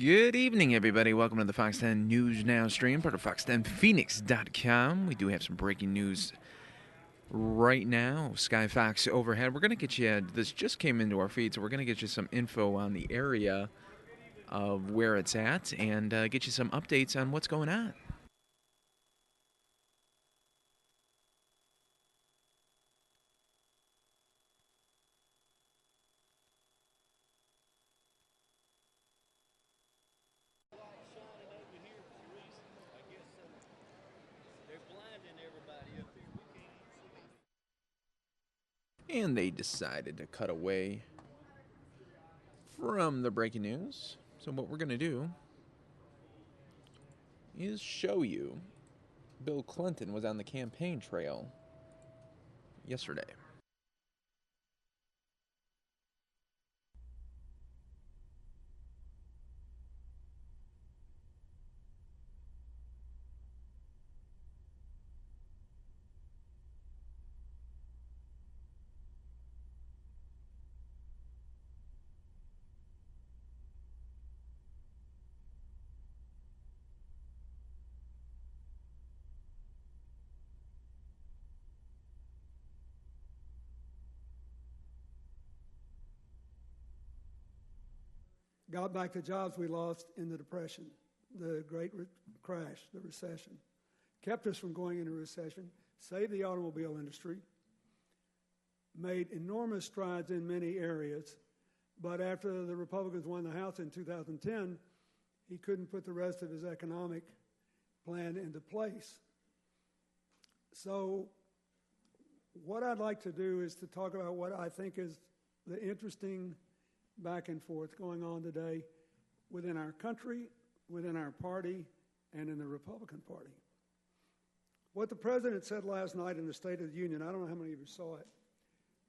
Good evening, everybody. Welcome to the Fox 10 News Now stream, part of fox10phoenix.com. We do have some breaking news right now. Sky Fox overhead. We're going to get you, this just came into our feed, so we're going to get you some info on the area of where it's at and get you some updates on what's going on. And they decided to cut away from the breaking news. So what we're going to do is show you Bill Clinton was on the campaign trail yesterday. Got back the jobs we lost in the Depression, the great crash, the recession. Kept us from going into recession, saved the automobile industry, made enormous strides in many areas, but after the Republicans won the House in 2010, he couldn't put the rest of his economic plan into place. So what I'd like to do is to talk about what I think is the interesting back and forth going on today within our country, within our party, and in the Republican Party. What the President said last night in the State of the Union, I don't know how many of you saw it,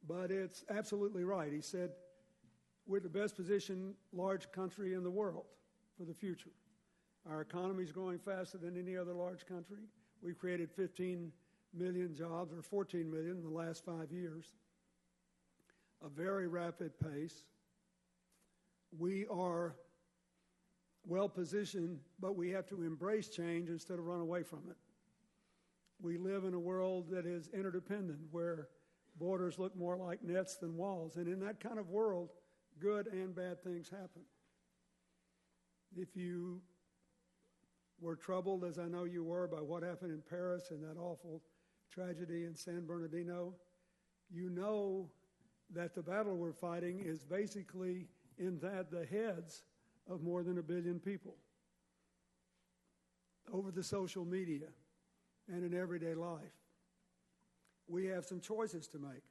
but it's absolutely right. He said, we're the best positioned large country in the world for the future. Our economy is growing faster than any other large country. We've created 15 million jobs, or 14 million in the last 5 years, a very rapid pace. We are well positioned, but we have to embrace change instead of run away from it. We live in a world that is interdependent, where borders look more like nets than walls. And in that kind of world, good and bad things happen. If you were troubled, as I know you were, by what happened in Paris and that awful tragedy in San Bernardino, you know that the battle we're fighting is basically in that the heads of more than 1 billion people over the social media and in everyday life. We have some choices to make.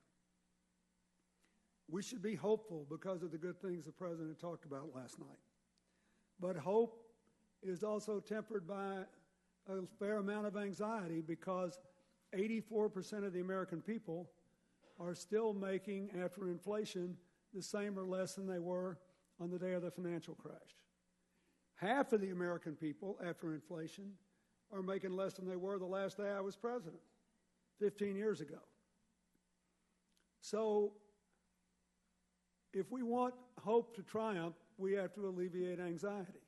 We should be hopeful because of the good things the President talked about last night. But hope is also tempered by a fair amount of anxiety, because 84% of the American people are still making, after inflation, the same or less than they were on the day of the financial crash. Half of the American people, after inflation, are making less than they were the last day I was president, 15 years ago. So if we want hope to triumph, we have to alleviate anxiety.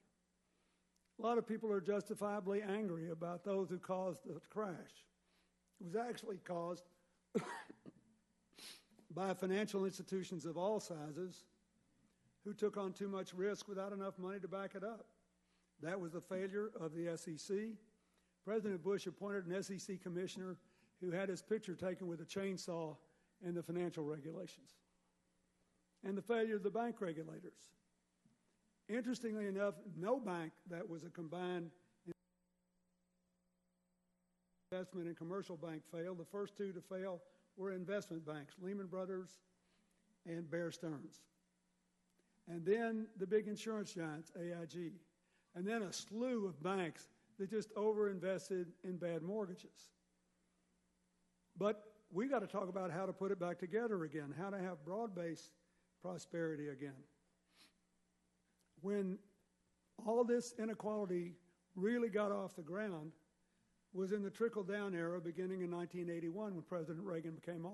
A lot of people are justifiably angry about those who caused the crash. It was actually caused by financial institutions of all sizes who took on too much risk without enough money to back it up. That was the failure of the SEC. President Bush appointed an SEC commissioner who had his picture taken with a chainsaw in the financial regulations. And the failure of the bank regulators. Interestingly enough, no bank that was a combined investment and commercial bank failed. The first two to fail were investment banks, Lehman Brothers and Bear Stearns. And then the big insurance giants, AIG. And then a slew of banks that just overinvested in bad mortgages. But we got to talk about how to put it back together again, how to have broad-based prosperity again. When all this inequality really got off the ground was in the trickle-down era beginning in 1981 when President Reagan became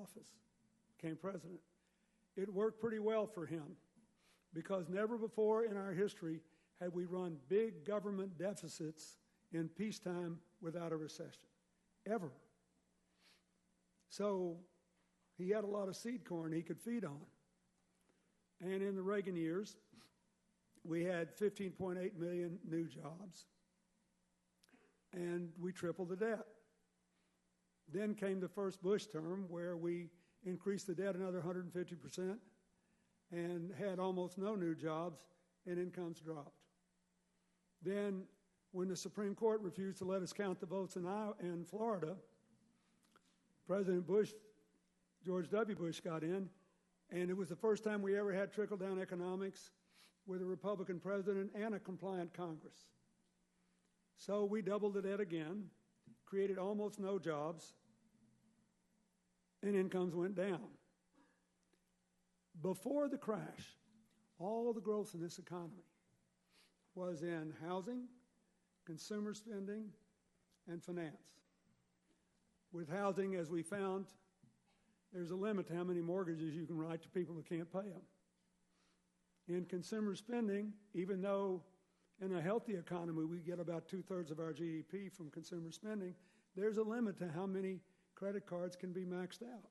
president. It worked pretty well for him, because never before in our history had we run big government deficits in peacetime without a recession, ever. So he had a lot of seed corn he could feed on. And in the Reagan years, we had 15.8 million new jobs, and we tripled the debt. Then came the first Bush term, where we increased the debt another 150% and had almost no new jobs, and incomes dropped. Then, when the Supreme Court refused to let us count the votes in Florida, President Bush, George W. Bush, got in, and it was the first time we ever had trickle-down economics with a Republican president and a compliant Congress. So we doubled the debt again, created almost no jobs, and incomes went down. Before the crash, all the growth in this economy was in housing, consumer spending, and finance. With housing, as we found, there's a limit to how many mortgages you can write to people who can't pay them. In consumer spending, even though in a healthy economy we get about 2/3 of our GDP from consumer spending, there's a limit to how many credit cards can be maxed out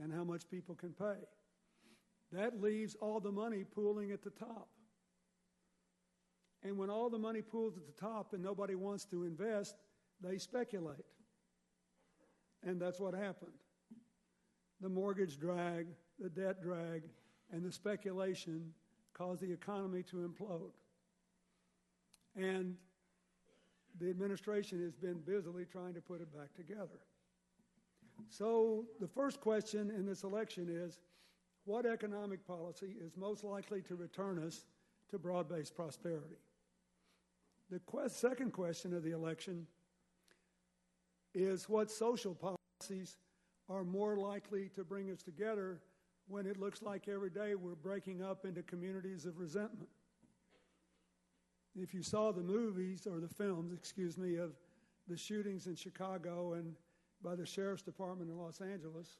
and how much people can pay. That leaves all the money pooling at the top. And when all the money pools at the top and nobody wants to invest, they speculate. And that's what happened. The mortgage drag, the debt drag, and the speculation caused the economy to implode. And the administration has been busily trying to put it back together. So the first question in this election is, what economic policy is most likely to return us to broad-based prosperity? The second question of the election is, what social policies are more likely to bring us together when it looks like every day we're breaking up into communities of resentment? If you saw the movies, or the films, of the shootings in Chicago and by the Sheriff's Department in Los Angeles,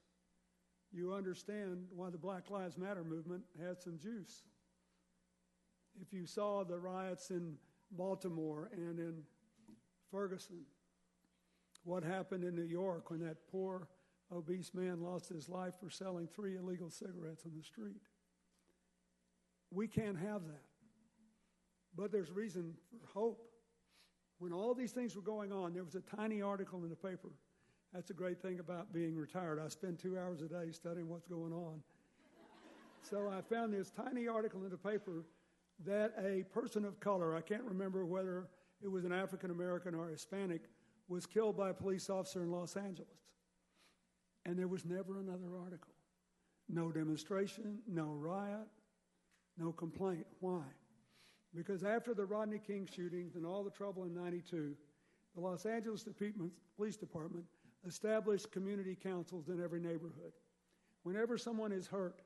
you understand why the Black Lives Matter movement had some juice. If you saw the riots in Baltimore and in Ferguson, what happened in New York when that poor obese man lost his life for selling 3 illegal cigarettes on the street. We can't have that. But there's reason for hope. When all these things were going on, there was a tiny article in the paper. That's a great thing about being retired. I spend 2 hours a day studying what's going on. So I found this tiny article in the paper that a person of color, I can't remember whether it was an African American or Hispanic, was killed by a police officer in Los Angeles. And there was never another article. No demonstration, no riot, no complaint. Why? Because after the Rodney King shootings and all the trouble in '92, the Los Angeles Police Department established community councils in every neighborhood. Whenever someone is hurt,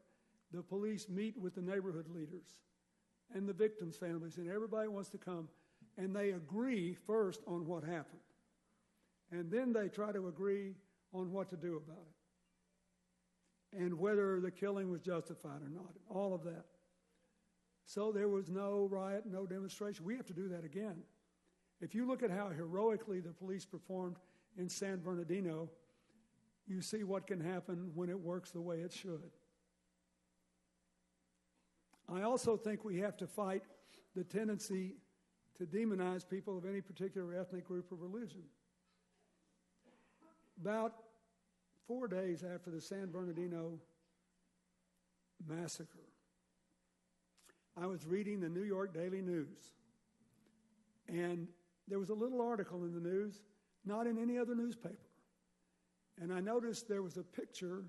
the police meet with the neighborhood leaders and the victims' families, and everybody wants to come, and they agree first on what happened. And then they try to agree on what to do about it and whether the killing was justified or not, all of that. So there was no riot, no demonstration. We have to do that again. If you look at how heroically the police performed in San Bernardino, you see what can happen when it works the way it should. I also think we have to fight the tendency to demonize people of any particular ethnic group or religion. About 4 days after the San Bernardino massacre, I was reading the New York Daily News, and there was a little article in the news, not in any other newspaper. And I noticed there was a picture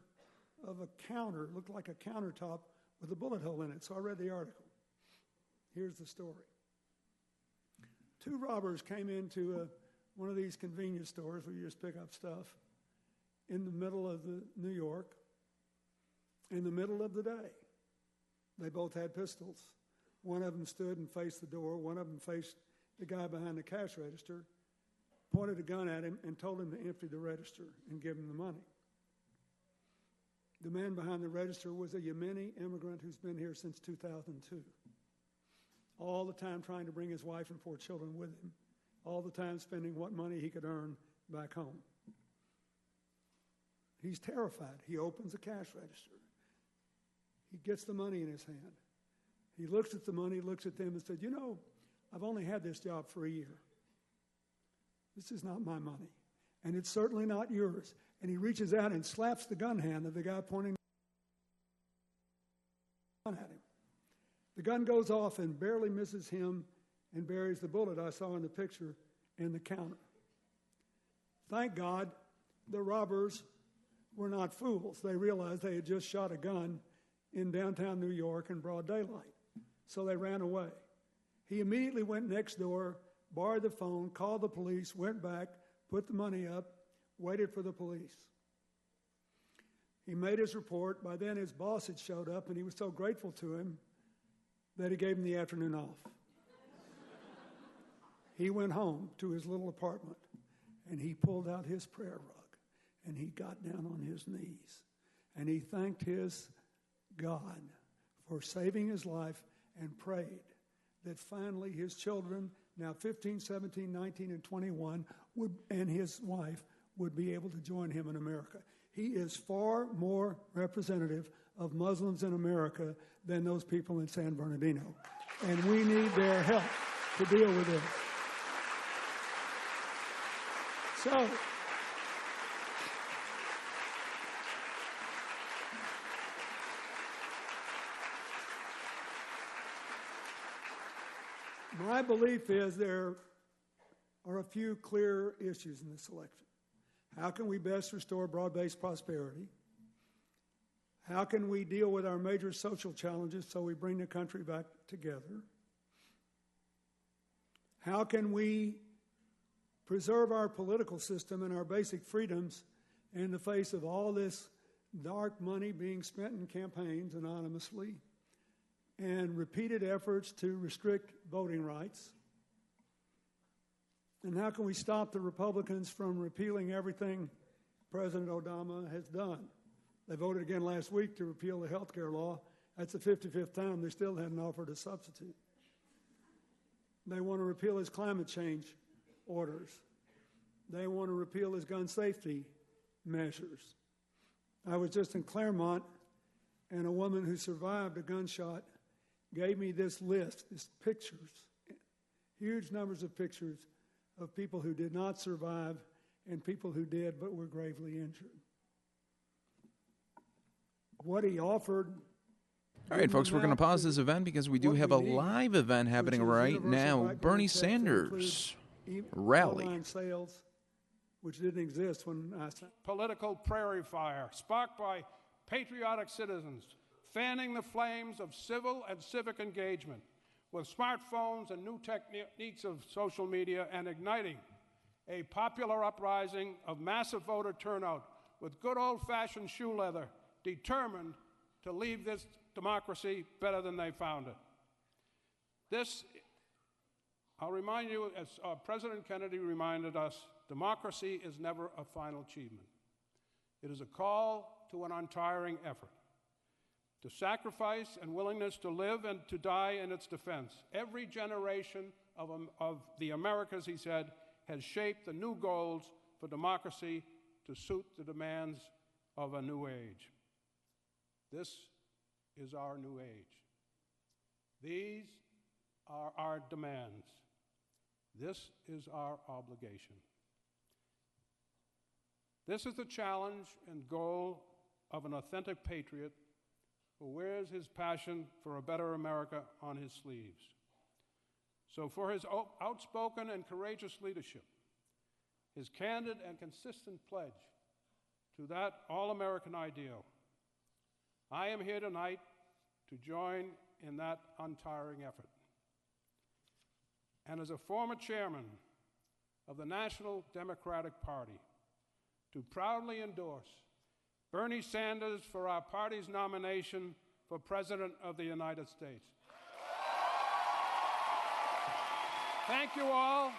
of a counter, looked like a countertop with a bullet hole in it. So I read the article. Here's the story. 2 robbers came into one of these convenience stores where you just pick up stuff in the middle of New York, in the middle of the day. They both had pistols. One of them stood and faced the door. One of them faced the guy behind the cash register, pointed a gun at him, and told him to empty the register and give him the money. The man behind the register was a Yemeni immigrant who's been here since 2002. all the time trying to bring his wife and 4 children with him, all the time spending what money he could earn back home. He's terrified. He opens a cash register. He gets the money in his hand. He looks at the money, looks at them, and said, you know, I've only had this job for a year. This is not my money, and it's certainly not yours. And he reaches out and slaps the gun hand of the guy pointing the gun at him. The gun goes off and barely misses him and buries the bullet I saw in the picture in the counter. Thank God the robbers were not fools. They realized they had just shot a gun in downtown New York in broad daylight. So they ran away. He immediately went next door, borrowed the phone, called the police, went back, put the money up, waited for the police. He made his report. By then his boss had showed up, and he was so grateful to him that he gave him the afternoon off. He went home to his little apartment, and he pulled out his prayer rug, and he got down on his knees, and he thanked his God for saving his life and prayed that finally his children, now 15, 17, 19, and 21, and his wife would be able to join him in America. He is far more representative of Muslims in America than those people in San Bernardino. And we need their help to deal with this. So, my belief is there are a few clear issues in this election. How can we best restore broad-based prosperity? How can we deal with our major social challenges so we bring the country back together? How can we preserve our political system and our basic freedoms in the face of all this dark money being spent in campaigns anonymously and repeated efforts to restrict voting rights? And how can we stop the Republicans from repealing everything President Obama has done? They voted again last week to repeal the health care law. That's the 55th time they still hadn't offered a substitute. They want to repeal his climate change orders. They want to repeal his gun safety measures. I was just in Claremont, and a woman who survived a gunshot gave me this list, these pictures, huge numbers of pictures of people who did not survive and people who did but were gravely injured. What he offered. All right, folks, we're going to pause this event because we do have a live event happening right now. Bernie Sanders rally. Online sales, which didn't exist when I said. Political prairie fire sparked by patriotic citizens, fanning the flames of civil and civic engagement with smartphones and new techniques of social media, and igniting a popular uprising of massive voter turnout with good old-fashioned shoe leather, determined to leave this democracy better than they found it. This, I'll remind you, as President Kennedy reminded us, democracy is never a final achievement. It is a call to an untiring effort, to sacrifice and willingness to live and to die in its defense. Every generation of the Americas, he said, has shaped the new goals for democracy to suit the demands of a new age. This is our new age. These are our demands. This is our obligation. This is the challenge and goal of an authentic patriot who wears his passion for a better America on his sleeves. So for his outspoken and courageous leadership, his candid and consistent pledge to that all-American ideal, I am here tonight to join in that untiring effort. And as a former chairman of the National Democratic Party, to proudly endorse Bernie Sanders for our party's nomination for President of the United States. Thank you all.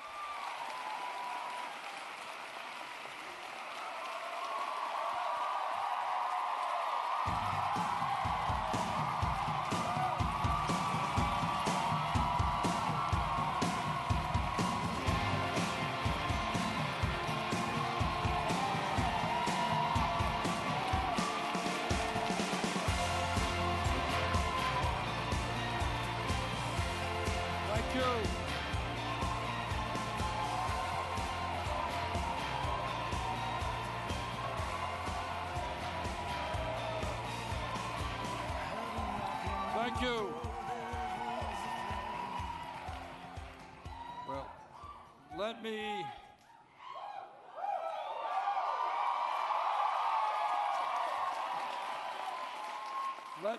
Let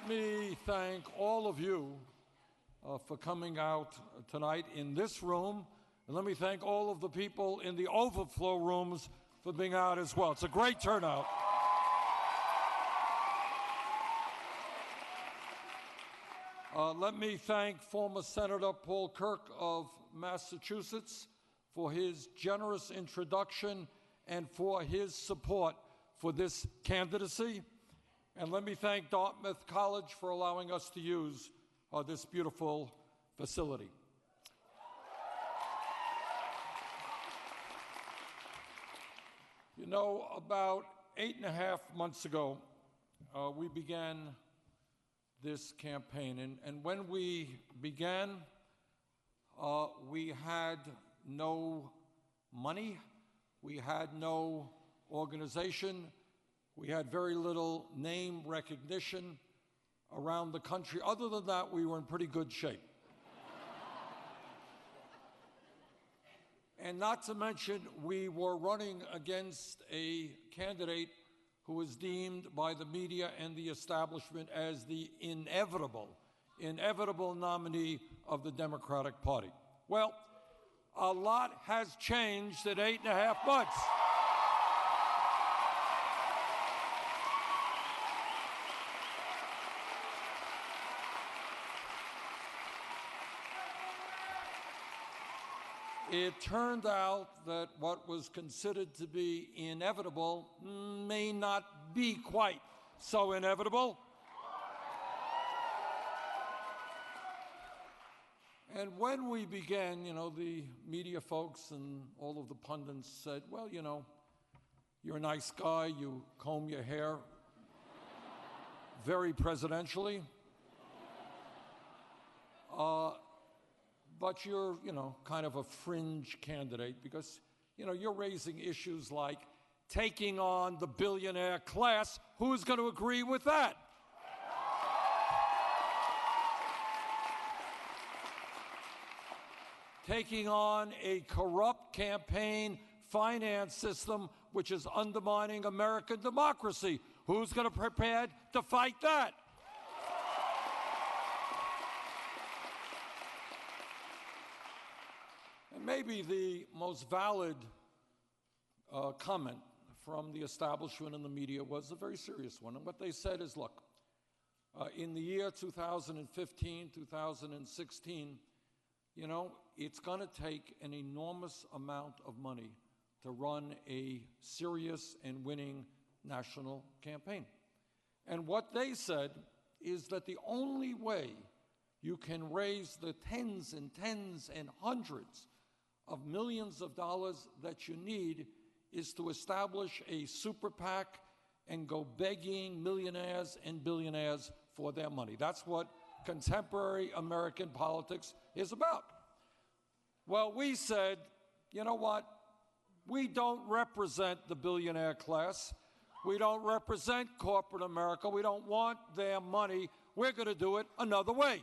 me thank all of you for coming out tonight in this room, and let me thank all of the people in the overflow rooms for being out as well. It's a great turnout. Let me thank former Senator Paul Kirk of Massachusetts for his generous introduction and for his support for this candidacy. And let me thank Dartmouth College for allowing us to use this beautiful facility. You know, about 8.5 months ago, we began this campaign. And when we began, we had no money, we had no organization, we had very little name recognition around the country. Other than that, we were in pretty good shape. And not to mention, we were running against a candidate who was deemed by the media and the establishment as the inevitable nominee of the Democratic Party. Well, a lot has changed in 8.5 months. It turned out that what was considered to be inevitable may not be quite so inevitable. And when we began, you know, the media folks and all of the pundits said, well, you know, you're a nice guy, you comb your hair very presidentially. But you're, you know, kind of a fringe candidate because, you know, you're raising issues like taking on the billionaire class. Who's going to agree with that? Taking on a corrupt campaign finance system which is undermining American democracy. Who's going to be prepared to fight that? Maybe the most valid comment from the establishment and the media was a very serious one. And what they said is, look, in the year 2015, 2016, you know, it's going to take an enormous amount of money to run a serious and winning national campaign. And what they said is that the only way you can raise the tens and hundreds of millions of dollars that you need is to establish a super PAC and go begging millionaires and billionaires for their money. That's what contemporary American politics is about. Well, we said, you know what? We don't represent the billionaire class. We don't represent corporate America. We don't want their money. We're going to do it another way.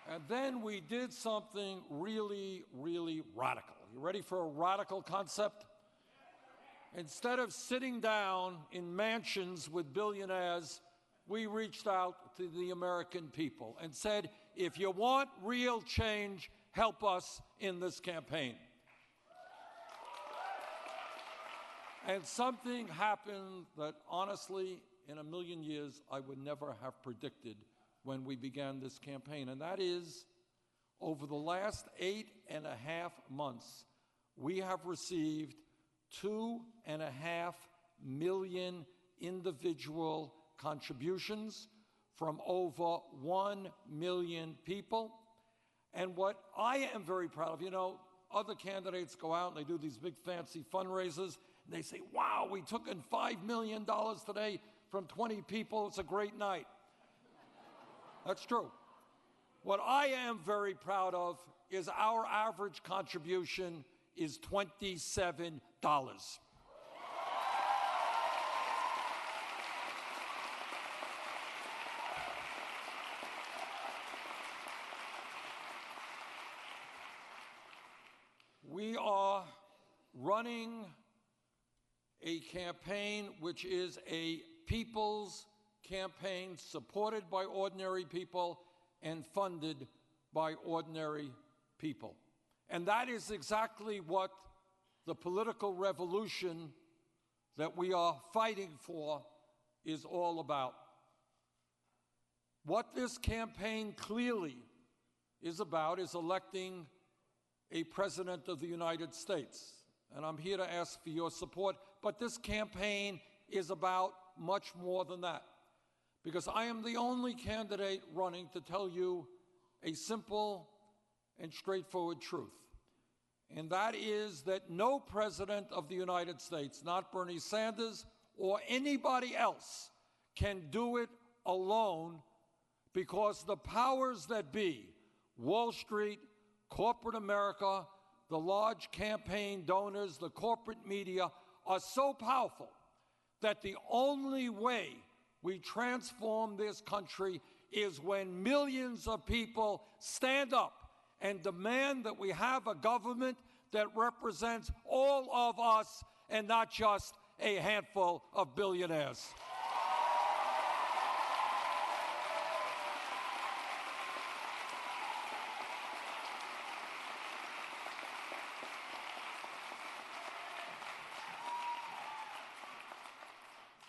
And then we did something really, really radical. You ready for a radical concept? Instead of sitting down in mansions with billionaires, we reached out to the American people and said, if you want real change, help us in this campaign. And something happened that, honestly, in a million years, I would never have predicted when we began this campaign, and that is, over the last 8.5 months, we have received 2.5 million individual contributions from over 1 million people. And what I am very proud of, you know, other candidates go out and they do these big fancy fundraisers, and they say, wow, we took in $5 million today from 20 people, it's a great night. That's true. What I am very proud of is our average contribution is $27. we are running a campaign which is a people's campaign supported by ordinary people and funded by ordinary people. And that is exactly what the political revolution that we are fighting for is all about. What this campaign clearly is about is electing a president of the United States. And I'm here to ask for your support. But this campaign is about much more than that. Because I am the only candidate running to tell you a simple and straightforward truth. And that is that no president of the United States, not Bernie Sanders or anybody else, can do it alone, because the powers that be, Wall Street, corporate America, the large campaign donors, the corporate media, are so powerful that the only way we transform this country is when millions of people stand up and demand that we have a government that represents all of us and not just a handful of billionaires.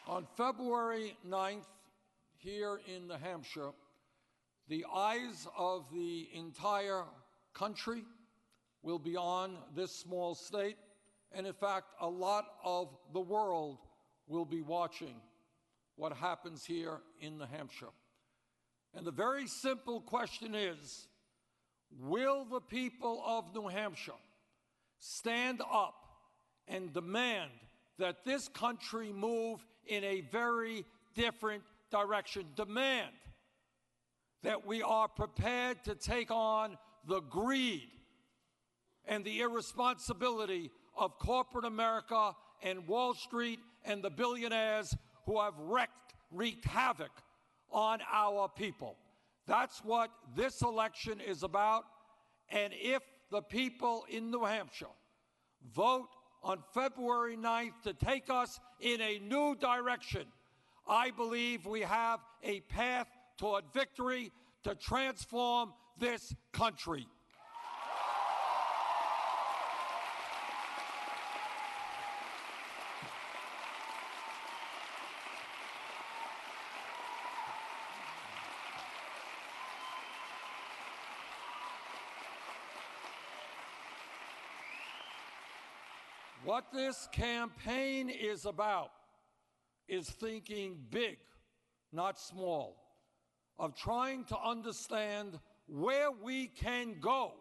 On February 9th, here in New Hampshire, the eyes of the entire country will be on this small state, and in fact, a lot of the world will be watching what happens here in New Hampshire. And the very simple question is, will the people of New Hampshire stand up and demand that this country move in a very different direction? Demand that we are prepared to take on the greed and the irresponsibility of corporate America and Wall Street and the billionaires who have wreaked havoc on our people. That's what this election is about. And if the people in New Hampshire vote on February 9th to take us in a new direction, I believe we have a path toward victory to transform this country. What this campaign is about is thinking big, not small, of trying to understand where we can go,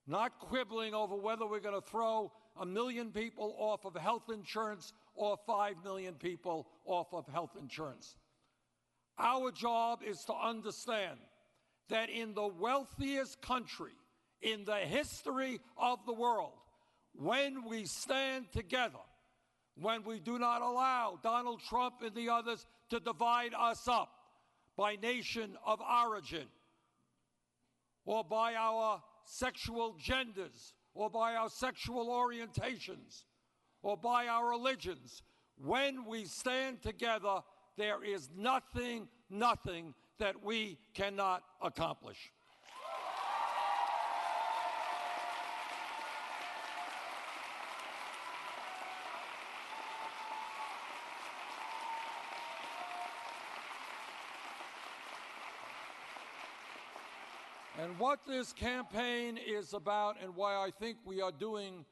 not quibbling over whether we're going to throw 1 million people off of health insurance or 5 million people off of health insurance. Our job is to understand that in the wealthiest country in the history of the world, when we stand together, when we do not allow Donald Trump and the others to divide us up by nation of origin, or by our sexual genders, or by our sexual orientations, or by our religions, when we stand together, there is nothing that we cannot accomplish. And what this campaign is about, and why I think we are doing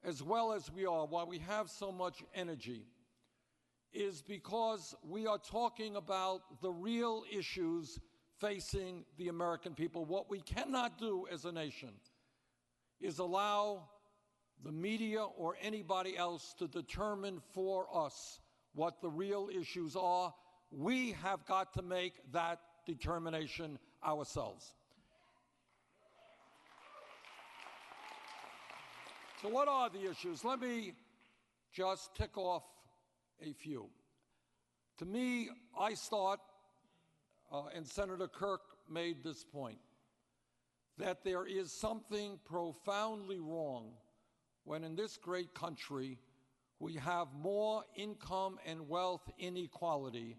as well as we are, why we have so much energy, is because we are talking about the real issues facing the American people. What we cannot do as a nation is allow the media or anybody else to determine for us what the real issues are. We have got to make that determination ourselves. So what are the issues? Let me just tick off a few. To me, I start, and Senator Kirk made this point, that there is something profoundly wrong when in this great country we have more income and wealth inequality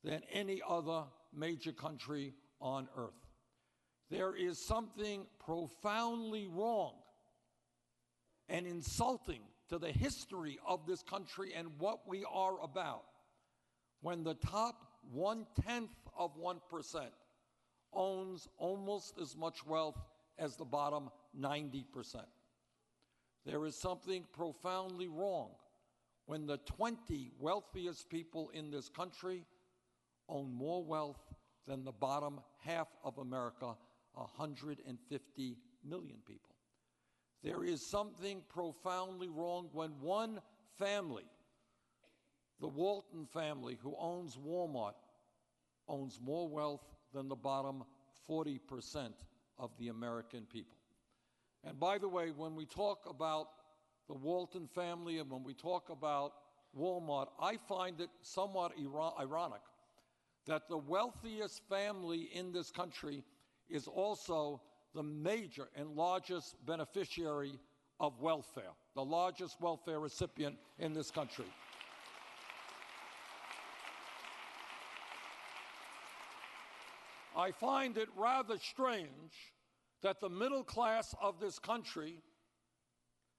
than any other major country on earth. There is something profoundly wrong and insulting to the history of this country and what we are about when the top 0.1% owns almost as much wealth as the bottom 90%. There is something profoundly wrong when the 20 wealthiest people in this country own more wealth than the bottom half of America, 150 million people. There is something profoundly wrong when one family, the Walton family who owns Walmart, owns more wealth than the bottom 40% of the American people. And by the way, when we talk about the Walton family and when we talk about Walmart, I find it somewhat ironic that the wealthiest family in this country is also the major and largest beneficiary of welfare, the largest welfare recipient in this country. I find it rather strange that the middle class of this country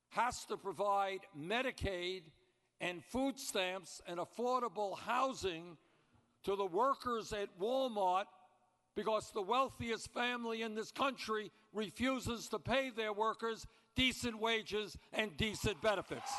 has to provide Medicaid and food stamps and affordable housing to the workers at Walmart because the wealthiest family in this country refuses to pay their workers decent wages and decent benefits.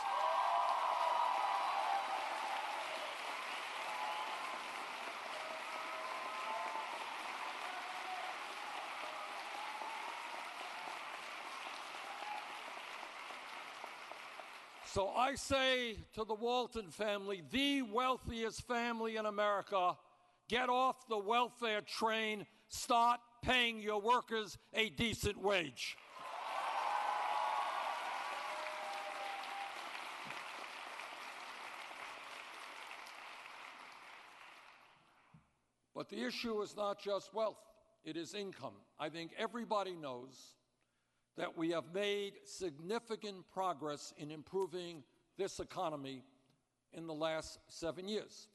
So I say to the Walton family, the wealthiest family in America, get off the welfare train, start paying your workers a decent wage. But the issue is not just wealth, it is income. I think everybody knows that we have made significant progress in improving this economy in the last 7 years.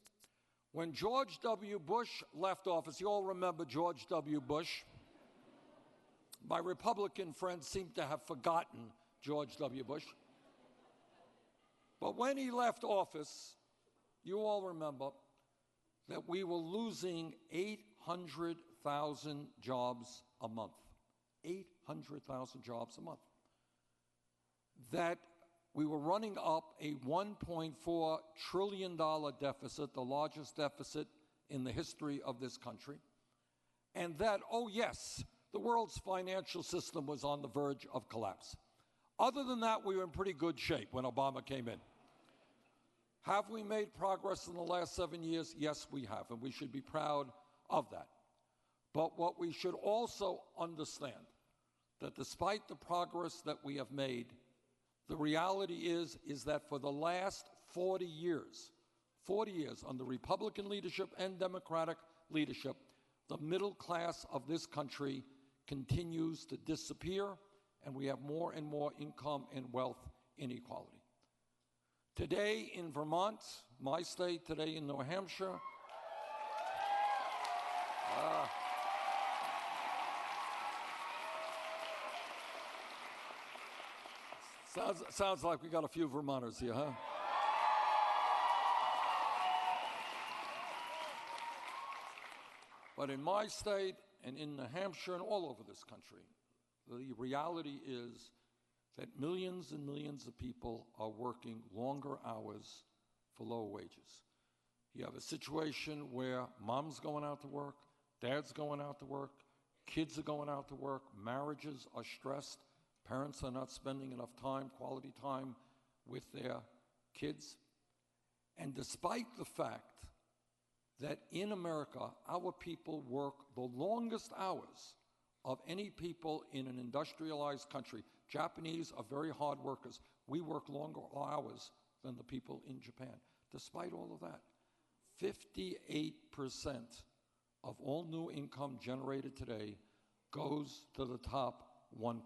When George W. Bush left office, you all remember George W. Bush. My Republican friends seem to have forgotten George W. Bush. But when he left office, you all remember that we were losing 800,000 jobs a month. 800,000 jobs a month. That we were running up a $1.4 trillion deficit, the largest deficit in the history of this country. And that, oh yes, the world's financial system was on the verge of collapse. Other than that, we were in pretty good shape when Obama came in. Have we made progress in the last 7 years? Yes, we have, and we should be proud of that. But what we should also understand, that despite the progress that we have made, the reality is that for the last 40 years under Republican leadership and Democratic leadership, the middle class of this country continues to disappear, and we have more and more income and wealth inequality. Today in Vermont, my state, today in New Hampshire, sounds like we got a few Vermonters here, huh? But in my state and in New Hampshire and all over this country, the reality is that millions and millions of people are working longer hours for low wages. You have a situation where mom's going out to work, dad's going out to work, kids are going out to work, marriages are stressed, parents are not spending enough time, quality time with their kids. And despite the fact that in America, our people work the longest hours of any people in an industrialized country. Japanese are very hard workers. We work longer hours than the people in Japan. Despite all of that, 58% of all new income generated today goes to the top 1%.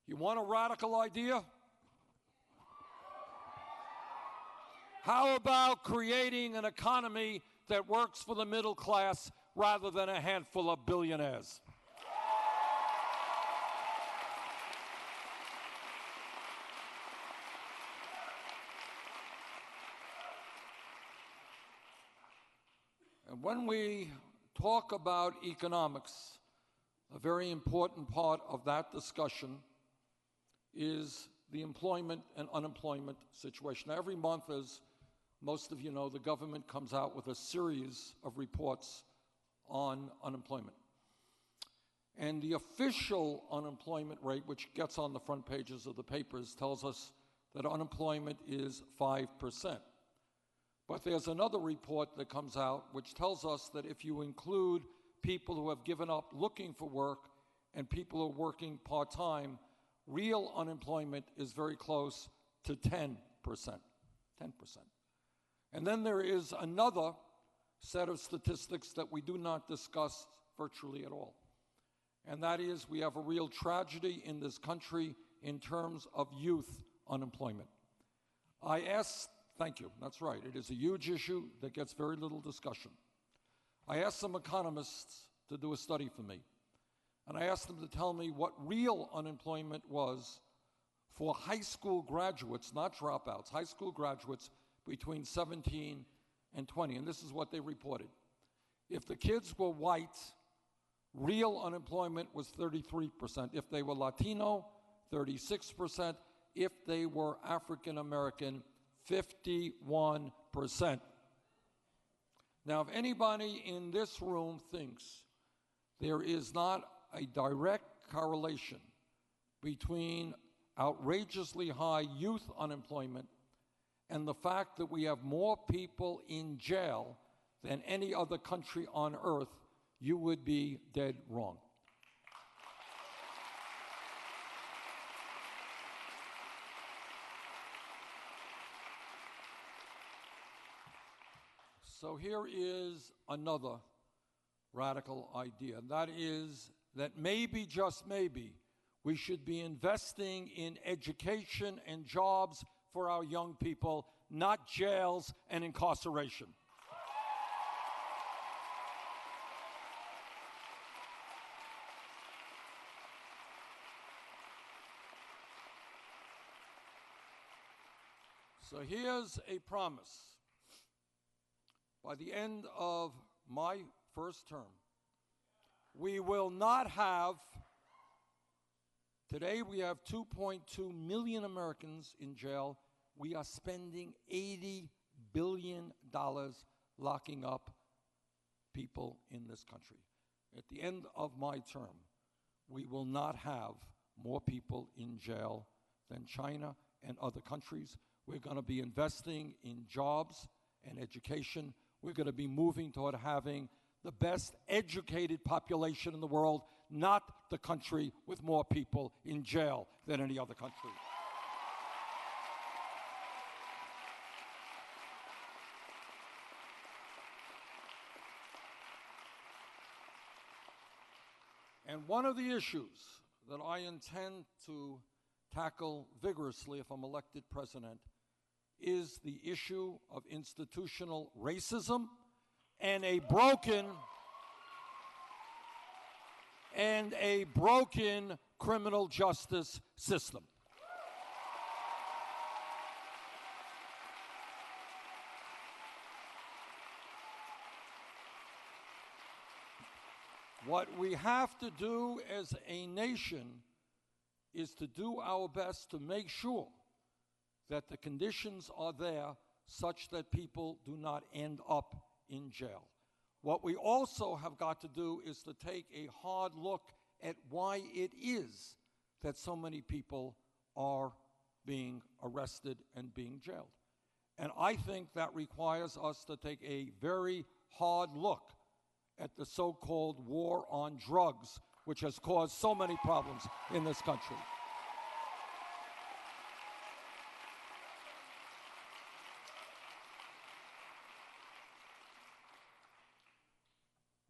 You want a radical idea? How about creating an economy that works for the middle class rather than a handful of billionaires? And when we talk about economics, a very important part of that discussion is the employment and unemployment situation. Now, every month, as most of you know, the government comes out with a series of reports on unemployment. And the official unemployment rate, which gets on the front pages of the papers, tells us that unemployment is 5%. But there's another report that comes out which tells us that if you include people who have given up looking for work and people who are working part-time, real unemployment is very close to 10%. 10%. And then there is another set of statistics that we do not discuss virtually at all. And that is we have a real tragedy in this country in terms of youth unemployment. I asked, thank you, that's right, it is a huge issue that gets very little discussion. I asked some economists to do a study for me. And I asked them to tell me what real unemployment was for high school graduates, not dropouts, high school graduates between 17 and 20. And this is what they reported. If the kids were white, real unemployment was 33%. If they were Latino, 36%. If they were African American, 51%. Now, if anybody in this room thinks there is not a direct correlation between outrageously high youth unemployment and the fact that we have more people in jail than any other country on earth, you would be dead wrong. So here is another radical idea. That is that maybe, just maybe, we should be investing in education and jobs for our young people, not jails and incarceration. So here's a promise. By the end of my first term, we will not have, today we have 2.2 million Americans in jail. We are spending $80 billion locking up people in this country. At the end of my term, we will not have more people in jail than China and other countries. We're going to be investing in jobs and education. We're going to be moving toward having the best educated population in the world, not the country with more people in jail than any other country. And one of the issues that I intend to tackle vigorously if I'm elected president is the issue of institutional racism and a broken criminal justice system. What we have to do as a nation is to do our best to make sure that the conditions are there such that people do not end up in jail. What we also have got to do is to take a hard look at why it is that so many people are being arrested and being jailed. And I think that requires us to take a very hard look at the so-called war on drugs, which has caused so many problems in this country.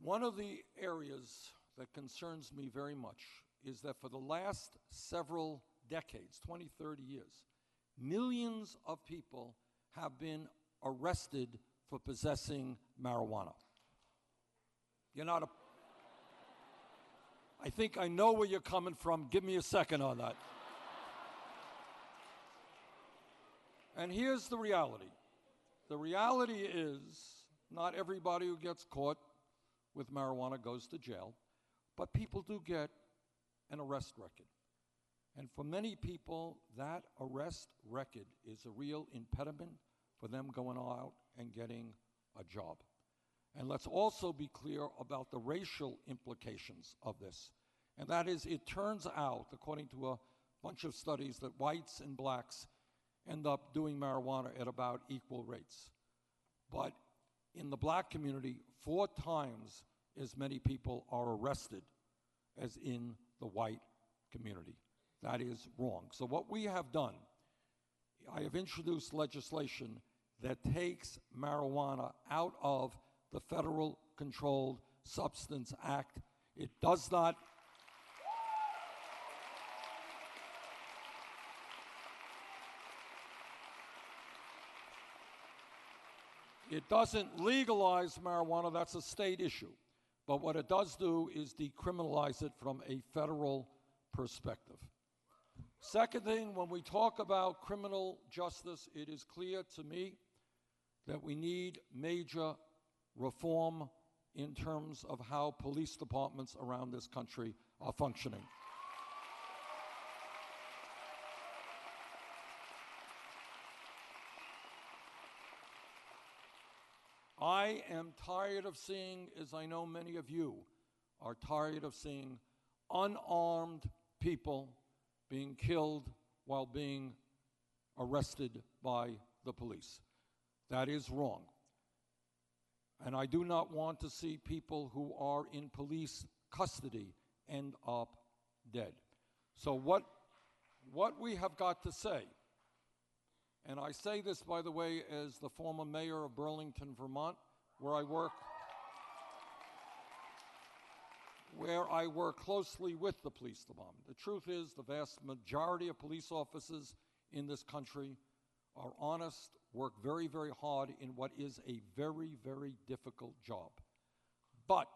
One of the areas that concerns me very much is that for the last several decades, 20, 30 years, millions of people have been arrested for possessing marijuana. You're not a... I think I know where you're coming from. Give me a second on that. And here's the reality. The reality is not everybody who gets caught with marijuana goes to jail, but people do get an arrest record. And for many people, that arrest record is a real impediment for them going out and getting a job. And let's also be clear about the racial implications of this. And that is, it turns out, according to a bunch of studies, that whites and blacks end up doing marijuana at about equal rates. But in the black community, 4 times as many people are arrested as in the white community. That is wrong. So what we have done, I have introduced legislation that takes marijuana out of the Federal Controlled Substance Act. It does not... It doesn't legalize marijuana, that's a state issue. But what it does do is decriminalize it from a federal perspective. Second thing, when we talk about criminal justice, it is clear to me that we need major reform in terms of how police departments around this country are functioning. I am tired of seeing, as I know many of you are tired of seeing, unarmed people being killed while being arrested by the police. That is wrong. And I do not want to see people who are in police custody end up dead. So what we have got to say, and I say this, by the way, as the former mayor of Burlington, Vermont, where I work closely with the police department. The truth is, the vast majority of police officers in this country are honest, work very, very hard in what is a very, very difficult job. But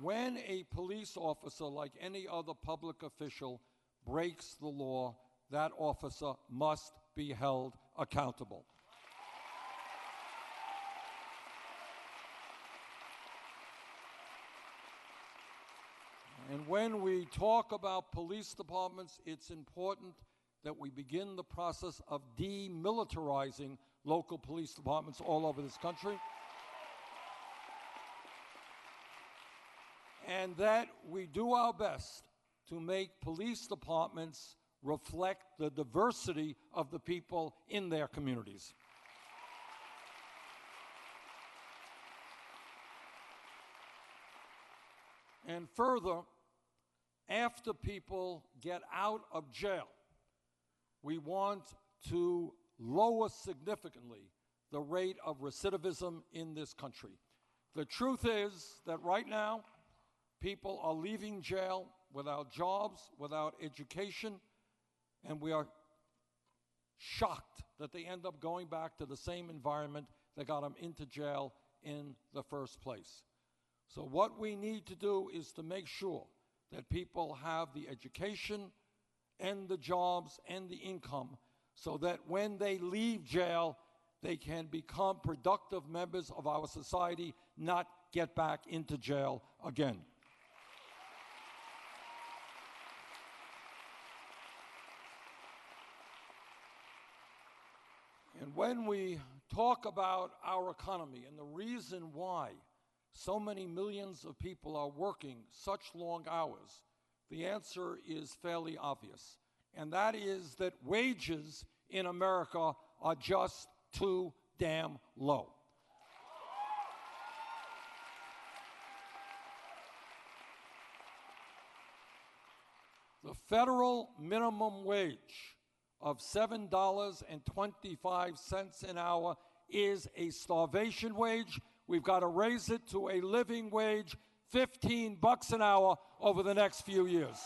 when a police officer, like any other public official, breaks the law, that officer must be held accountable. And when we talk about police departments, it's important that we begin the process of demilitarizing local police departments all over this country. And that we do our best to make police departments reflect the diversity of the people in their communities. And further, after people get out of jail, we want to lower significantly the rate of recidivism in this country. The truth is that right now, people are leaving jail without jobs, without education, and we are shocked that they end up going back to the same environment that got them into jail in the first place. So what we need to do is to make sure that people have the education and the jobs and the income so that when they leave jail, they can become productive members of our society, not get back into jail again. And when we talk about our economy and the reason why so many millions of people are working such long hours, the answer is fairly obvious. And that is that wages in America are just too damn low. The federal minimum wage of $7.25 an hour is a starvation wage. We've got to raise it to a living wage, $15 an hour over the next few years.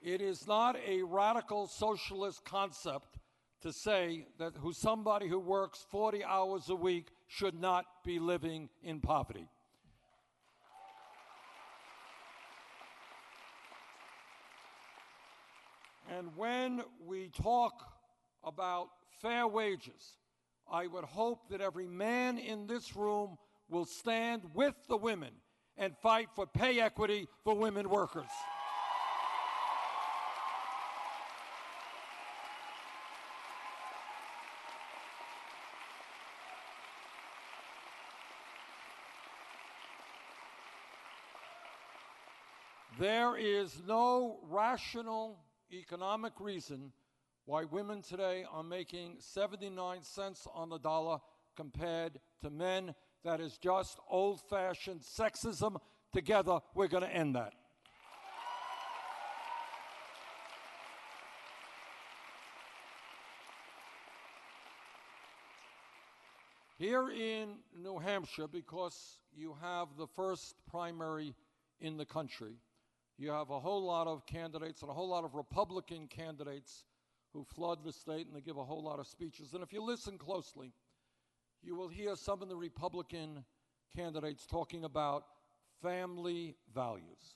It is not a radical socialist concept to say that somebody who works 40 hours a week should not be living in poverty. And when we talk about fair wages, I would hope that every man in this room will stand with the women and fight for pay equity for women workers. There is no rational economic reason why women today are making 79 cents on the dollar compared to men. That is just old-fashioned sexism. Together, we're going to end that. Here in New Hampshire, because you have the first primary in the country, you have a whole lot of candidates and a whole lot of Republican candidates who flood the state, and they give a whole lot of speeches. And if you listen closely, you will hear some of the Republican candidates talking about family values.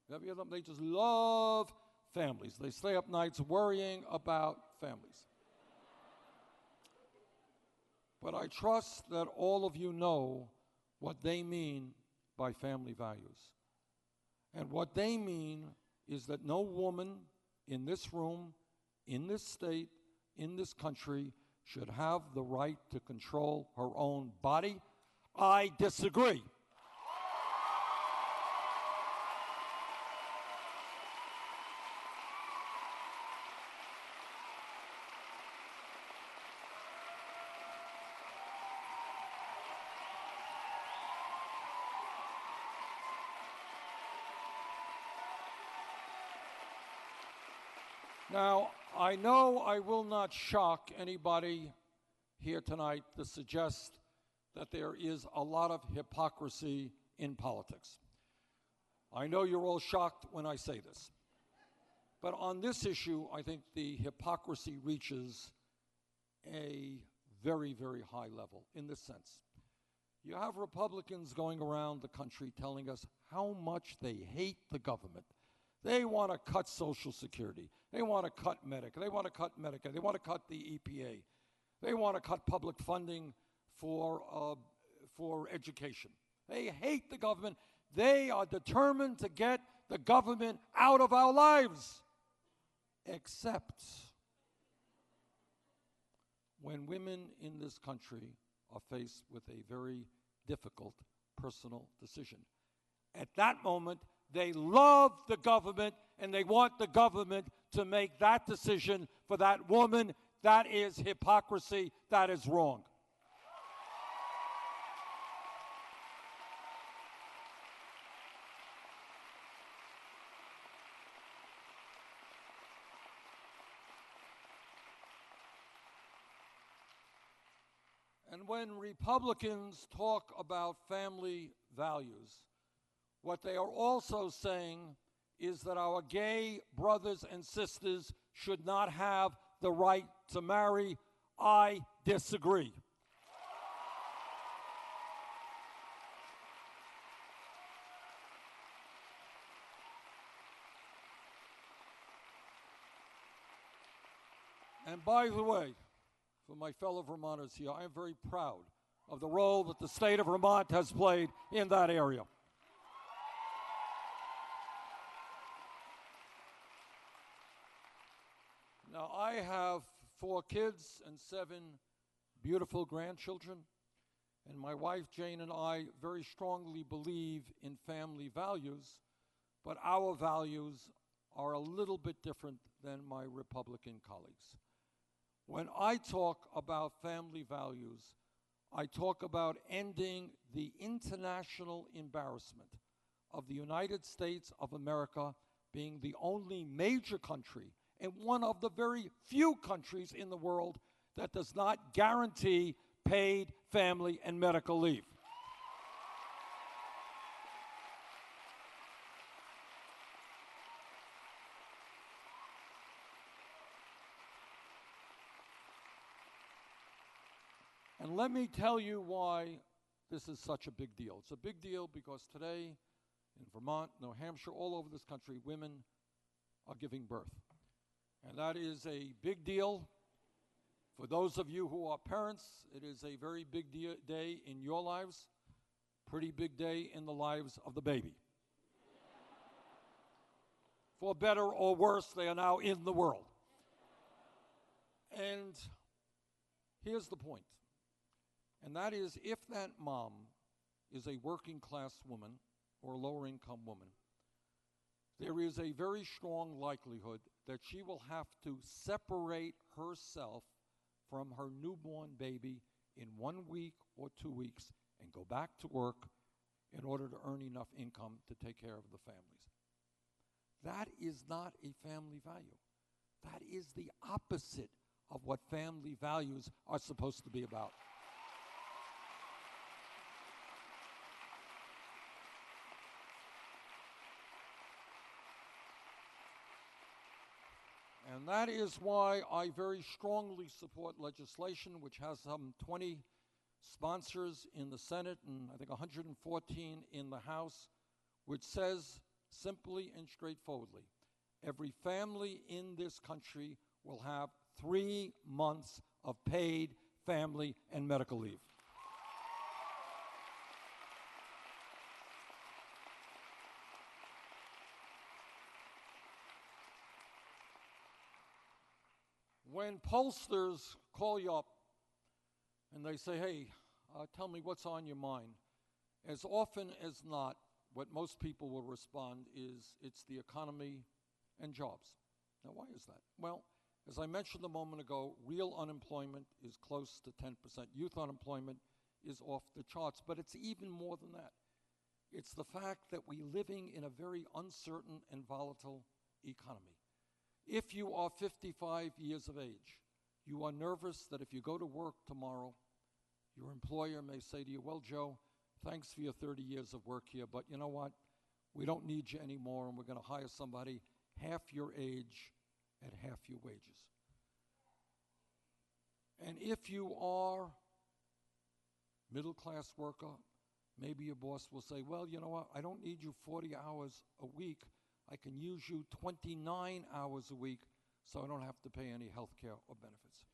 You ever hear them? They just love families. They stay up nights worrying about families. But I trust that all of you know what they mean by family values. And what they mean is that no woman in this room, in this state, in this country, should have the right to control her own body. I disagree. Now, I know I will not shock anybody here tonight to suggest that there is a lot of hypocrisy in politics. I know you're all shocked when I say this. But on this issue, I think the hypocrisy reaches a very, very high level in this sense. You have Republicans going around the country telling us how much they hate the government. They want to cut Social Security. They want to cut Medicare. They want to cut Medicare. They want to cut the EPA. They want to cut public funding for education. They hate the government. They are determined to get the government out of our lives. Except when women in this country are faced with a very difficult personal decision. At that moment, they love the government, and they want the government to make that decision for that woman. That is hypocrisy. That is wrong. And when Republicans talk about family values, what they are also saying is that our gay brothers and sisters should not have the right to marry. I disagree. And by the way, for my fellow Vermonters here, I am very proud of the role that the state of Vermont has played in that area. Now, I have 4 kids and 7 beautiful grandchildren, and my wife Jane and I very strongly believe in family values, but our values are a little bit different than my Republican colleagues. When I talk about family values, I talk about ending the international embarrassment of the United States of America being the only major country and one of the very few countries in the world that does not guarantee paid family and medical leave. And let me tell you why this is such a big deal. It's a big deal because today in Vermont, New Hampshire, all over this country, women are giving birth. And that is a big deal. For those of you who are parents, it is a very big day in your lives, pretty big day in the lives of the baby. For better or worse, they are now in the world. And here's the point. And that is, if that mom is a working class woman or a lower income woman, there is a very strong likelihood that she will have to separate herself from her newborn baby in 1 week or 2 weeks and go back to work in order to earn enough income to take care of the families. That is not a family value. That is the opposite of what family values are supposed to be about. And that is why I very strongly support legislation which has some 20 sponsors in the Senate and I think 114 in the House, which says simply and straightforwardly, every family in this country will have 3 months of paid family and medical leave. When pollsters call you up and they say, hey, tell me what's on your mind, as often as not, what most people will respond is it's the economy and jobs. Now, why is that? Well, as I mentioned a moment ago, real unemployment is close to 10%. Youth unemployment is off the charts, but it's even more than that. It's the fact that we're living in a very uncertain and volatile economy. If you are 55 years of age, you are nervous that if you go to work tomorrow, your employer may say to you, well, Joe, thanks for your 30 years of work here, but you know what? We don't need you anymore, and we're going to hire somebody half your age at half your wages. And if you are middle-class worker, maybe your boss will say, well, you know what? I don't need you 40 hours a week. I can use you 29 hours a week so I don't have to pay any health care or benefits.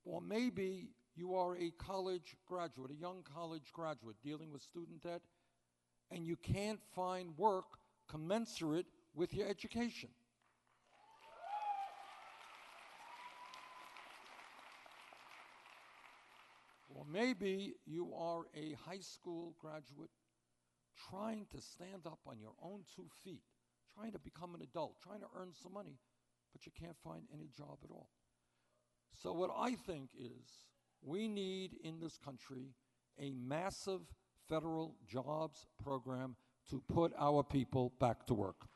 Or maybe you are a college graduate, a young college graduate dealing with student debt, and you can't find work commensurate with your education. Or maybe you are a high school graduate trying to stand up on your own 2 feet, trying to become an adult, trying to earn some money, but you can't find any job at all. So what I think is we need in this country a massive federal jobs program to put our people back to work.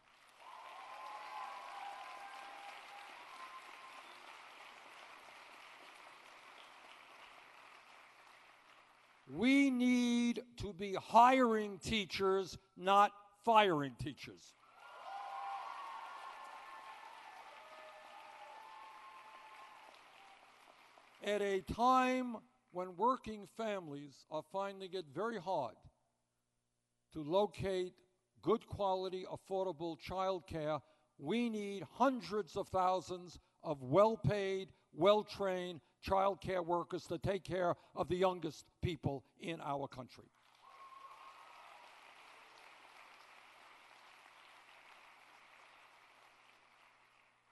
We need to be hiring teachers, not firing teachers. At a time when working families are finding it very hard to locate good quality, affordable child care, we need hundreds of thousands of well-paid, well-trained child care workers to take care of the youngest people in our country.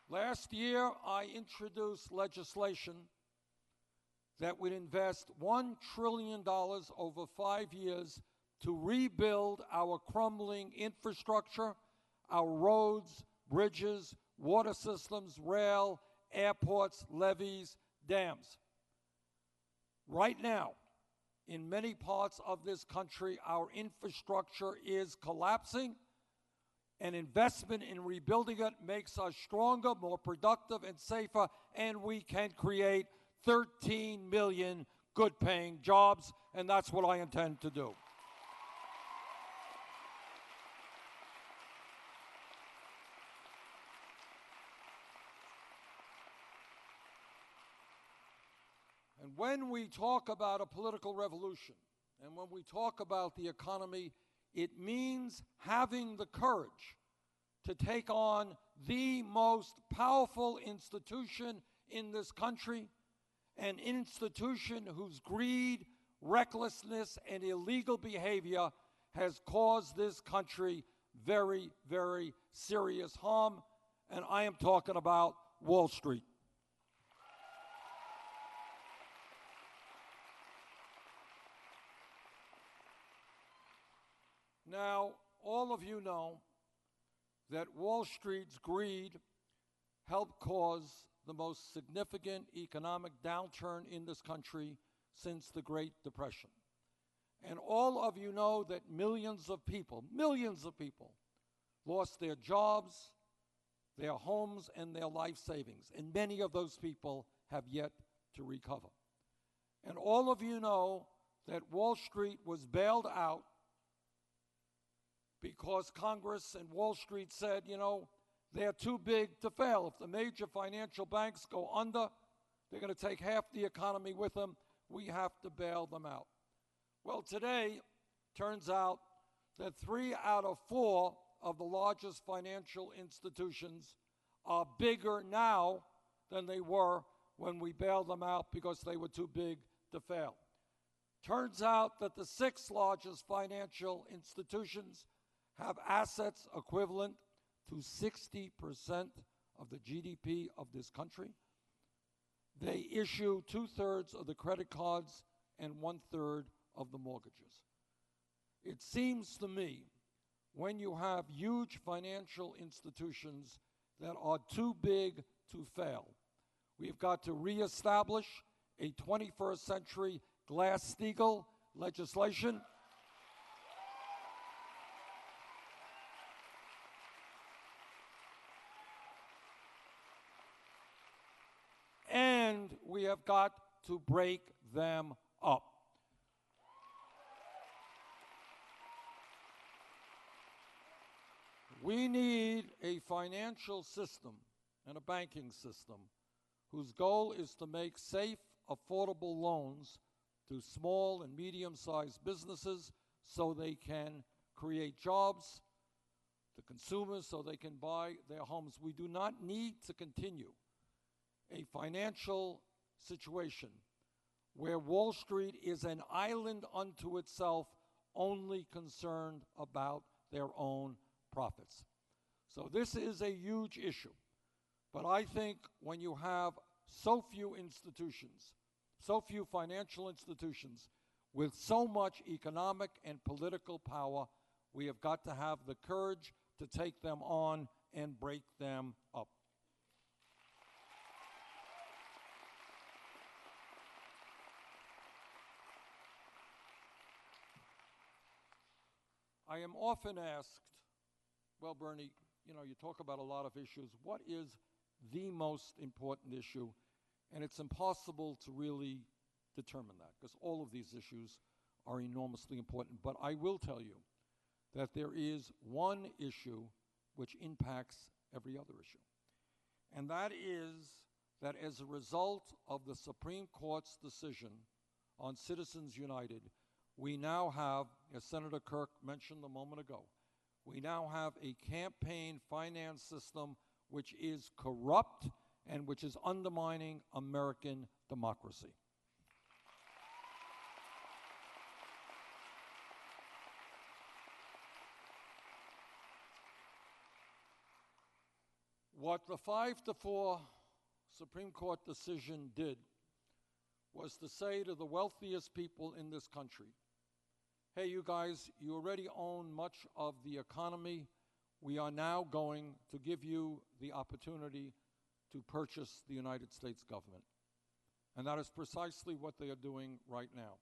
Last year, I introduced legislation that would invest $1 trillion over 5 years to rebuild our crumbling infrastructure, our roads, bridges, water systems, rail, airports, levees, dams. Right now, in many parts of this country, our infrastructure is collapsing. and investment in rebuilding it makes us stronger, more productive, and safer, and we can create 13 million good-paying jobs, and that's what I intend to do. And when we talk about a political revolution, and when we talk about the economy, it means having the courage to take on the most powerful institution in this country, an institution whose greed, recklessness, and illegal behavior has caused this country very, very serious harm, and I am talking about Wall Street. Now, all of you know that Wall Street's greed helped cause the most significant economic downturn in this country since the Great Depression. And all of you know that millions of people, lost their jobs, their homes, and their life savings. And many of those people have yet to recover. And all of you know that Wall Street was bailed out because Congress and Wall Street said, you know, they're too big to fail. If the major financial banks go under, they're going to take half the economy with them. We have to bail them out. Well, today, turns out that 3 out of 4 of the largest financial institutions are bigger now than they were when we bailed them out because they were too big to fail. Turns out that the 6 largest financial institutions have assets equivalent to 60% of the GDP of this country. They issue 2/3 of the credit cards and 1/3 of the mortgages. It seems to me when you have huge financial institutions that are too big to fail, we've got to reestablish a 21st century Glass-Steagall legislation. And we have got to break them up. We need a financial system and a banking system whose goal is to make safe, affordable loans to small and medium-sized businesses so they can create jobs, to consumers so they can buy their homes. We do not need to continue a financial situation where Wall Street is an island unto itself, only concerned about their own profits. So this is a huge issue. But I think when you have so few institutions, so few financial institutions with so much economic and political power, we have got to have the courage to take them on and break them up. I am often asked, well, Bernie, you know, you talk about a lot of issues. What is the most important issue? And it's impossible to really determine that because all of these issues are enormously important. But I will tell you that there is one issue which impacts every other issue. And that is that as a result of the Supreme Court's decision on Citizens United, we now have, as Senator Kirk mentioned a moment ago, we now have a campaign finance system which is corrupt and which is undermining American democracy. What the 5-4 Supreme Court decision did was to say to the wealthiest people in this country, hey, you guys, you already own much of the economy. We are now going to give you the opportunity to purchase the United States government. And that is precisely what they are doing right now.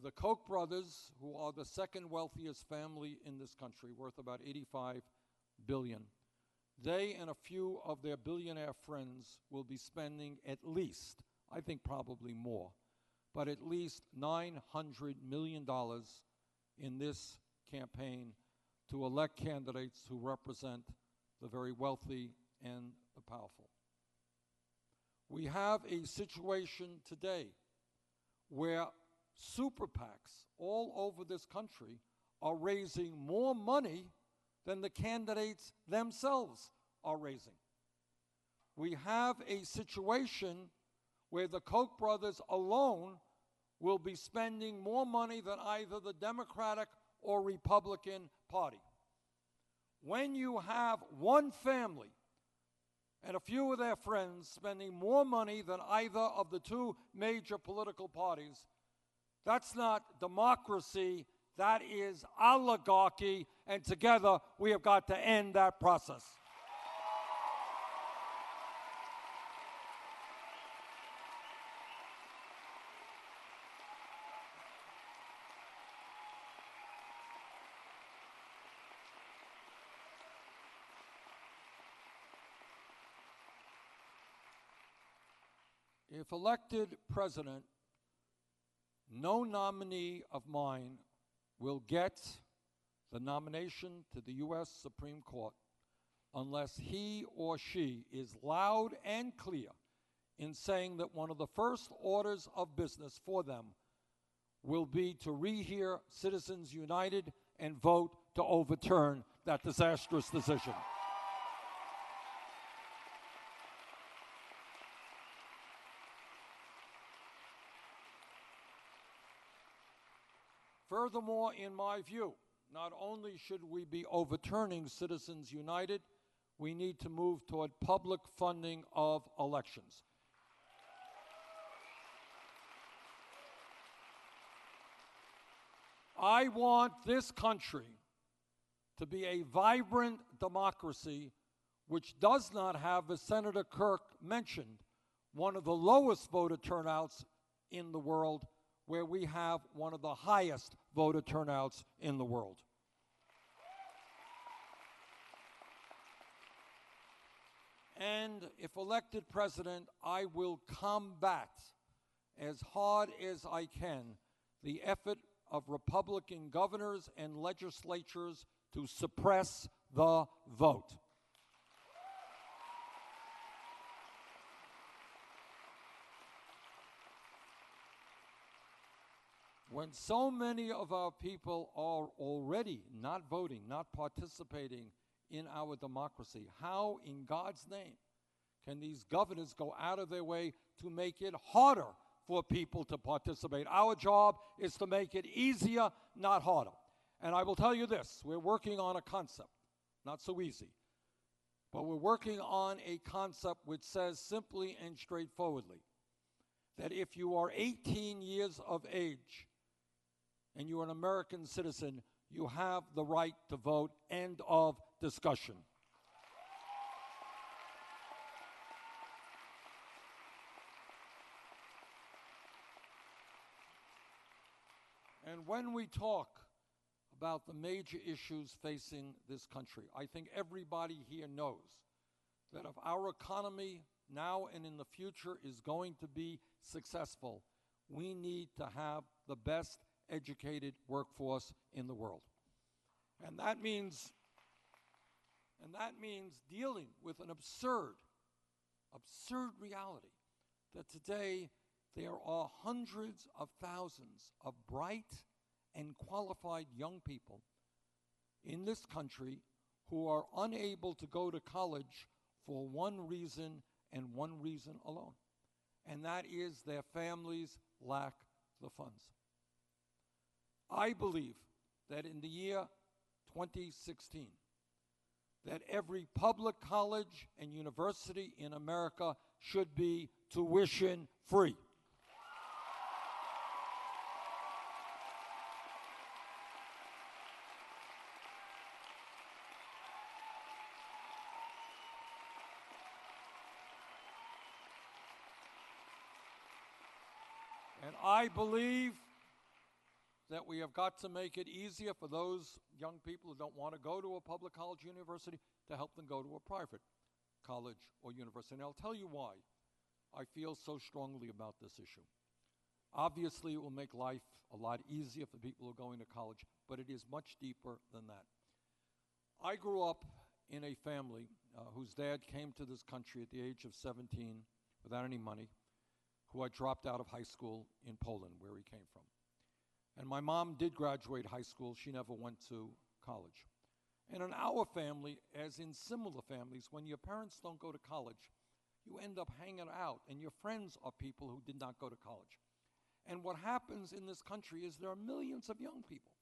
The Koch brothers, who are the second wealthiest family in this country, worth about $85 billion. They and a few of their billionaire friends will be spending at least, I think probably more, but at least $900 million in this campaign to elect candidates who represent the very wealthy and the powerful. We have a situation today where super PACs all over this country are raising more money than the candidates themselves are raising. We have a situation where the Koch brothers alone will be spending more money than either the Democratic or Republican Party. When you have one family and a few of their friends spending more money than either of the two major political parties, that's not democracy, that is oligarchy, and together we have got to end that process. If elected president, no nominee of mine will get the nomination to the U.S. Supreme Court unless he or she is loud and clear in saying that one of the first orders of business for them will be to rehear Citizens United and vote to overturn that disastrous decision. Furthermore, in my view, not only should we be overturning Citizens United, we need to move toward public funding of elections. I want this country to be a vibrant democracy which does not have, as Senator Kirk mentioned, one of the lowest voter turnouts in the world, where we have one of the highest voter turnouts in the world. And if elected president, I will combat as hard as I can the effort of Republican governors and legislatures to suppress the vote. When so many of our people are already not voting, not participating in our democracy, how in God's name can these governors go out of their way to make it harder for people to participate? Our job is to make it easier, not harder. And I will tell you this, we're working on a concept, not so easy, but we're working on a concept which says simply and straightforwardly that if you are 18 years of age and you're an American citizen, you have the right to vote. End of discussion. And when we talk about the major issues facing this country, I think everybody here knows that if our economy now and in the future is going to be successful, we need to have the best educated workforce in the world. And that means dealing with an absurd reality that today there are hundreds of thousands of bright and qualified young people in this country who are unable to go to college for one reason and one reason alone, and that is their families lack the funds. I believe that in the year 2016, that every public college and university in America should be tuition free. And I believe that we have got to make it easier for those young people who don't want to go to a public college or university to help them go to a private college or university. And I'll tell you why I feel so strongly about this issue. Obviously, it will make life a lot easier for people who are going to college, but it is much deeper than that. I grew up in a family whose dad came to this country at the age of 17 without any money, who had dropped out of high school in Poland, where he came from. And my mom did graduate high school. She never went to college. And in our family, as in similar families, when your parents don't go to college, you end up hanging out, and your friends are people who did not go to college. And what happens in this country is there are millions of young people,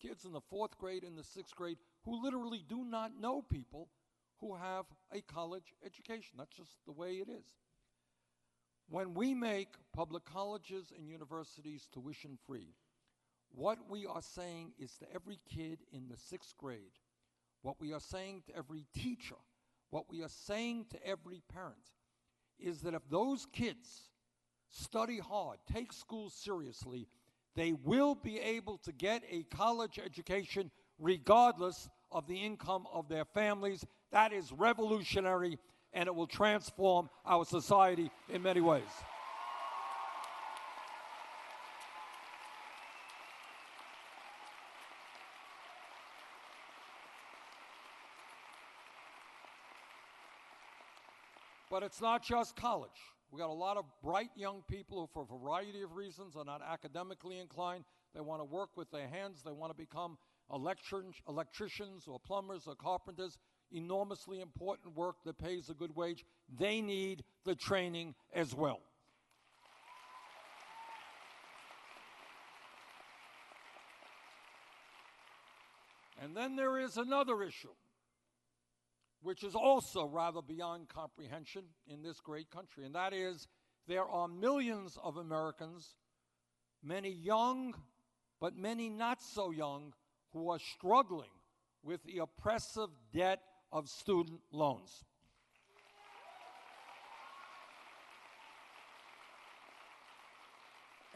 kids in the 4th grade and the 6th grade, who literally do not know people who have a college education. That's just the way it is. When we make public colleges and universities tuition free, what we are saying is to every kid in the 6th grade, what we are saying to every teacher, what we are saying to every parent, is that if those kids study hard, take school seriously, they will be able to get a college education regardless of the income of their families. That is revolutionary, and it will transform our society in many ways. But it's not just college. We got a lot of bright young people who, for a variety of reasons, are not academically inclined. They want to work with their hands. They want to become electricians or plumbers or carpenters. Enormously important work that pays a good wage. They need the training as well. And then there is another issue, which is also rather beyond comprehension in this great country, and that is there are millions of Americans, many young, but many not so young, who are struggling with the oppressive debt of student loans.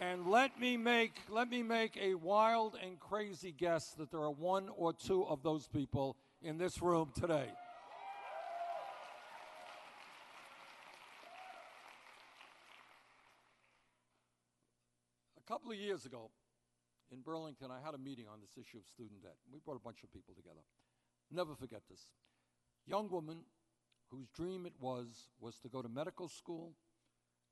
And let me make a wild and crazy guess that there are 1 or 2 of those people in this room today. A couple of years ago in Burlington, I had a meeting on this issue of student debt. We brought a bunch of people together. Never forget this. Young woman whose dream it was to go to medical school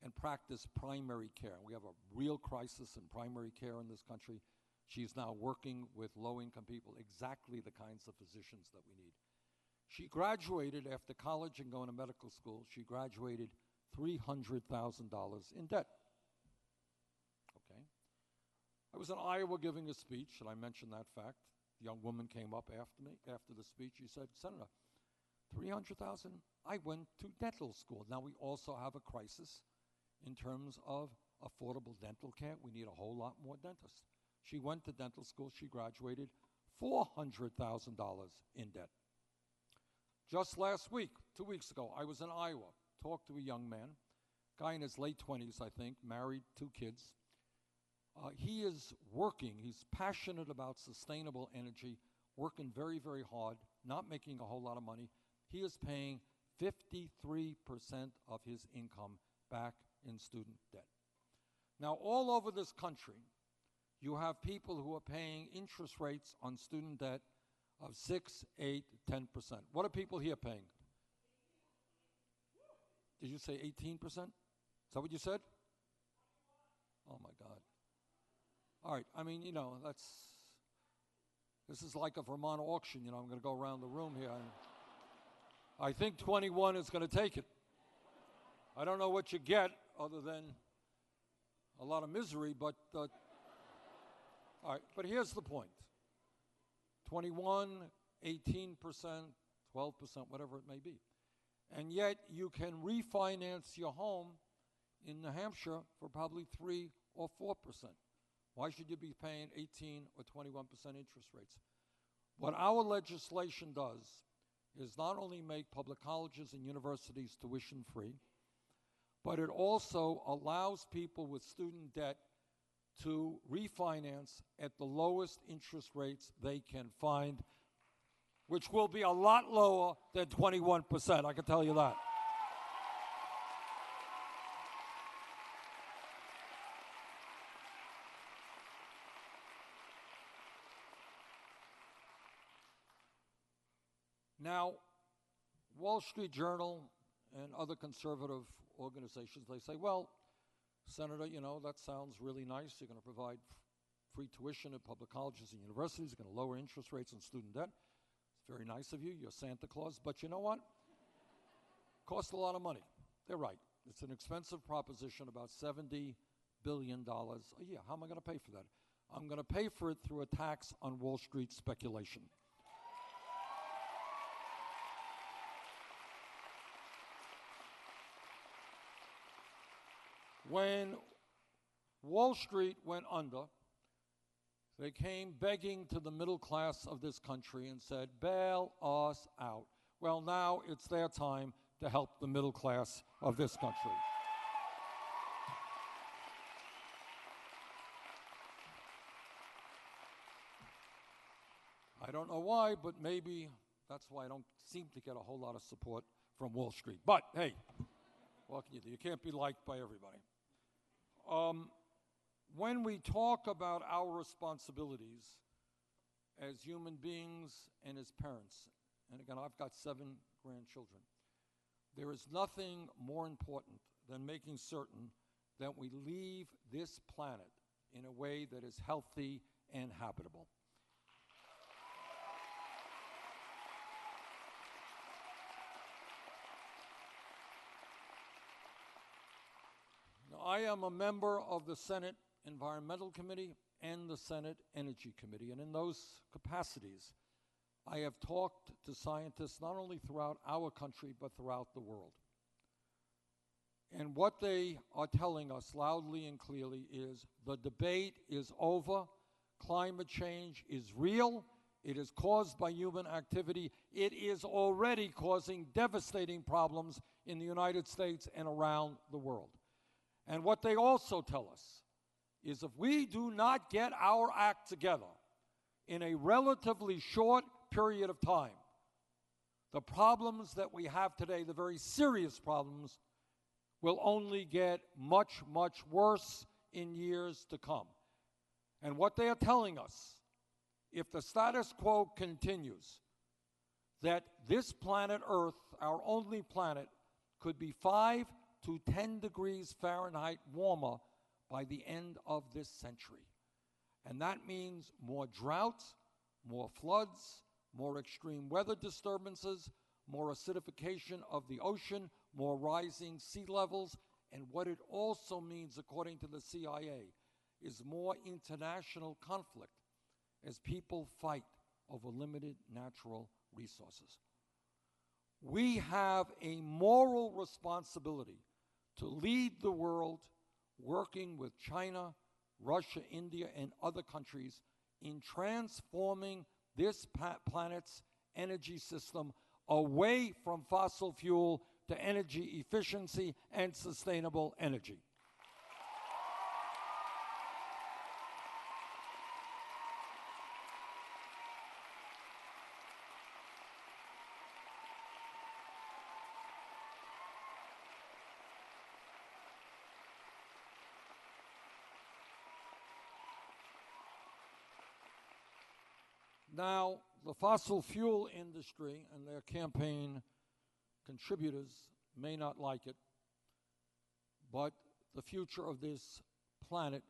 and practice primary care. We have a real crisis in primary care in this country. She's now working with low-income people, exactly the kinds of physicians that we need. She graduated after college and going to medical school. She graduated $300,000 in debt. Okay. I was in Iowa giving a speech, and I mentioned that fact. The young woman came up after me, after the speech. She said, "Senator, $300,000, I went to dental school." Now we also have a crisis in terms of affordable dental care. We need a whole lot more dentists. She went to dental school. She graduated $400,000 in debt. Just last week, 2 weeks ago, I was in Iowa, talked to a young man, guy in his late 20s, I think, married, 2 kids. He is working. He's passionate about sustainable energy, working very, very hard, not making a whole lot of money. He is paying 53% of his income back in student debt. Now, all over this country, you have people who are paying interest rates on student debt of 6, 8, 10%. What are people here paying? Did you say 18%? Is that what you said? Oh, my God. All right, I mean, this is like a Vermont auction, I'm going to go around the room here. I think 21 is going to take it. I don't know what you get other than a lot of misery, but all right, but here's the point. 21, 18%, 12%, whatever it may be. And yet you can refinance your home in New Hampshire for probably 3 or 4%. Why should you be paying 18 or 21% interest rates? What our legislation does is not only make public colleges and universities tuition free, but it also allows people with student debt to refinance at the lowest interest rates they can find, which will be a lot lower than 21%, I can tell you that. Now, Wall Street Journal and other conservative organizations, they say, well, Senator, you know, that sounds really nice. You're going to provide free tuition at public colleges and universities. You're going to lower interest rates on student debt. It's very nice of you. You're Santa Claus. But you know what? Costs a lot of money. They're right. It's an expensive proposition, about $70 billion a year. How am I going to pay for that? I'm going to pay for it through a tax on Wall Street speculation. When Wall Street went under, they came begging to the middle class of this country and said, bail us out. Well, now it's their time to help the middle class of this country. I don't know why, but maybe that's why I don't seem to get a whole lot of support from Wall Street. But hey, what can you do? You can't be liked by everybody. When we talk about our responsibilities as human beings and as parents, and again, I've got 7 grandchildren, there is nothing more important than making certain that we leave this planet in a way that is healthy and habitable. I am a member of the Senate Environmental Committee and the Senate Energy Committee, and in those capacities, I have talked to scientists not only throughout our country, but throughout the world. And what they are telling us loudly and clearly is the debate is over, climate change is real, it is caused by human activity, it is already causing devastating problems in the United States and around the world. And what they also tell us is if we do not get our act together in a relatively short period of time, the problems that we have today, the very serious problems, will only get much, much worse in years to come. And what they are telling us, if the status quo continues, that this planet Earth, our only planet, could be 5 to 10 degrees Fahrenheit warmer by the end of this century. And that means more droughts, more floods, more extreme weather disturbances, more acidification of the ocean, more rising sea levels, and what it also means, according to the CIA, is more international conflict as people fight over limited natural resources. We have a moral responsibility to lead the world, working with China, Russia, India, and other countries in transforming this planet's energy system away from fossil fuel to energy efficiency and sustainable energy. Now, the fossil fuel industry and their campaign contributors may not like it, but the future of this planet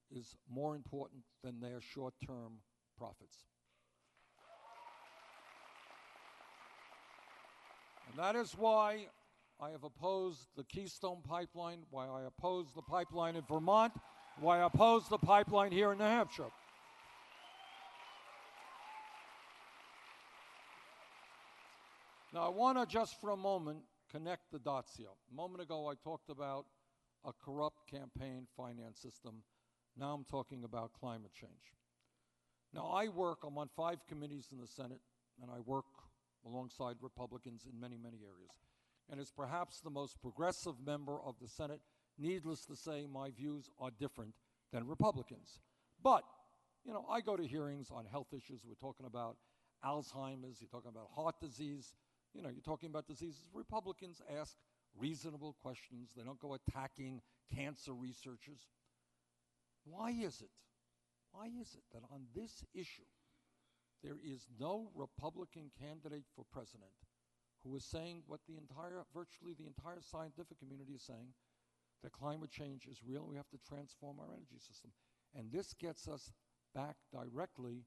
is more important than their short-term profits. And that is why I have opposed the Keystone Pipeline, why I oppose the pipeline in Vermont, why I oppose the pipeline here in New Hampshire. Now, I want to just for a moment connect the dots here. A moment ago, I talked about a corrupt campaign finance system. Now I'm talking about climate change. Now, I'm on 5 committees in the Senate, and I work alongside Republicans in many, many areas. And as perhaps the most progressive member of the Senate, needless to say, my views are different than Republicans. But, you know, I go to hearings on health issues. We're talking about Alzheimer's, you're talking about heart disease, you know, you're talking about diseases. Republicans ask reasonable questions. They don't go attacking cancer researchers. Why is it that on this issue, there is no Republican candidate for president who is saying what virtually the entire scientific community is saying, that climate change is real and we have to transform our energy system? And this gets us back directly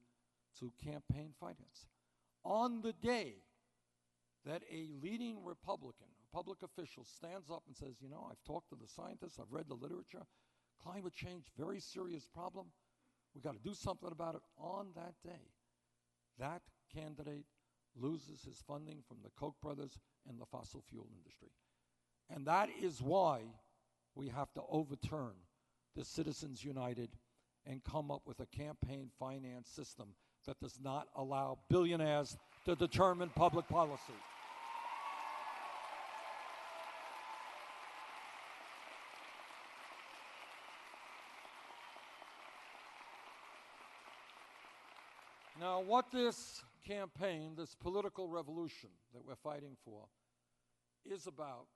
to campaign finance. On the day that a leading Republican, a public official, stands up and says, you know, I've talked to the scientists, I've read the literature, climate change, very serious problem, we've got to do something about it. On that day, that candidate loses his funding from the Koch brothers and the fossil fuel industry. And that is why we have to overturn the Citizens United and come up with a campaign finance system that does not allow billionaires to determine public policy. Now, what this campaign, this political revolution that we're fighting for, is about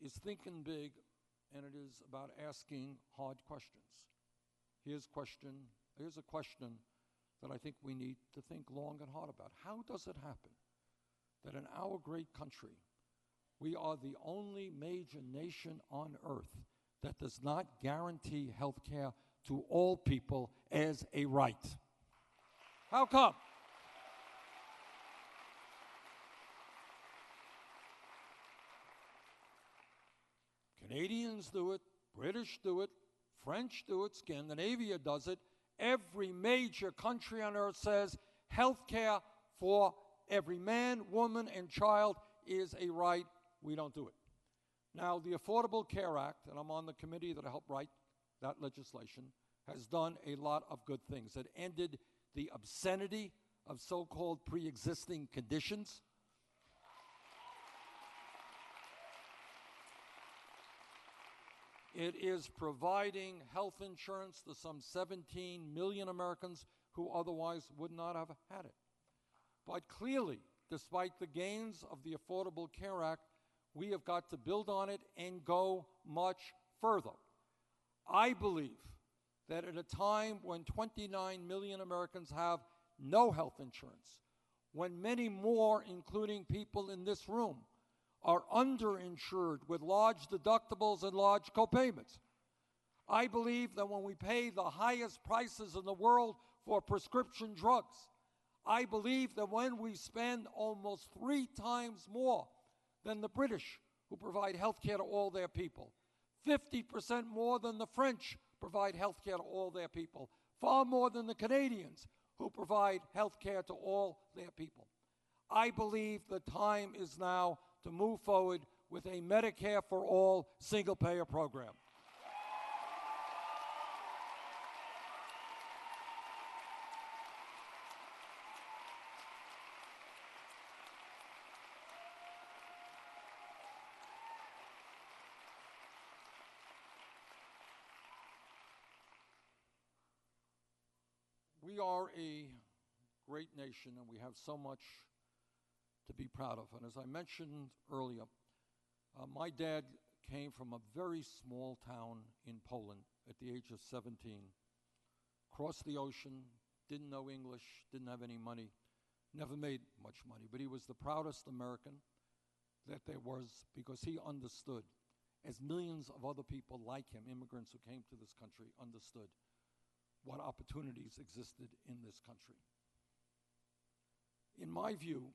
is thinking big, and it is about asking hard questions. Here's a question that I think we need to think long and hard about. How does it happen that in our great country, we are the only major nation on earth that does not guarantee health care to all people as a right? How come? Canadians do it, British do it, French do it, Scandinavia does it. Every major country on earth says health care for every man, woman, and child is a right. We don't do it. Now, the Affordable Care Act, and I'm on the committee that helped write that legislation, has done a lot of good things. It ended the obscenity of so-called pre-existing conditions. It is providing health insurance to some 17 million Americans who otherwise would not have had it. But clearly, despite the gains of the Affordable Care Act, we have got to build on it and go much further. I believe that at a time when 29 million Americans have no health insurance, when many more, including people in this room, are underinsured with large deductibles and large copayments, I believe that when we pay the highest prices in the world for prescription drugs, I believe that when we spend almost 3 times more than the British, who provide health care to all their people, 50% more than the French provide health care to all their people, far more than the Canadians, who provide health care to all their people. I believe the time is now to move forward with a Medicare for all single-payer program. We are a great nation, and we have so much to be proud of. And as I mentioned earlier, my dad came from a very small town in Poland at the age of 17, crossed the ocean, didn't know English, didn't have any money, never made much money, but he was the proudest American that there was, because he understood, as millions of other people like him, immigrants who came to this country, understood what opportunities existed in this country. In my view,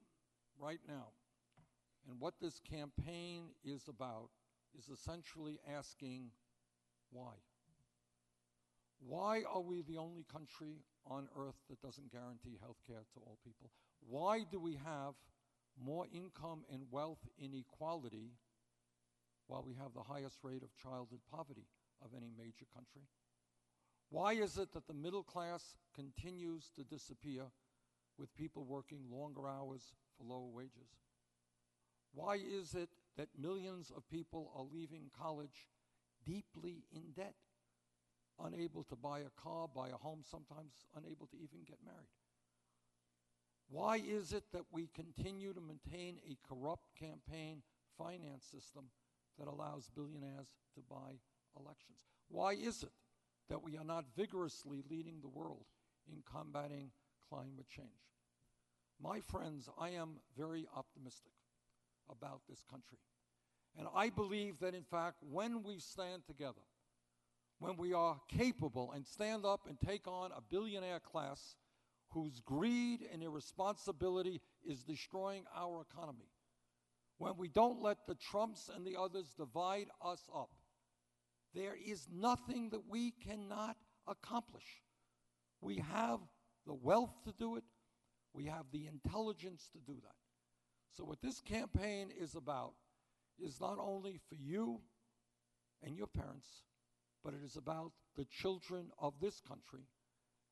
right now, and what this campaign is about, is essentially asking why. Why are we the only country on earth that doesn't guarantee health care to all people? Why do we have more income and wealth inequality while we have the highest rate of childhood poverty of any major country? Why is it that the middle class continues to disappear with people working longer hours for lower wages? Why is it that millions of people are leaving college deeply in debt? unable to buy a car, buy a home, sometimes unable to even get married. Why is it that we continue to maintain a corrupt campaign finance system that allows billionaires to buy elections? Why is it that we are not vigorously leading the world in combating climate change? My friends, I am very optimistic about this country. And I believe that, in fact, when we stand together, when we are capable and stand up and take on a billionaire class whose greed and irresponsibility is destroying our economy, when we don't let the Trumps and the others divide us up, there is nothing that we cannot accomplish. We have the wealth to do it. We have the intelligence to do that. So what this campaign is about is not only for you and your parents, but it is about the children of this country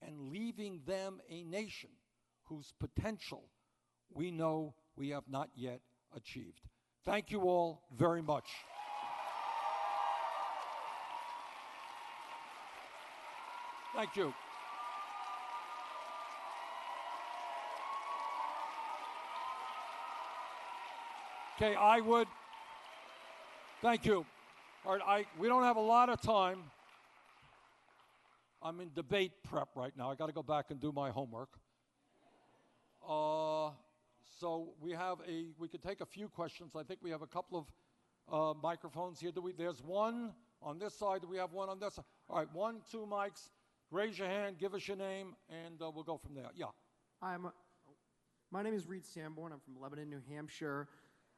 and leaving them a nation whose potential we know we have not yet achieved. Thank you all very much. Thank you. Okay, thank you. All right, we don't have a lot of time. I'm in debate prep right now. I got to go back and do my homework. So we could take a few questions. I think we have a couple of microphones here. There's one on this side. Do we have one on this side? All right, 1, 2 mics. Raise your hand, give us your name, and we'll go from there. Yeah. Hi, my name is Reed Sanborn. I'm from Lebanon, New Hampshire.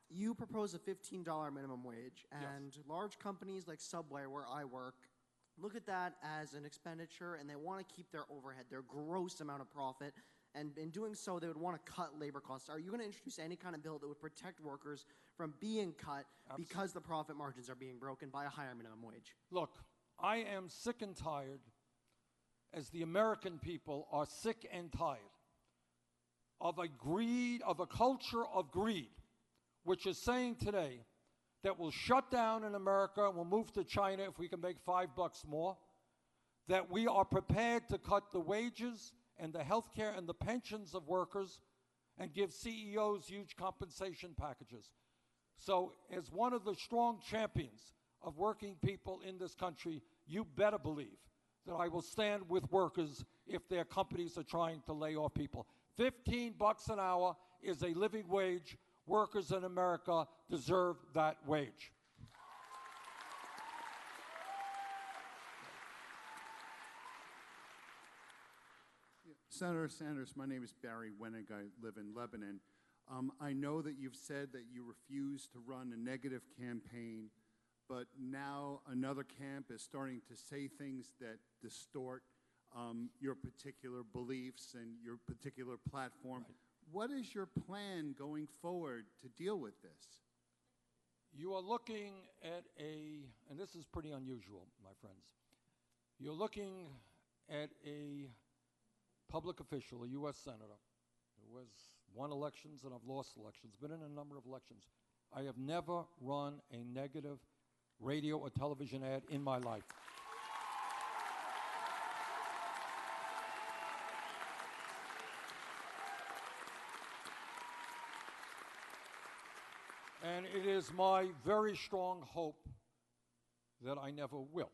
You propose a $15 minimum wage, and Yes. large companies like Subway, where I work, look at that as an expenditure, and they want to keep their overhead, their gross amount of profit, and in doing so, they would want to cut labor costs. Are you going to introduce any kind of bill that would protect workers from being cut because the profit margins are being broken by a higher minimum wage? Look, I am sick and tired, as the American people are sick and tired, of a culture of greed, which is saying today that we'll shut down in America and we'll move to China if we can make $5 more, that we are prepared to cut the wages and the health care and the pensions of workers and give CEOs huge compensation packages. So as one of the strong champions of working people in this country, you better believe that I will stand with workers if their companies are trying to lay off people. $15 an hour is a living wage. Workers in America deserve that wage. Senator Sanders, my name is Barry Wenig. I live in Lebanon. I know that you've said that you refuse to run a negative campaign, but now another camp is starting to say things that distort your particular beliefs and your particular platform. Right. What is your plan going forward to deal with this? You are looking at and this is pretty unusual, my friends. You're looking at a public official, a U.S. senator, who has won elections and I've lost elections, been in a number of elections. I have never run a negative radio or television ad in my life. And it is my very strong hope that I never will.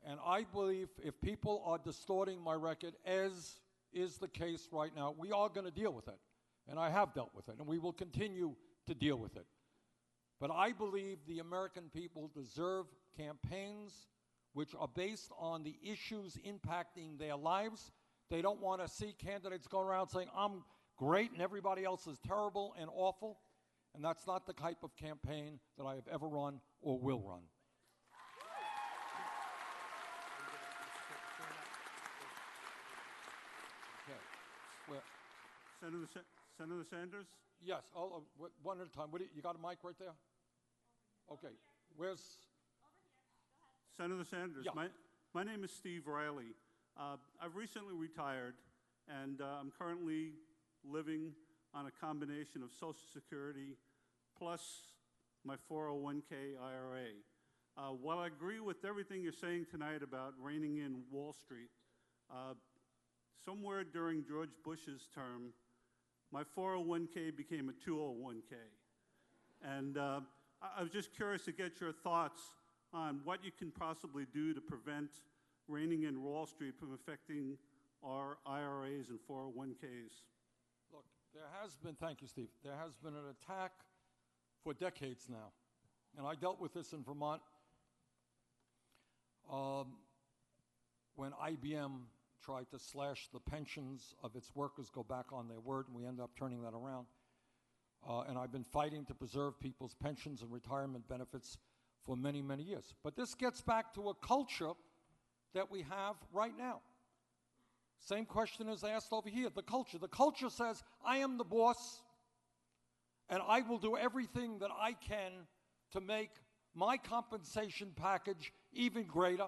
And I believe if people are distorting my record, as is the case right now, we are going to deal with it. And I have dealt with it, and we will continue to deal with it. But I believe the American people deserve campaigns which are based on the issues impacting their lives. They don't want to see candidates going around saying, I'm great and everybody else is terrible and awful. And that's not the type of campaign that I have ever run or will run. Okay. Well, Senator Sanders? yes. One at a time. You got a mic right there? Okay. Where's? Senator Sanders, Yeah. my name is Steve Riley. I've recently retired, and I'm currently living on a combination of Social Security plus my 401k IRA. While I agree with everything you're saying tonight about reining in Wall Street, somewhere during George Bush's term, my 401k became a 201k. And I was just curious to get your thoughts on what you can possibly do to prevent reining in Wall Street from affecting our IRAs and 401ks. Look, there has been, thank you, Steve, there has been an attack for decades now. And I dealt with this in Vermont when IBM tried to slash the pensions of its workers, go back on their word, and we ended up turning that around. And I've been fighting to preserve people's pensions and retirement benefits for many, many years. But this gets back to a culture that we have right now. Same question is asked over here, the culture. The culture says, I am the boss, and I will do everything that I can to make my compensation package even greater.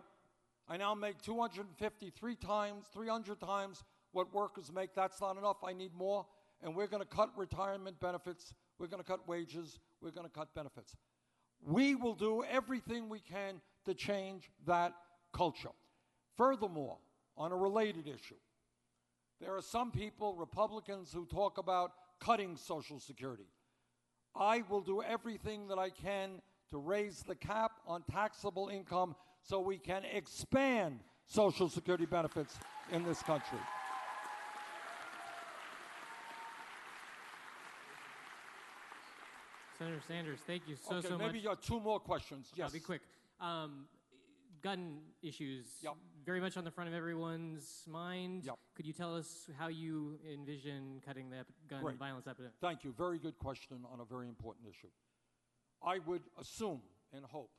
I now make 253 times, 300 times what workers make. That's not enough. I need more. And we're going to cut retirement benefits. We're going to cut wages. We're going to cut benefits. We will do everything we can to change that culture. Furthermore, on a related issue, there are some people, Republicans, who talk about cutting Social Security. I will do everything that I can to raise the cap on taxable income so we can expand Social Security benefits in this country. Senator Sanders, thank you so Okay, much. maybe two more questions. Yes. I'll be quick. Gun issues, Yep. very much on the front of everyone's mind. Yep. Could you tell us how you envision cutting the gun Great. violence epidemic? Thank you. Very good question on a very important issue. I would assume and hope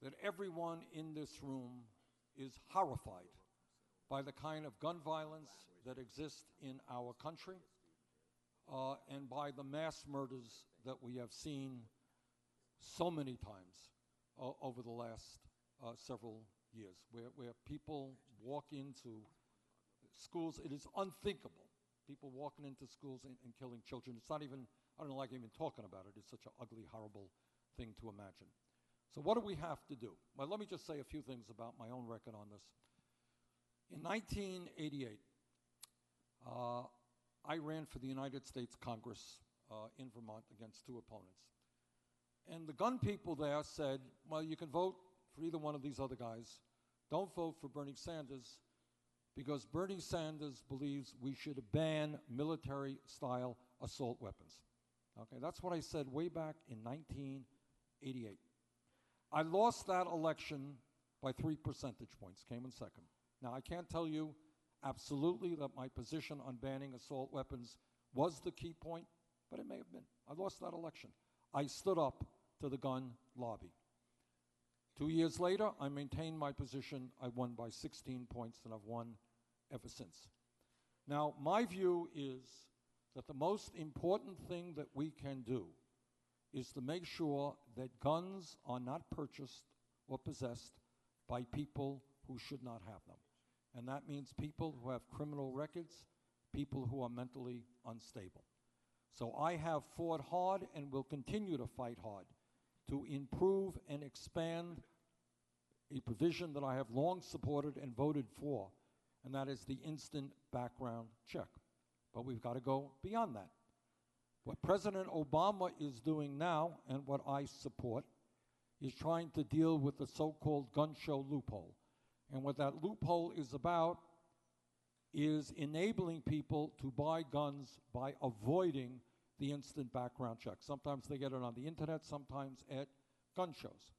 that everyone in this room is horrified by the kind of gun violence that exists in our country and by the mass murders that we have seen so many times over the last several years, where people walk into schools. It is unthinkable. People walking into schools and killing children. It's not even, I don't like even talking about it. It's such an ugly, horrible thing to imagine. So what do we have to do? Well, let me just say a few things about my own record on this. In 1988, I ran for the United States Congress in Vermont against two opponents. And the gun people there said, well, you can vote for either one of these other guys. Don't vote for Bernie Sanders because Bernie Sanders believes we should ban military-style assault weapons. Okay, that's what I said way back in 1988. I lost that election by 3 percentage points, came in second. Now, I can't tell you absolutely that my position on banning assault weapons was the key point, but it may have been. I lost that election. I stood up to the gun lobby. 2 years later, I maintained my position. I won by 16 points, and I've won ever since. Now, my view is that the most important thing that we can do is to make sure that guns are not purchased or possessed by people who should not have them. And that means people who have criminal records, people who are mentally unstable. So I have fought hard and will continue to fight hard to improve and expand a provision that I have long supported and voted for, and that is the instant background check. But we've got to go beyond that. What President Obama is doing now, and what I support, is trying to deal with the so-called gun show loophole. And what that loophole is about is enabling people to buy guns by avoiding the instant background check. Sometimes they get it on the internet, sometimes at gun shows.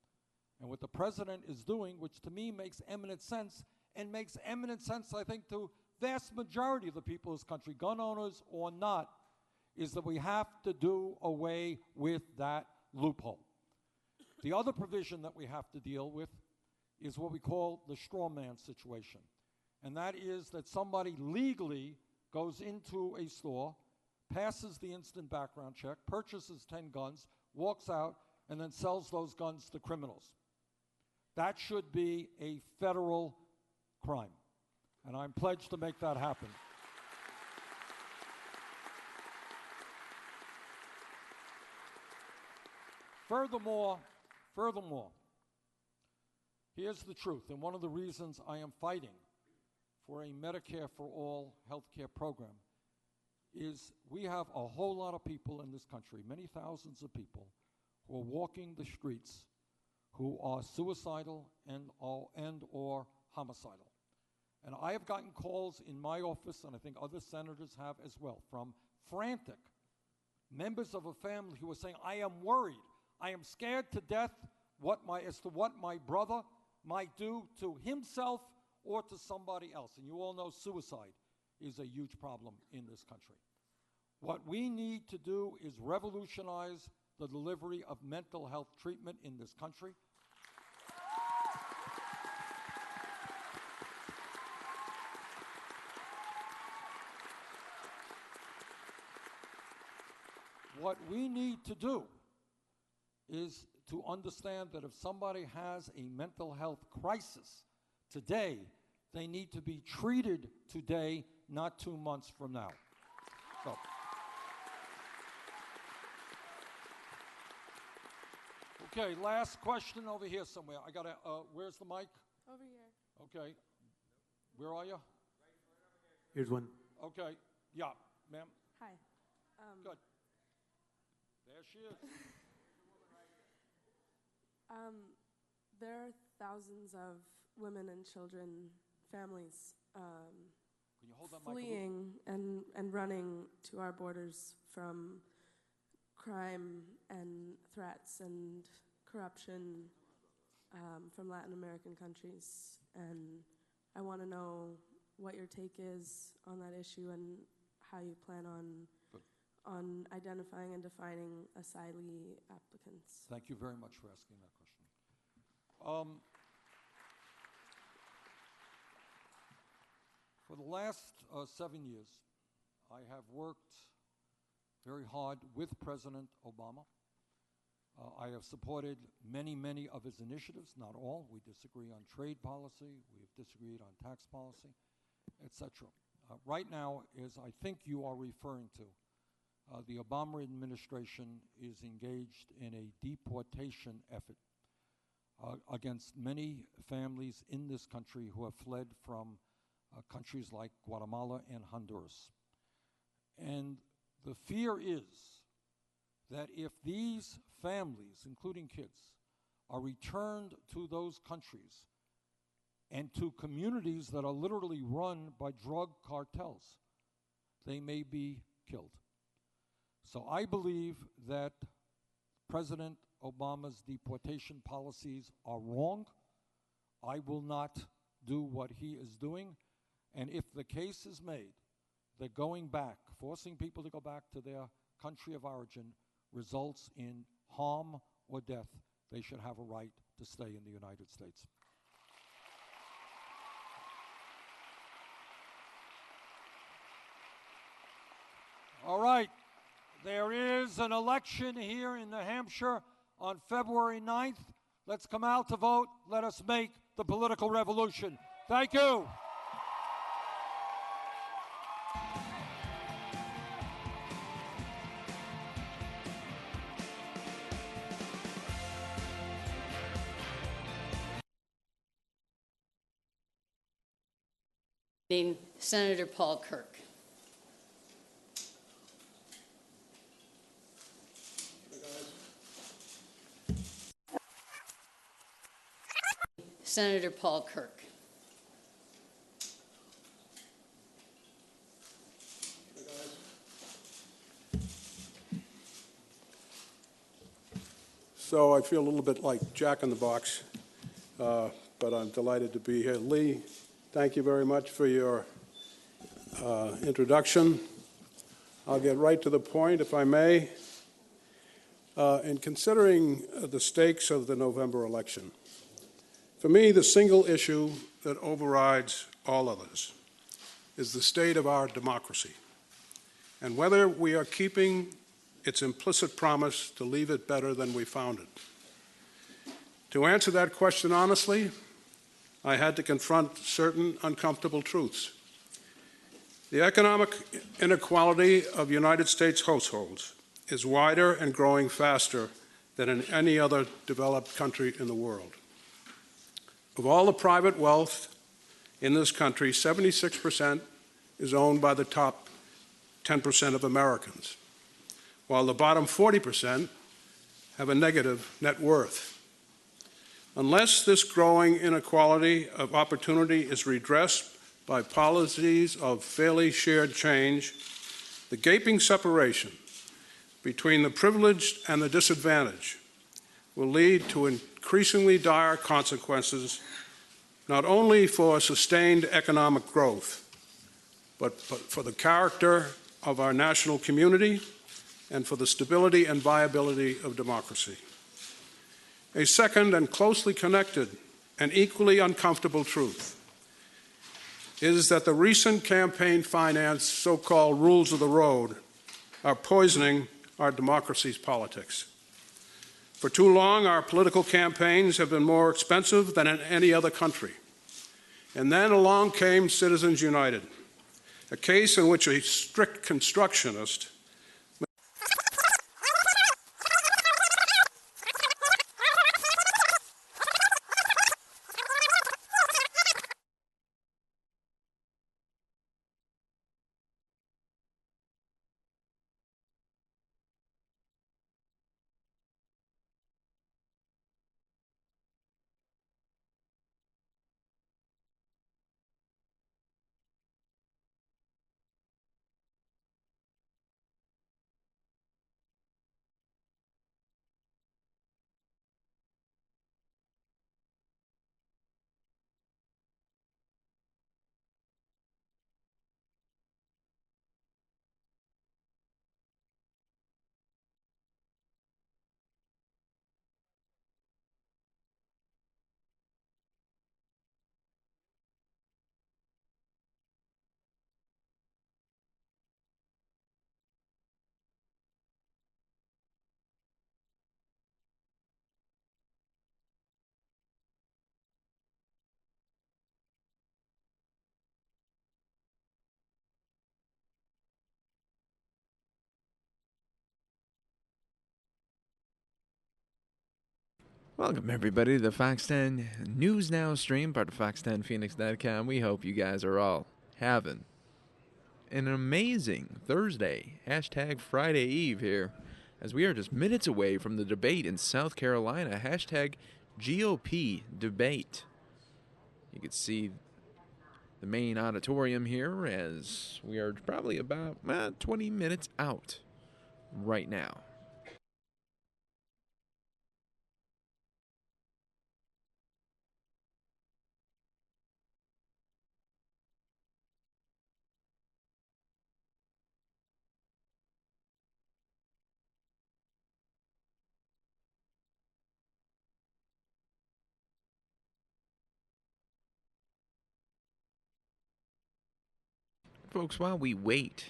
And what the president is doing, which to me makes eminent sense, and makes eminent sense, I think, to vast majority of the people in this country, gun owners or not, is that we have to do away with that loophole. The other provision that we have to deal with is what we call the straw man situation. And that is that somebody legally goes into a store, passes the instant background check, purchases 10 guns, walks out, and then sells those guns to criminals. That should be a federal crime. And I'm pledged to make that happen. Furthermore, Here's the truth, and one of the reasons I am fighting for a Medicare for All health care program is we have a whole lot of people in this country, many thousands of people, who are walking the streets who are suicidal and or homicidal. And I have gotten calls in my office, and I think other senators have as well, from frantic members of a family who are saying, I am worried, I am scared to death as to what my brother might do to himself or to somebody else. And you all know suicide is a huge problem in this country. What we need to do is revolutionize the delivery of mental health treatment in this country. What we need to do is to understand that if somebody has a mental health crisis today, they need to be treated today, not 2 months from now. So. Okay, last question over here somewhere. I gotta, where's the mic? Over here. Okay. Where are you? Here's one. Okay, yeah, ma'am. Hi. Good. There she is. There are thousands of women and children, families, Can you hold that mic a little? fleeing and running to our borders from crime and threats and corruption from Latin American countries. And I want to know what your take is on that issue and how you plan on identifying and defining asylee applicants. Thank you very much for asking that question. For the last 7 years, I have worked very hard with President Obama. I have supported many, many of his initiatives, not all. We disagree on trade policy, we've disagreed on tax policy, etc. Right now, as I think you are referring to, the Obama administration is engaged in a deportation effort against many families in this country who have fled from countries like Guatemala and Honduras. And the fear is that if these families, including kids, are returned to those countries and to communities that are literally run by drug cartels, they may be killed. So I believe that President Obama's deportation policies are wrong. I will not do what he is doing. And if the case is made that going back, forcing people to go back to their country of origin, results in harm or death, they should have a right to stay in the United States. All right. There is an election here in New Hampshire on February 9th. Let's come out to vote. Let us make the political revolution. Thank you. Senator Paul Kirk. Senator Paul Kirk. So I feel a little bit like Jack in the Box, but I'm delighted to be here. Lee, thank you very much for your introduction. I'll get right to the point, if I may. In considering the stakes of the November election, for me, the single issue that overrides all others is the state of our democracy and whether we are keeping its implicit promise to leave it better than we found it. To answer that question honestly, I had to confront certain uncomfortable truths. The economic inequality of United States households is wider and growing faster than in any other developed country in the world. Of all the private wealth in this country, 76% is owned by the top 10% of Americans, while the bottom 40% have a negative net worth. Unless this growing inequality of opportunity is redressed by policies of fairly shared change, the gaping separation between the privileged and the disadvantaged will lead to increasingly dire consequences, not only for sustained economic growth, but for the character of our national community and for the stability and viability of democracy. A second and closely connected and equally uncomfortable truth is that the recent campaign finance so-called rules of the road are poisoning our democracy's politics. For too long, our political campaigns have been more expensive than in any other country. And then along came Citizens United, a case in which a strict constructionist Welcome, everybody, to the Fox 10 News Now stream, part of Fox10Phoenix.com. We hope you guys are all having an amazing Thursday, hashtag Friday Eve here, as we are just minutes away from the debate in South Carolina, hashtag GOP debate. You can see the main auditorium here as we are probably about 20 minutes out right now. Folks, while we wait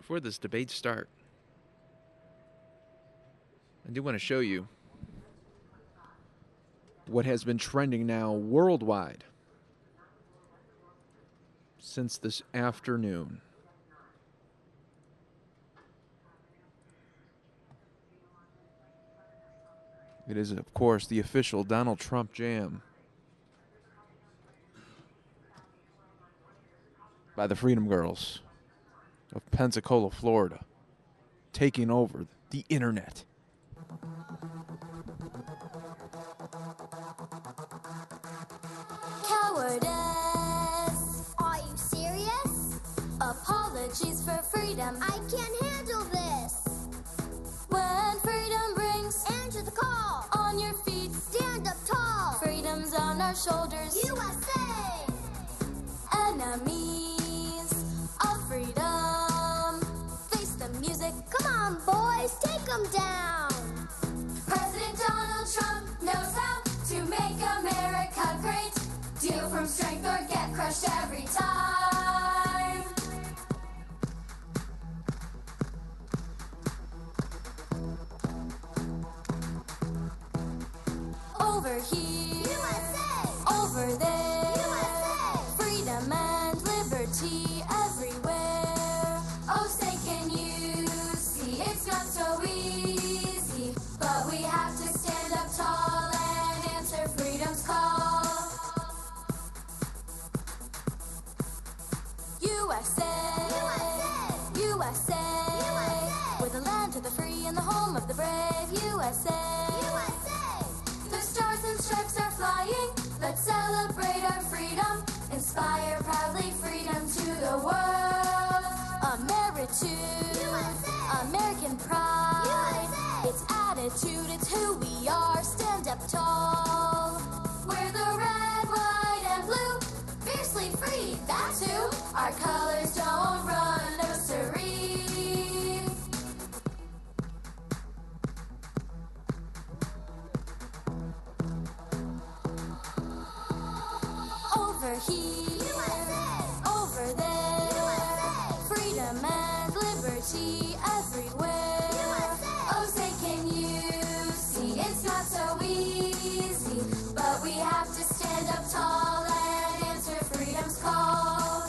for this debate to start, I do want to show you what has been trending now worldwide since this afternoon. It is, of course, the official Donald Trump jam by the Freedom Girls of Pensacola, Florida, taking over the internet. Cowardice. Are you serious? Apologies for freedom. I can't handle this. When freedom rings, answer the call. On your feet, stand up tall. Freedom's on our shoulders. USA. Enemies of freedom. Face the music. Come on, boys, take them down. President Donald Trump knows how to make America great. Deal from strength or get crushed every time. Over here, USA. Over there, USA. Freedom and liberty everywhere. Oh, say can you see it's not so easy, but we have to stand up tall and answer freedom's call. USA, USA, we're the land of the free and the home of the brave. USA, the stars and stripes are flying. Let's celebrate our freedom. Inspire proudly freedom to the world. Ameritude, American pride. It's attitude, it's who we are. Stand up tall. We're the red, white, and blue. Fiercely free, that's who. Our colors don't run, no siree. Over here, over there, freedom and liberty everywhere. Oh, say can you see it's not so easy, but we have to stand up tall and answer freedom's call.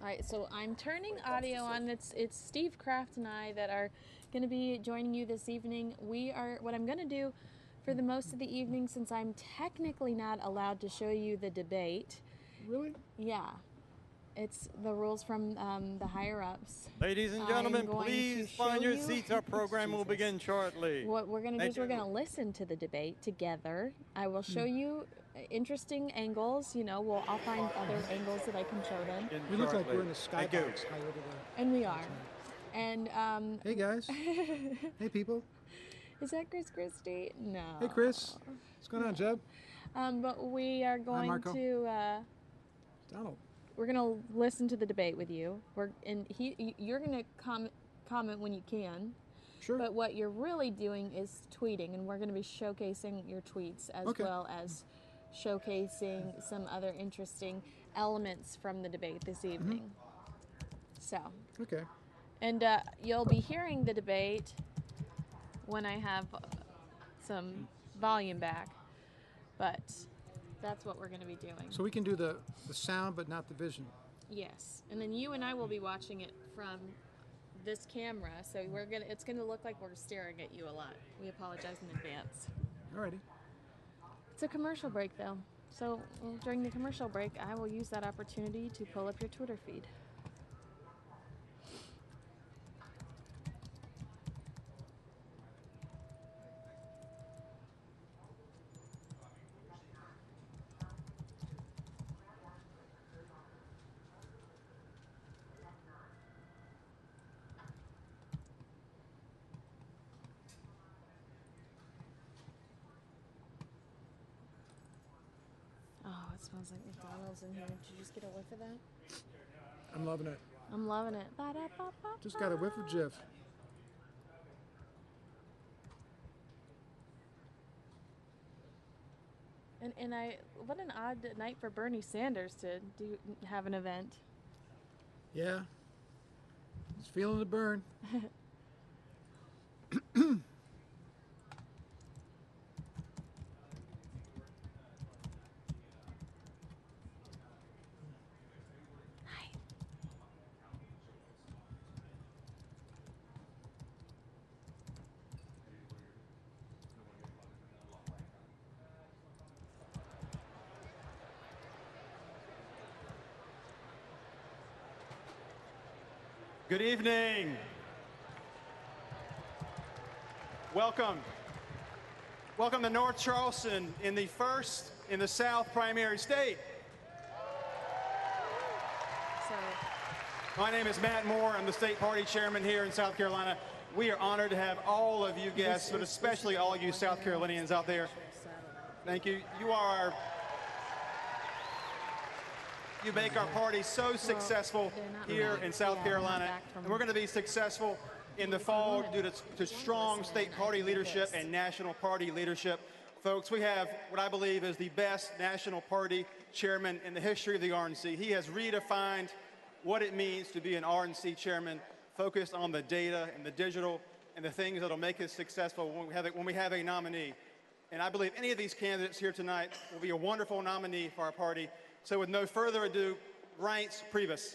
All right, so I'm turning audio on. It's Steve Krafft and I that are going to be joining you this evening. What I'm going to do for the most of the evening, since I'm technically not allowed to show you the debate. Really? Yeah. It's the rules from the higher-ups. Ladies and gentlemen, please find your seats. Our program will begin shortly. What we're going to do is we're going to listen to the debate together. I will show you interesting angles. You know, I'll find other angles that I can show them. We look like we're in the skybox. And we are. And hey guys. Hey people. Is that Chris Christie? No. Hey Chris. What's going on, Jeb? But we are going to. Donald. We're going to listen to the debate with you. You're going to comment when you can. Sure. But what you're really doing is tweeting, and we're going to be showcasing your tweets as well as showcasing some other interesting elements from the debate this evening. So. Okay. And you'll be hearing the debate when I have some volume back, but that's what we're going to be doing. So we can do the sound but not the vision. Yes, and then you and I will be watching it from this camera, so it's going to look like we're staring at you a lot. We apologize in advance. Alrighty. It's a commercial break, though. So during the commercial break, I will use that opportunity to pull up your Twitter feed. It smells like McDonald's in here. Did you just get a whiff of that? I'm loving it. I'm loving it. Ba-da-ba-ba-ba. Just got a whiff of Jif. And what an odd night for Bernie Sanders to have an event. Yeah. He's feeling the burn. Good evening. Welcome. Welcome to North Charleston in the first in the South primary state. My name is Matt Moore. I'm the state party chairman here in South Carolina. We are honored to have all of you guests, but especially all you South Carolinians out there. Thank you. You make our party so successful here in South Carolina, and we're going to be successful in the fall due to strong state party leadership and national party leadership. Folks, we have what I believe is the best national party chairman in the history of the RNC. He has redefined what it means to be an RNC chairman, focused on the data and the digital and the things that will make us successful when we have a nominee. And I believe any of these candidates here tonight will be a wonderful nominee for our party. So with no further ado, Reince Priebus.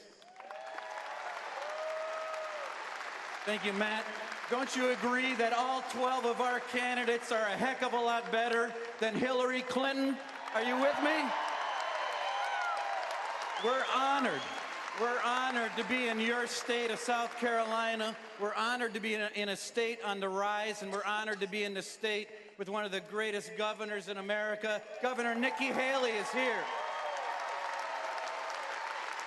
Thank you, Matt. Don't you agree that all 12 of our candidates are a heck of a lot better than Hillary Clinton? Are you with me? We're honored. We're honored to be in your state of South Carolina. We're honored to be in a state on the rise, and we're honored to be in the state with one of the greatest governors in America. Governor Nikki Haley is here.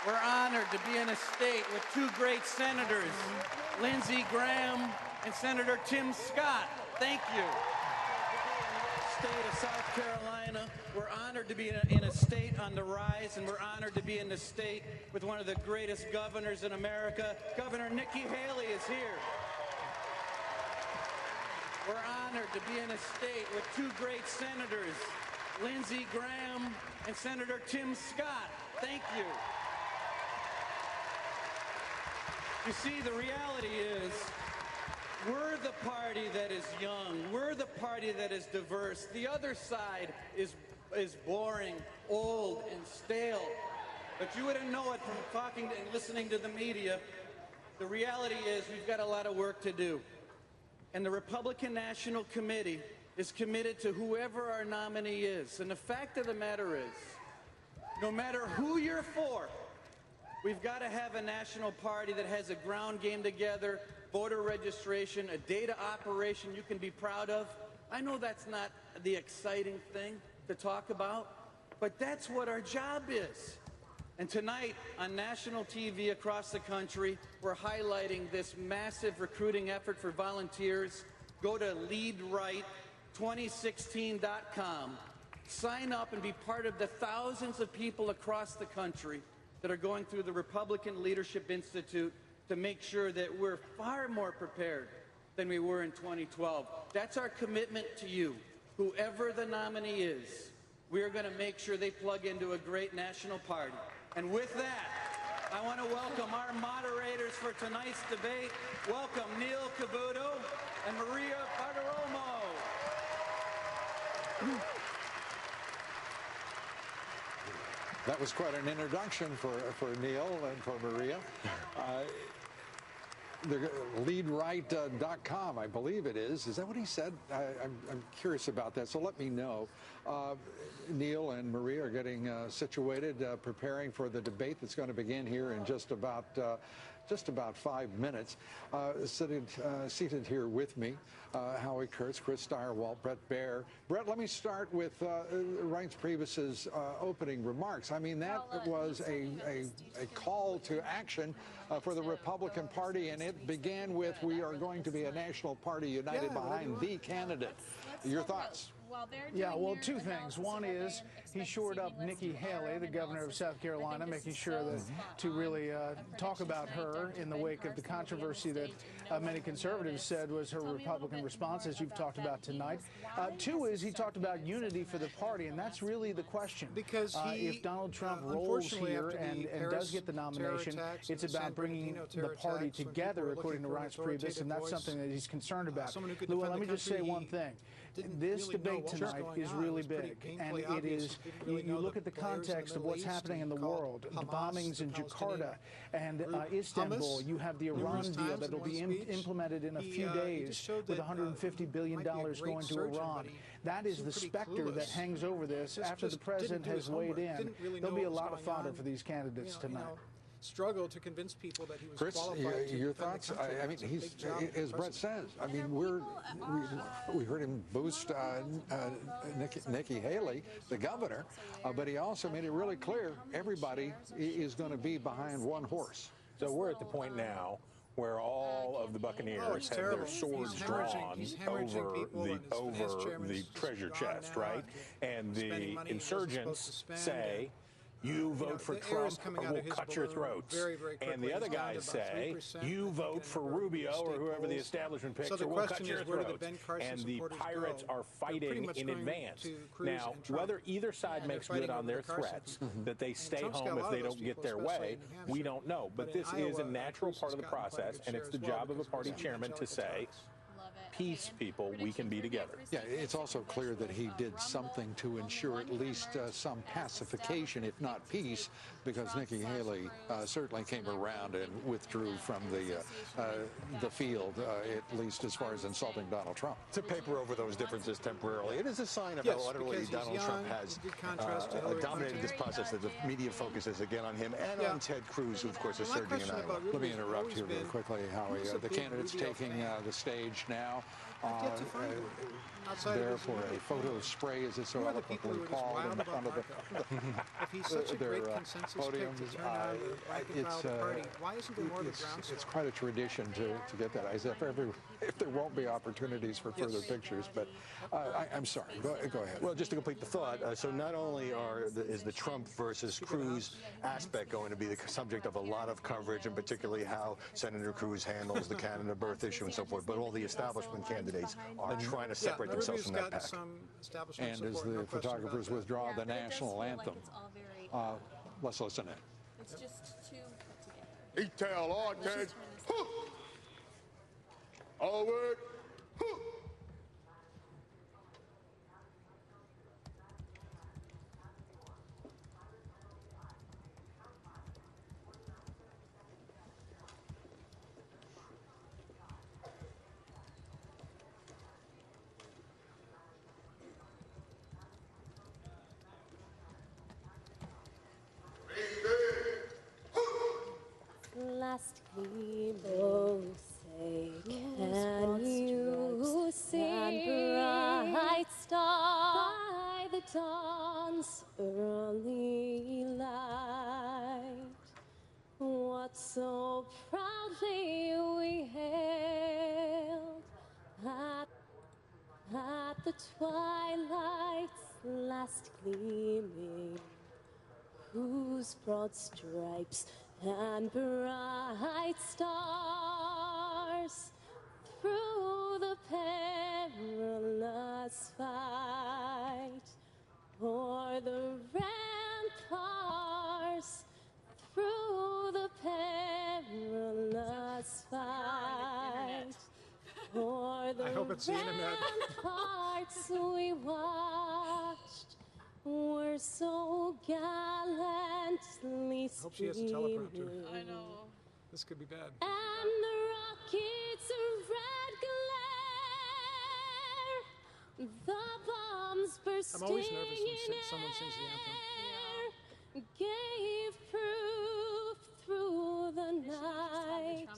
We're honored to be in a state with two great senators, Lindsey Graham and Senator Tim Scott. Thank you. State of South Carolina. We're honored to be in a state on the rise, and we're honored to be in the state with one of the greatest governors in America. Governor Nikki Haley is here. We're honored to be in a state with two great senators, Lindsey Graham and Senator Tim Scott. Thank you. You see, the reality is, we're the party that is young. We're the party that is diverse. The other side is boring, old, and stale. But you wouldn't know it from talking and listening to the media. The reality is we've got a lot of work to do. And the Republican National Committee is committed to whoever our nominee is. And the fact of the matter is, no matter who you're for, we've got to have a national party that has a ground game together, voter registration, a data operation you can be proud of. I know that's not the exciting thing to talk about, but that's what our job is. And tonight, on national TV across the country, we're highlighting this massive recruiting effort for volunteers. Go to leadright2016.com. Sign up and be part of the thousands of people across the country that are going through the Republican Leadership Institute to make sure that we're far more prepared than we were in 2012. That's our commitment to you. Whoever the nominee is, we're going to make sure they plug into a great national party. And with that, I want to welcome our moderators for tonight's debate. Welcome Neil Cavuto and Maria Bartiromo. That was quite an introduction for Neil and for Maria. Leadright.com, I believe it is. Is that what he said? I'm curious about that, so let me know. Neil and Maria are getting situated, preparing for the debate that's going to begin here in just about 5 minutes. Seated here with me, Howie Kurtz, Chris Stirewalt, Brett Baer. Brett, let me start with Reince Priebus's opening remarks. I mean, that was a call to action for the Republican Party, and it began with, we are going to be a national party united behind the candidate. Your thoughts? Yeah, well, two things. One is he shored up Nikki Haley, the governor of South Carolina, making sure that to really talk about her in the wake of the controversy that many conservatives said was her Republican response, as you've talked about tonight. Two is he talked about unity for the party, and that's really the question. Because if Donald Trump rolls here and does get the nomination, it's about bringing the party together, according to Reince Priebus, and that's something that he's concerned about. Well, let me just say one thing. This debate tonight is really big, and it is, you look at the context of what's happening in the world, the bombings in Jakarta and Istanbul, you have the Iran deal that will be implemented in a few days with $150 billion going to Iran. That is the specter that hangs over this after the president has weighed in. There'll be a lot of fodder for these candidates tonight. Struggle to convince people that he was Chris, qualified your thoughts? I mean, he's, as Brett says, I mean, we heard him boost Nikki Haley, the governor, but he also made it really clear everybody is going to be behind one horse. So we're at the point now where all of the Buccaneers have their swords drawn over the treasure chest, right? And the insurgents say, you vote for Trump or we'll cut your throats. And the other guys say, you vote for Rubio or whoever the establishment picks or we'll cut your throats. And the pirates are fighting in advance. Now, whether either side makes good on their threats, that they stay home if they don't get their way, we don't know. But this is a natural part of the process, and it's the job of a party chairman to say, peace, people, we can be together. Yeah, it's also clear that he did something to ensure at least some pacification, if not peace, because Nikki Haley certainly came around and withdrew from the field, at least as far as insulting Donald Trump. To paper over those differences temporarily, it is a sign of how utterly Donald Trump has dominated this process, that the media focuses again on him and on Ted Cruz, who, of course, is surging in Iowa. Let me interrupt here very quickly, Howie. The candidates taking the stage now. There for a photo spray, as it's so eloquently called, in front of their podiums. It's quite a tradition to get that. As if there won't be opportunities for further pictures, but I'm sorry. Go ahead. Well, just to complete the thought, so not only is the Trump versus Cruz aspect going to be the subject of a lot of coverage, and particularly how Senator Cruz handles the Canada birth issue and so forth, but all the establishment candidates are trying to separate themselves from that pack. And as the photographers withdraw the national anthem, let's listen in. It's just too put together. E-tail, R-tag, all word, Oh, say, can you see bright star by the dawn's early light? What so proudly we hailed at the twilight's last gleaming, whose broad stripes and bright stars through the perilous fight o'er the ramparts, through the perilous fight o'er the ramparts we watched were so gallantly Hope she has a teleprompter. streaming. I know. This could be bad. And the rockets' red glare, the bombs bursting I'm always nervous when someone sings the anthem. gave proof through the night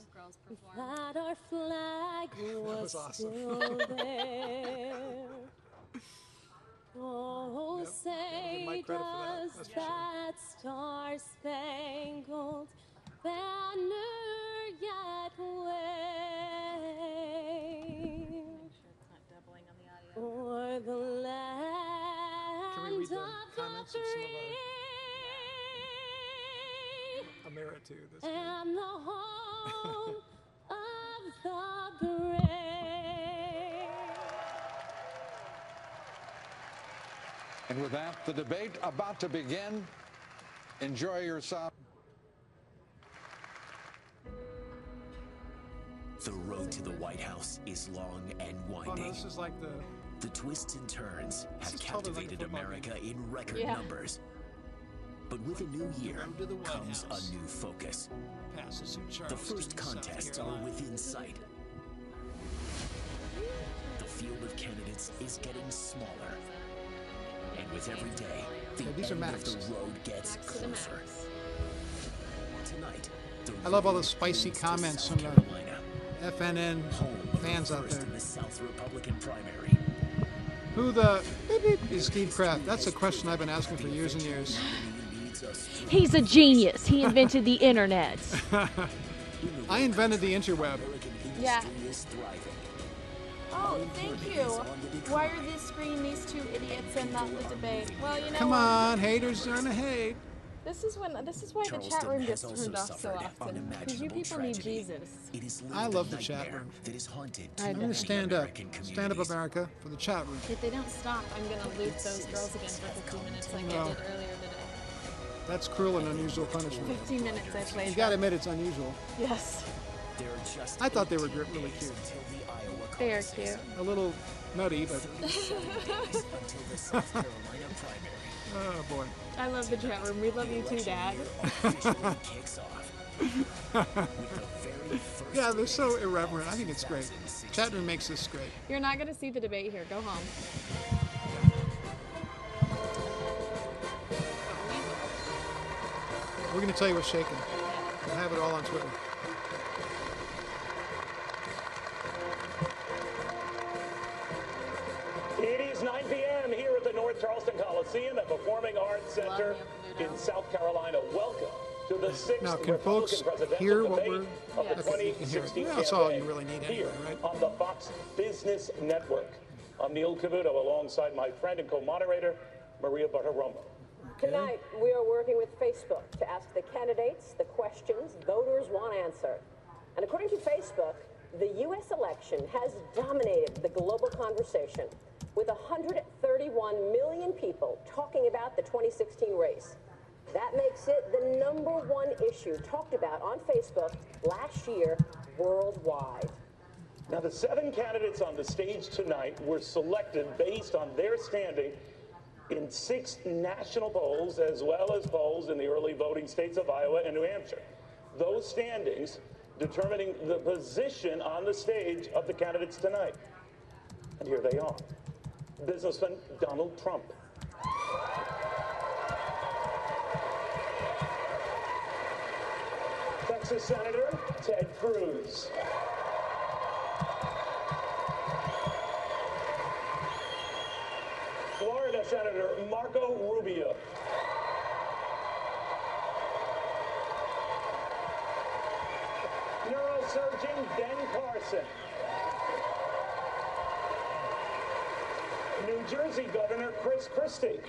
that our flag was awesome. still there. Oh, Yep. say Mike credit for that, does that's for sure. that star-spangled banner yet wave o'er the land Can we read the of comments the of some free of our merit too? This and the home of the brave? And with that, the debate about to begin. Enjoy yourself. The road to the White House is long and Oh, no, winding. this is like the The twists and turns This have is totally like a captivated football America in record Yeah. numbers. But with a new year to the White comes House. a new focus. passes through Charleston, The first South contests are Carolina. within sight. The field of candidates is getting smaller. And with every day, the Yeah, these are end Macs. of the road gets closer. Tonight, the I love all real the spicy goes to comments South from the Carolina, FNN home of fans the out first there. in the South Republican primary. Who the beep beep is Steve Krafft? That's a question I've been asking for years and years. He's a genius. He invented the internet. I invented the interweb. Yeah. Oh, thank you. Why are they screening these two idiots and not the debate? Well, you know Come what? on, haters are gonna hate. This is why the chat room gets turned off so often. Because you people need Jesus. I love the chat room. I'm gonna stand up. Stand up, America, for the chat room. If they don't stop, I'm gonna loot those girls again for 15 minutes like I No. did earlier today. That's cruel and unusual punishment. 15 minutes I played. You gotta admit it's unusual. Yes. I thought they were really cute. They are cute. A little nutty, but. Oh boy. I love the chat room. We love you too, Dad. Yeah, they're so irreverent. I think it's great. Chat room makes this great. You're not gonna see the debate here. Go home. We're gonna tell you what's shaking. We'll have it all on Twitter. It is 9 p.m. here at the North Charleston Coliseum at Performing Arts Center in South Carolina. Welcome to the 6th Now, can Republican folks presidential hear what debate we're? of the Okay, you can hear it. 2016 Yeah, that's all you campaign really need here anyway, right? on the Fox Business Network. I'm Neil Cavuto alongside my friend and co-moderator, Maria Bartiromo. Tonight, we are working with Facebook to ask the candidates the questions voters want answered. And according to Facebook, the U.S. election has dominated the global conversation, with 131 million people talking about the 2016 race. That makes it the #1 issue talked about on Facebook last year worldwide. Now, the 7 candidates on the stage tonight were selected based on their standing in 6 national polls, as well as polls in the early voting states of Iowa and New Hampshire. Those standings determining the position on the stage of the candidates tonight. And here they are. Businessman Donald Trump. Texas Senator Ted Cruz. Florida Senator Marco Rubio. Neurosurgeon Ben Carson. New Jersey Governor Chris Christie.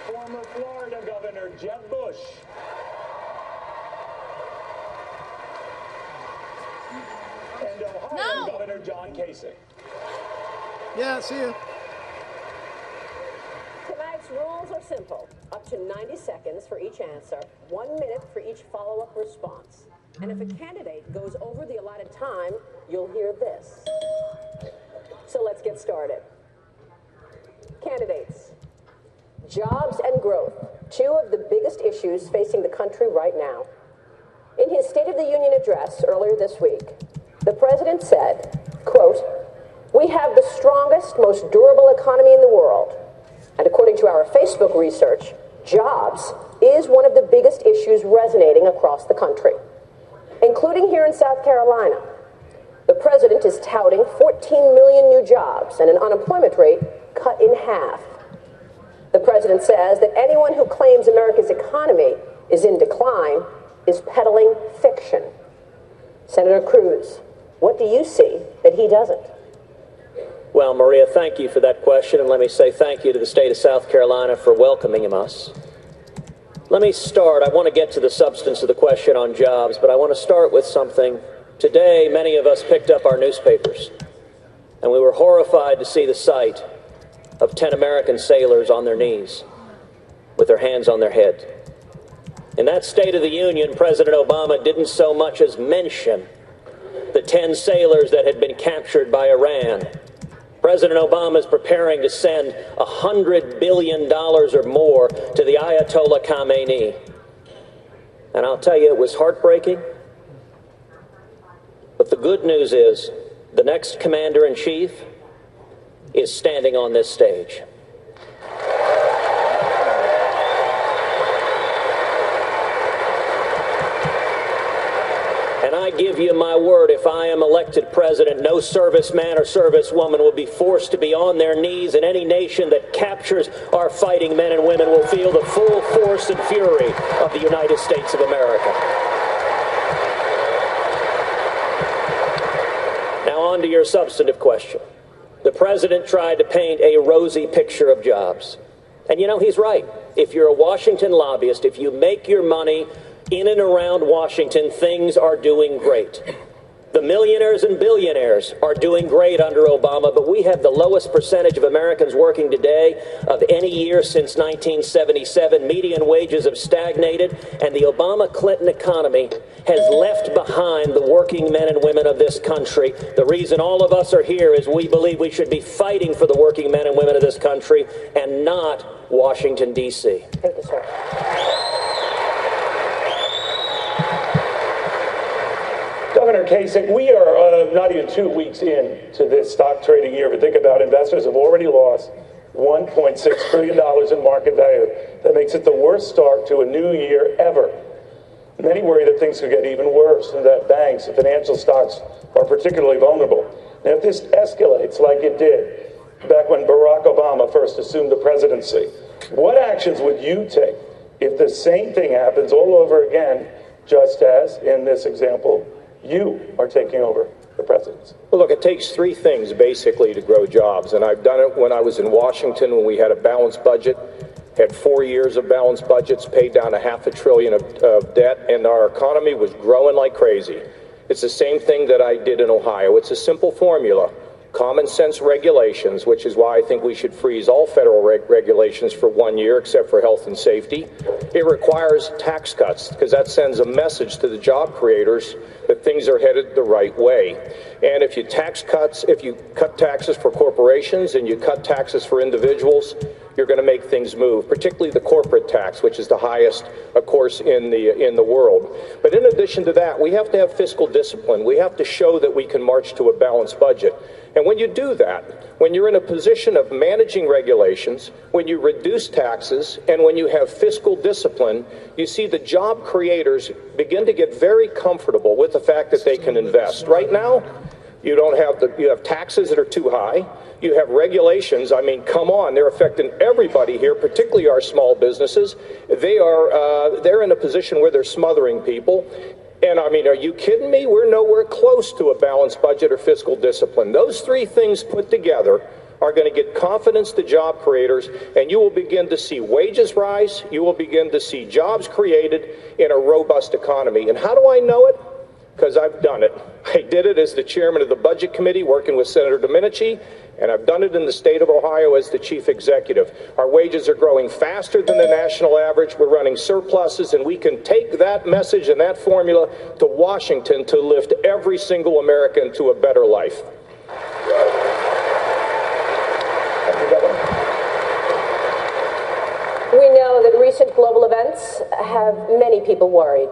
Former Florida Governor Jeb Bush. And Ohio Governor John Kasich. Yeah, see you. Tonight's rules are simple. Up to 90 seconds for each answer, 1 minute for each follow-up response. And if a candidate goes over the allotted time, you'll hear this. So let's get started. Candidates, jobs and growth, two of the biggest issues facing the country right now. In his State of the Union address earlier this week, the president said, quote, "We have the strongest, most durable economy in the world. And according to our Facebook research, jobs is one of the biggest issues resonating across the country, including here in South Carolina. The president is touting 14 million new jobs and an unemployment rate cut in half. The president says that anyone who claims America's economy is in decline is peddling fiction. Senator Cruz, what do you see that he doesn't?" Well, Maria, thank you for that question, and let me say thank you to the state of South Carolina for welcoming us. Let me start. I want to get to the substance of the question on jobs, but I want to start with something. Today, many of us picked up our newspapers, and we were horrified to see the sight of 10 American sailors on their knees with their hands on their head. In that State of the Union, President Obama didn't so much as mention the 10 sailors that had been captured by Iran. President Obama is preparing to send $100 billion or more to the Ayatollah Khamenei. And I'll tell you, it was heartbreaking. But the good news is the next commander-in-chief is standing on this stage. And I give you my word, if I am elected president, no serviceman or servicewoman will be forced to be on their knees, and any nation that captures our fighting men and women will feel the full force and fury of the United States of America. Now on to your substantive question. The president tried to paint a rosy picture of jobs. And you know, he's right. If you're a Washington lobbyist, if you make your money in and around Washington, things are doing great. The millionaires and billionaires are doing great under Obama, but we have the lowest percentage of Americans working today of any year since 1977. Median wages have stagnated, and the Obama-Clinton economy has left behind the working men and women of this country. The reason all of us are here is we believe we should be fighting for the working men and women of this country and not Washington, D.C. Thank you, sir. Governor Kasich, we are not even 2 weeks into this stock trading year, but think about it, investors have already lost $1.6 trillion in market value. That makes it the worst start to a new year ever. Many worry that things could get even worse and that banks and financial stocks are particularly vulnerable. Now, if this escalates like it did back when Barack Obama first assumed the presidency, what actions would you take if the same thing happens all over again, just as, in this example, you are taking over the presidency? Well, look, it takes three things basically to grow jobs, and I've done it when I was in Washington when we had a balanced budget, had 4 years of balanced budgets, paid down $500 billion of debt, and our economy was growing like crazy. It's the same thing that I did in Ohio. It's a simple formula. Common sense regulations, which is why I think we should freeze all federal regulations for 1 year, except for health and safety. It requires tax cuts, because that sends a message to the job creators that things are headed the right way. And if you cut taxes for corporations and you cut taxes for individuals, you're going to make things move, particularly the corporate tax, which is the highest, of course, in the world. But in addition to that, we have to have fiscal discipline. We have to show that we can march to a balanced budget. And when you do that, when you're in a position of managing regulations, when you reduce taxes, and when you have fiscal discipline, you see the job creators begin to get very comfortable with the fact that they can invest. Right now, you have taxes that are too high. You have regulations. I mean, come on, they're affecting everybody here, particularly our small businesses. They're in a position where they're smothering people. And I mean, are you kidding me? We're nowhere close to a balanced budget or fiscal discipline. Those three things put together are going to get confidence to job creators, and you will begin to see wages rise. You will begin to see jobs created in a robust economy. And how do I know it? Because I've done it. I did it as the chairman of the Budget Committee, working with Senator Domenici, and I've done it in the state of Ohio as the chief executive. Our wages are growing faster than the national average. We're running surpluses, and we can take that message and that formula to Washington to lift every single American to a better life. We know that recent global events have many people worried.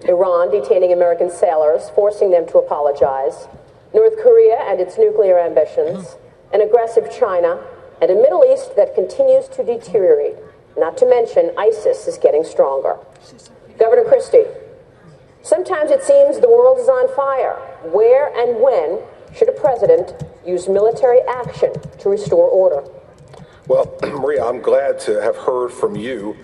Iran detaining American sailors, forcing them to apologize, North Korea and its nuclear ambitions, an aggressive China, and a Middle East that continues to deteriorate. Not to mention, ISIS is getting stronger. Governor Christie, sometimes it seems the world is on fire. Where and when should a president use military action to restore order? Well, Maria, I'm glad to have heard from you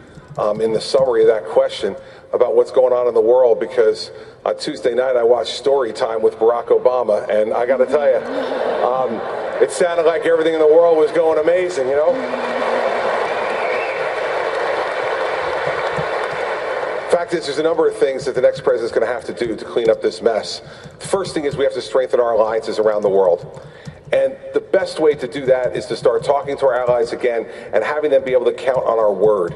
in the summary of that question about what's going on in the world, because on Tuesday night I watched Story Time with Barack Obama, and I got to tell you, it sounded like everything in the world was going amazing, you know? Fact is, there's a number of things that the next president's going to have to do to clean up this mess. The first thing is we have to strengthen our alliances around the world. And the best way to do that is to start talking to our allies again and having them be able to count on our word.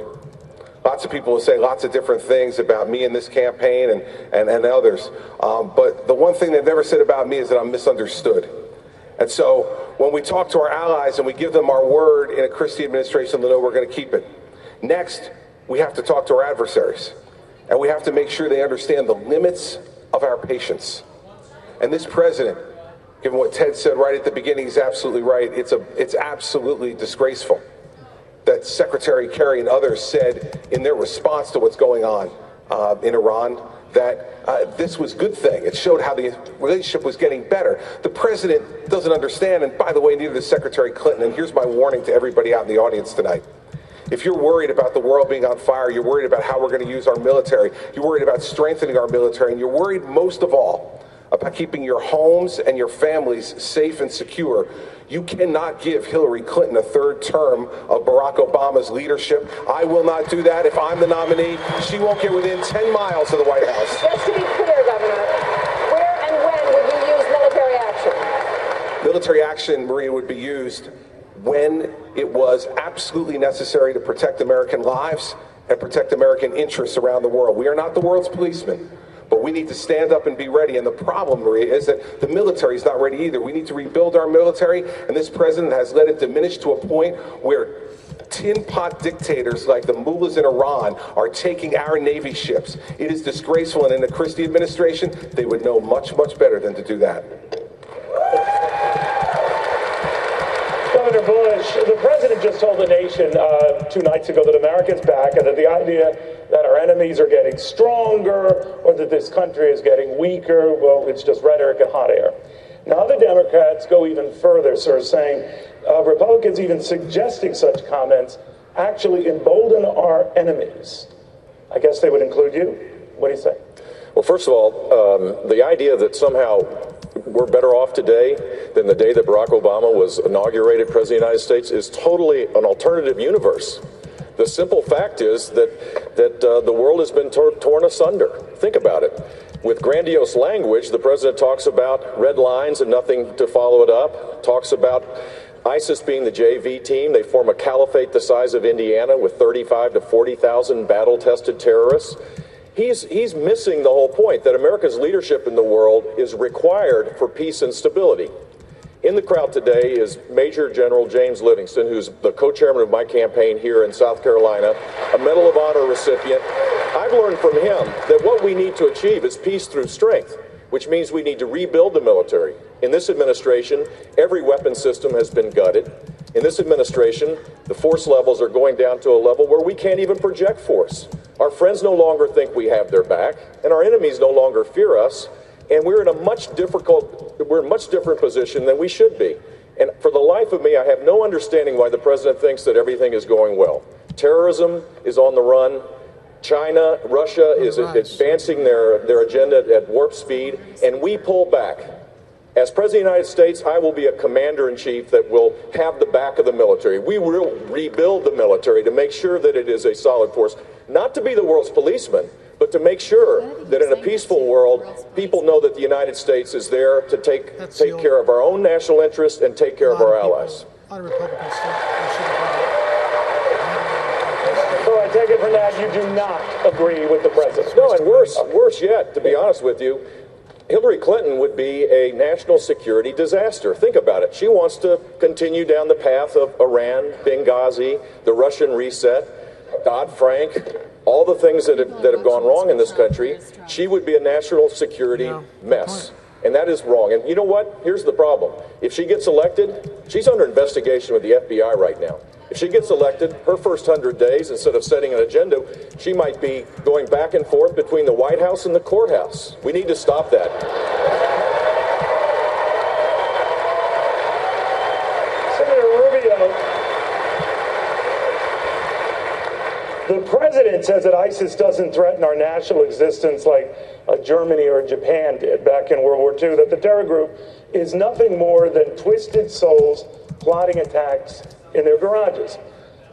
Lots of people will say lots of different things about me in this campaign and others. But the one thing they've never said about me is that I'm misunderstood. And so when we talk to our allies and we give them our word in a Christie administration, they'll know we're going to keep it. Next, we have to talk to our adversaries. And we have to make sure they understand the limits of our patience. And this president, given what Ted said right at the beginning, he's absolutely right. It's absolutely disgraceful that Secretary Kerry and others said in their response to what's going on in Iran that this was a good thing. It showed how the relationship was getting better. The president doesn't understand, and by the way, neither does Secretary Clinton, and here's my warning to everybody out in the audience tonight. If you're worried about the world being on fire, you're worried about how we're going to use our military, you're worried about strengthening our military, and you're worried most of all about keeping your homes and your families safe and secure, you cannot give Hillary Clinton a third term of Barack Obama's leadership. I will not do that. If I'm the nominee, she won't get within 10 miles of the White House. Just to be clear, Governor, where and when would you use military action? Military action, Maria, would be used when it was absolutely necessary to protect American lives and protect American interests around the world. We are not the world's policemen, but we need to stand up and be ready. And the problem, Maria, is that the military is not ready either. We need to rebuild our military, and this president has let it diminish to a point where tin pot dictators like the mullahs in Iran are taking our Navy ships. It is disgraceful, and in the Christie administration, they would know much, much better than to do that. Governor Bush, the president just told the nation 2 nights ago that America's back, and that the idea that our enemies are getting stronger or that this country is getting weaker, well, it's just rhetoric and hot air. Now the Democrats go even further, sir, saying Republicans even suggesting such comments actually embolden our enemies. I guess they would include you. What do you say? Well, first of all, the idea that somehow we're better off today than the day that Barack Obama was inaugurated President of the United States is totally an alternative universe. The simple fact is that the world has been torn asunder. Think about it. With grandiose language, the president talks about red lines and nothing to follow it up, talks about ISIS being the JV team. They form a caliphate the size of Indiana with 35 to 40,000 battle-tested terrorists. He's missing the whole point that America's leadership in the world is required for peace and stability. In the crowd today is Major General James Livingston, who's the co-chairman of my campaign here in South Carolina, a Medal of Honor recipient. I've learned from him that what we need to achieve is peace through strength, which means we need to rebuild the military. In this administration, every weapon system has been gutted. In this administration, the force levels are going down to a level where we can't even project force. Our friends no longer think we have their back, and our enemies no longer fear us. And we're in a much different position than we should be. And for the life of me, I have no understanding why the president thinks that everything is going well. Terrorism is on the run. China, Russia is advancing their agenda at warp speed, and we pull back. As President of the United States, I will be a commander-in-chief that will have the back of the military. We will rebuild the military to make sure that it is a solid force, not to be the world's policeman, but to make sure that in a peaceful world, people know that the United States is there to take care of our own national interests and take care of our allies. A lot of Republicans think we should have So I take it from that you do not agree with the president. No, and worse yet, to be honest with you, Hillary Clinton would be a national security disaster. Think about it. She wants to continue down the path of Iran, Benghazi, the Russian reset, Dodd-Frank, all the things that have gone wrong in this country. She would be a national security mess. And that is wrong. And you know what? Here's the problem. If she gets elected, she's under investigation with the FBI right now. If she gets elected, her first 100 days, instead of setting an agenda, she might be going back and forth between the White House and the courthouse. We need to stop that. Senator Rubio, the president says that ISIS doesn't threaten our national existence like Germany or Japan did back in World War II, that the terror group is nothing more than twisted souls plotting attacks in their garages.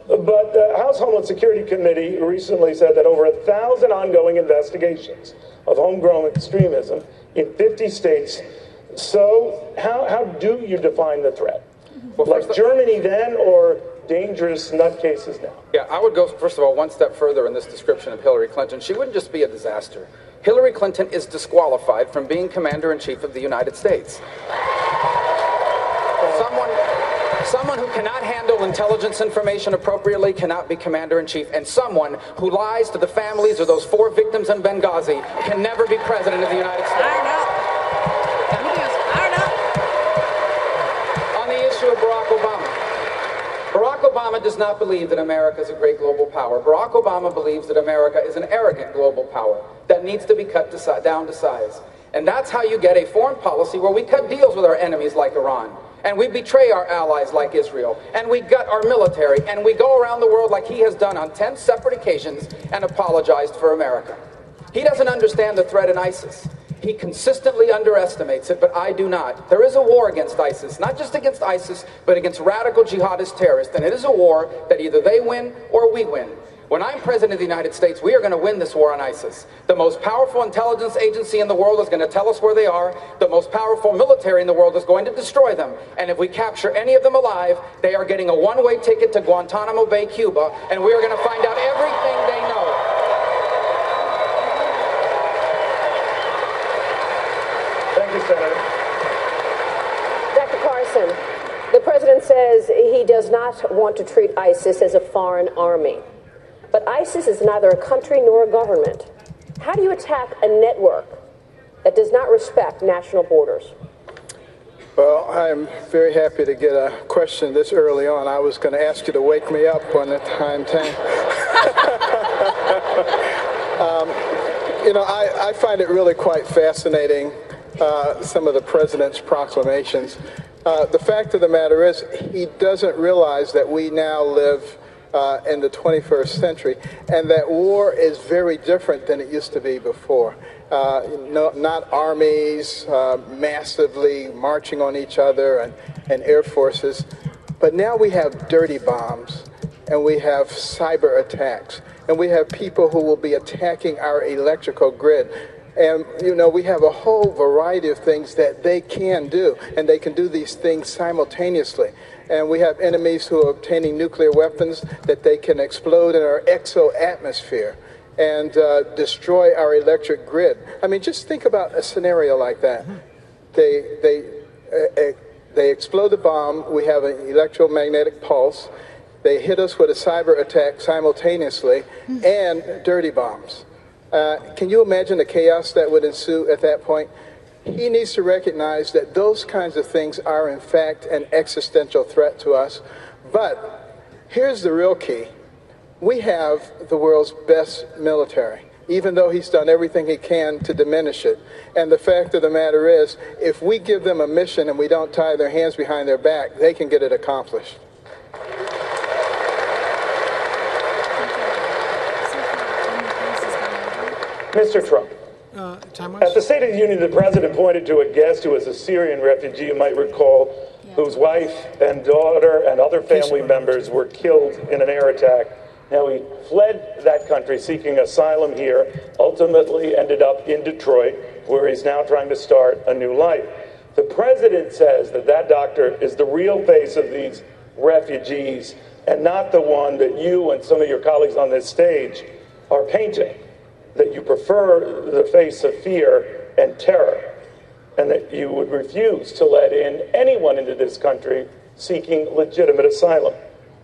But the House Homeland Security Committee recently said that over 1,000 ongoing investigations of homegrown extremism in 50 states. So how do you define the threat? Well, like Germany then, or dangerous nutcases now? Yeah, I would go, first of all, one step further in this description of Hillary Clinton. She wouldn't just be a disaster. Hillary Clinton is disqualified from being Commander-in-Chief of the United States. Someone who cannot handle intelligence information appropriately cannot be Commander-in-Chief, and someone who lies to the families of those 4 victims in Benghazi can never be President of the United States. On the issue of Barack Obama. Barack Obama does not believe that America is a great global power. Barack Obama believes that America is an arrogant global power that needs to be cut down to size. And that's how you get a foreign policy where we cut deals with our enemies like Iran, and we betray our allies like Israel, and we gut our military, and we go around the world like he has done on 10 separate occasions and apologized for America. He doesn't understand the threat in ISIS. He consistently underestimates it, but I do not. There is a war against ISIS, not just against ISIS, but against radical jihadist terrorists, and it is a war that either they win or we win. When I'm President of the United States, we are going to win this war on ISIS. The most powerful intelligence agency in the world is going to tell us where they are. The most powerful military in the world is going to destroy them. And if we capture any of them alive, they are getting a one-way ticket to Guantanamo Bay, Cuba, and we are going to find out everything they know. Thank you, Senator. Dr. Carson, the president says he does not want to treat ISIS as a foreign army. But ISIS is neither a country nor a government. How do you attack a network that does not respect national borders? Well, I'm very happy to get a question this early on. I was going to ask you to wake me up when the time came. I find it really quite fascinating, some of the president's proclamations. The fact of the matter is, he doesn't realize that we now live in the 21st century, and that war is very different than it used to be before. Not armies massively marching on each other and air forces, but now we have dirty bombs, and we have cyber attacks, and we have people who will be attacking our electrical grid. And, we have a whole variety of things that they can do, and they can do these things simultaneously. And we have enemies who are obtaining nuclear weapons that they can explode in our exo-atmosphere and destroy our electric grid. I mean, just think about a scenario like that. The They explode the bomb. We have an electromagnetic pulse. They hit us with a cyber attack simultaneously and dirty bombs. Can you imagine the chaos that would ensue at that point? He needs to recognize that those kinds of things are, in fact, an existential threat to us. But here's the real key. We have the world's best military, even though he's done everything he can to diminish it. And the fact of the matter is, if we give them a mission and we don't tie their hands behind their back, they can get it accomplished. Mr. Trump, at the State of the Union, the president pointed to a guest who was a Syrian refugee, you might recall, whose wife and daughter and other family members were killed in an air attack. Now, he fled that country seeking asylum here, ultimately ended up in Detroit, where he's now trying to start a new life. The president says that that doctor is the real face of these refugees and not the one that you and some of your colleagues on this stage are painting, that you prefer the face of fear and terror, and that you would refuse to let in anyone into this country seeking legitimate asylum.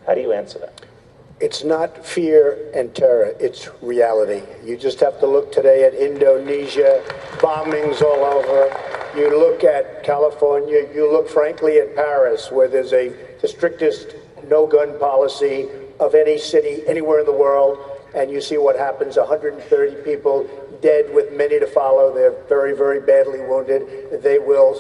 How do you answer that? It's not fear and terror, it's reality. You just have to look today at Indonesia, bombings all over. You look at California, you look frankly at Paris, where there's the strictest no-gun policy of any city anywhere in the world, and you see what happens, 130 people dead with many to follow. They're very, very badly wounded. They will,